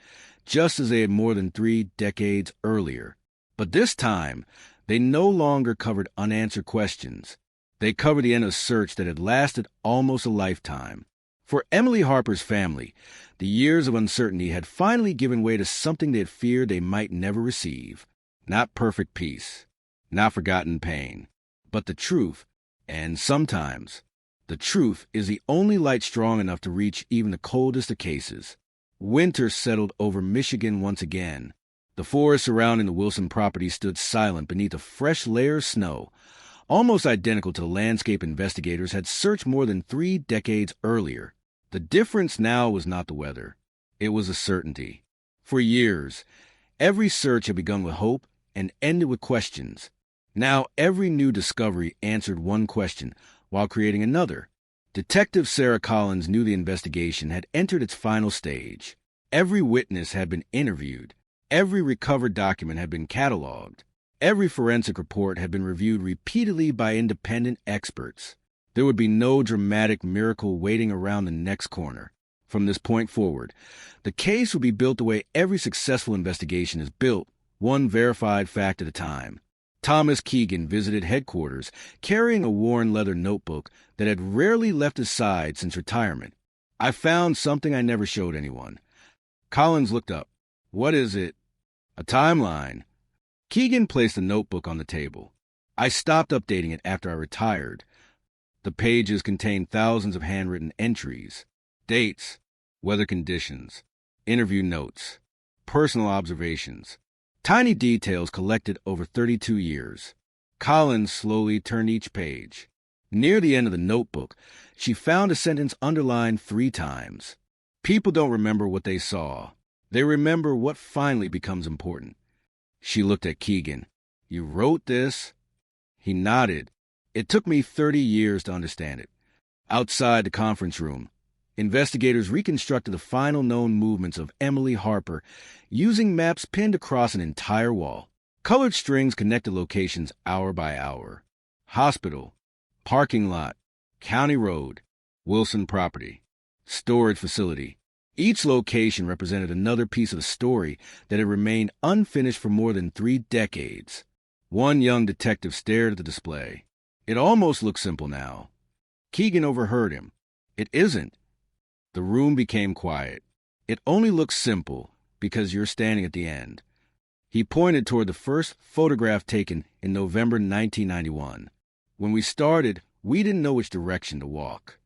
just as they had more than 3 decades earlier. But this time, they no longer covered unanswered questions. They covered the end of a search that had lasted almost a lifetime. For Emily Harper's family, the years of uncertainty had finally given way to something they had feared they might never receive. Not perfect peace, not forgotten pain, but the truth. And sometimes, the truth is the only light strong enough to reach even the coldest of cases. Winter settled over Michigan once again. The forest surrounding the Wilson property stood silent beneath a fresh layer of snow, almost identical to the landscape investigators had searched more than 3 decades earlier. The difference now was not the weather. It was a certainty. For years, every search had begun with hope and ended with questions. Now every new discovery answered one question while creating another. Detective Sarah Collins knew the investigation had entered its final stage. Every witness had been interviewed. Every recovered document had been cataloged. Every forensic report had been reviewed repeatedly by independent experts. There would be no dramatic miracle waiting around the next corner. From this point forward, the case would be built the way every successful investigation is built, one verified fact at a time. Thomas Keegan visited headquarters carrying a worn leather notebook that had rarely left his side since retirement. I found something I never showed anyone. Collins looked up. What is it? A timeline. Keegan placed the notebook on the table. I stopped updating it after I retired. The pages contained thousands of handwritten entries, dates, weather conditions, interview notes, personal observations, tiny details collected over 32 years. Collins slowly turned each page. Near the end of the notebook, she found a sentence underlined 3 times. People don't remember what they saw. They remember what finally becomes important. She looked at Keegan. You wrote this? He nodded. It took me 30 years to understand it. Outside the conference room, investigators reconstructed the final known movements of Emily Harper using maps pinned across an entire wall. Colored strings connected locations hour by hour. Hospital, parking lot, county road, Wilson property, storage facility. Each location represented another piece of the story that had remained unfinished for more than 3 decades. One young detective stared at the display. It almost looked simple now. Keegan overheard him. It isn't. The room became quiet. It only looks simple because you're standing at the end. He pointed toward the first photograph taken in November 1991. When we started, we didn't know which direction to walk.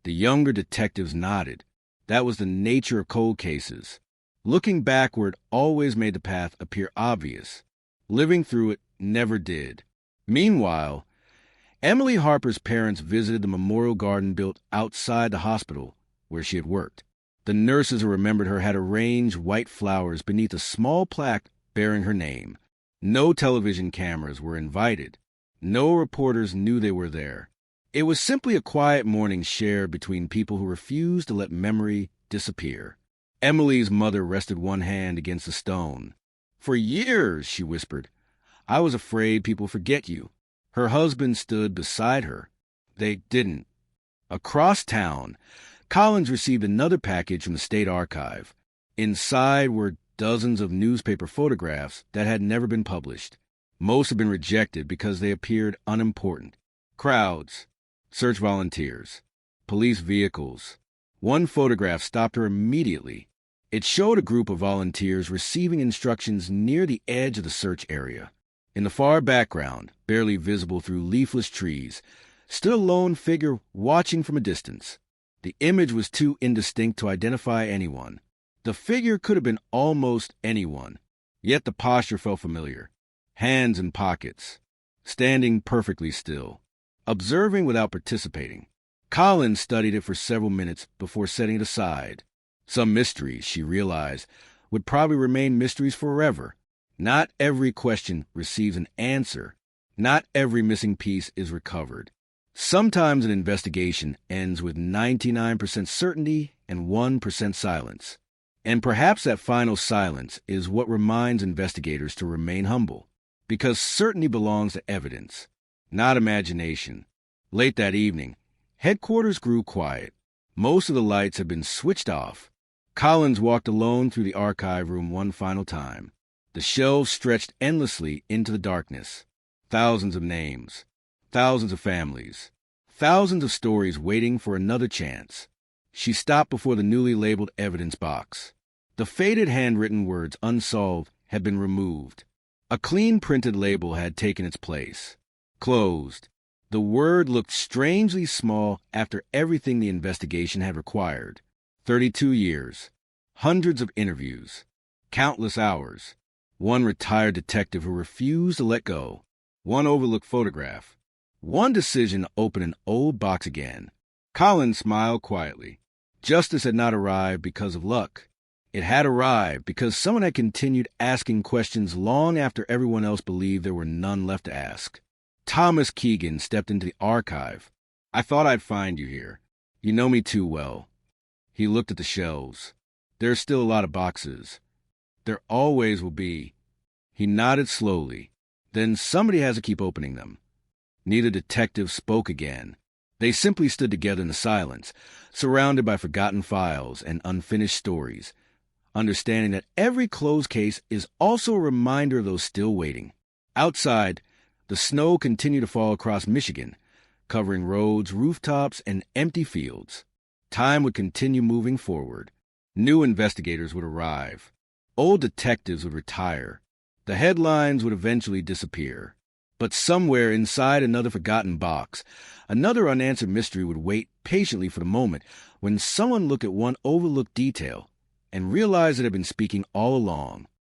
The younger detectives nodded. That was the nature of cold cases. Looking backward always made the path appear obvious. Living through it never did. Meanwhile, Emily Harper's parents visited the memorial garden built outside the hospital where she had worked. The nurses who remembered her had arranged white flowers beneath a small plaque bearing her name. No television cameras were invited. No reporters knew they were there. It was simply a quiet morning shared between people who refused to let memory disappear. Emily's mother rested one hand against a stone. "For years," she whispered, "I was afraid people forget you." Her husband stood beside her. They didn't. Across town, Collins received another package from the State Archive. Inside were dozens of newspaper photographs that had never been published. Most had been rejected because they appeared unimportant. Crowds, search volunteers, police vehicles. One photograph stopped her immediately. It showed a group of volunteers receiving instructions near the edge of the search area. In the far background, barely visible through leafless trees, stood a lone figure watching from a distance. The image was too indistinct to identify anyone. The figure could have been almost anyone, yet the posture felt familiar. Hands in pockets, standing perfectly still, observing without participating. Collins studied it for several minutes before setting it aside. Some mysteries, she realized, would probably remain mysteries forever. Not every question receives an answer. Not every missing piece is recovered. Sometimes an investigation ends with 99% certainty and 1% silence. And perhaps that final silence is what reminds investigators to remain humble, because certainty belongs to evidence, not imagination. Late that evening, headquarters grew quiet. Most of the lights had been switched off. Collins walked alone through the archive room one final time. The shelves stretched endlessly into the darkness. Thousands of names, thousands of families, thousands of stories waiting for another chance. She stopped before the newly labeled evidence box. The faded handwritten words "unsolved" had been removed. A clean printed label had taken its place. Closed. The word looked strangely small after everything the investigation had required. 32 years, hundreds of interviews, countless hours, one retired detective who refused to let go, one overlooked photograph, one decision to open an old box again. Collins smiled quietly. Justice had not arrived because of luck. It had arrived because someone had continued asking questions long after everyone else believed there were none left to ask. Thomas Keegan stepped into the archive. "I thought I'd find you here. You know me too well." He looked at the shelves. "There's still a lot of boxes. There always will be." He nodded slowly. "Then somebody has to keep opening them." Neither detective spoke again. They simply stood together in the silence, surrounded by forgotten files and unfinished stories, understanding that every closed case is also a reminder of those still waiting. Outside, the snow continued to fall across Michigan, covering roads, rooftops, and empty fields. Time would continue moving forward. New investigators would arrive. Old detectives would retire. The headlines would eventually disappear. But somewhere inside another forgotten box, another unanswered mystery would wait patiently for the moment when someone looked at one overlooked detail and realized it had been speaking all along.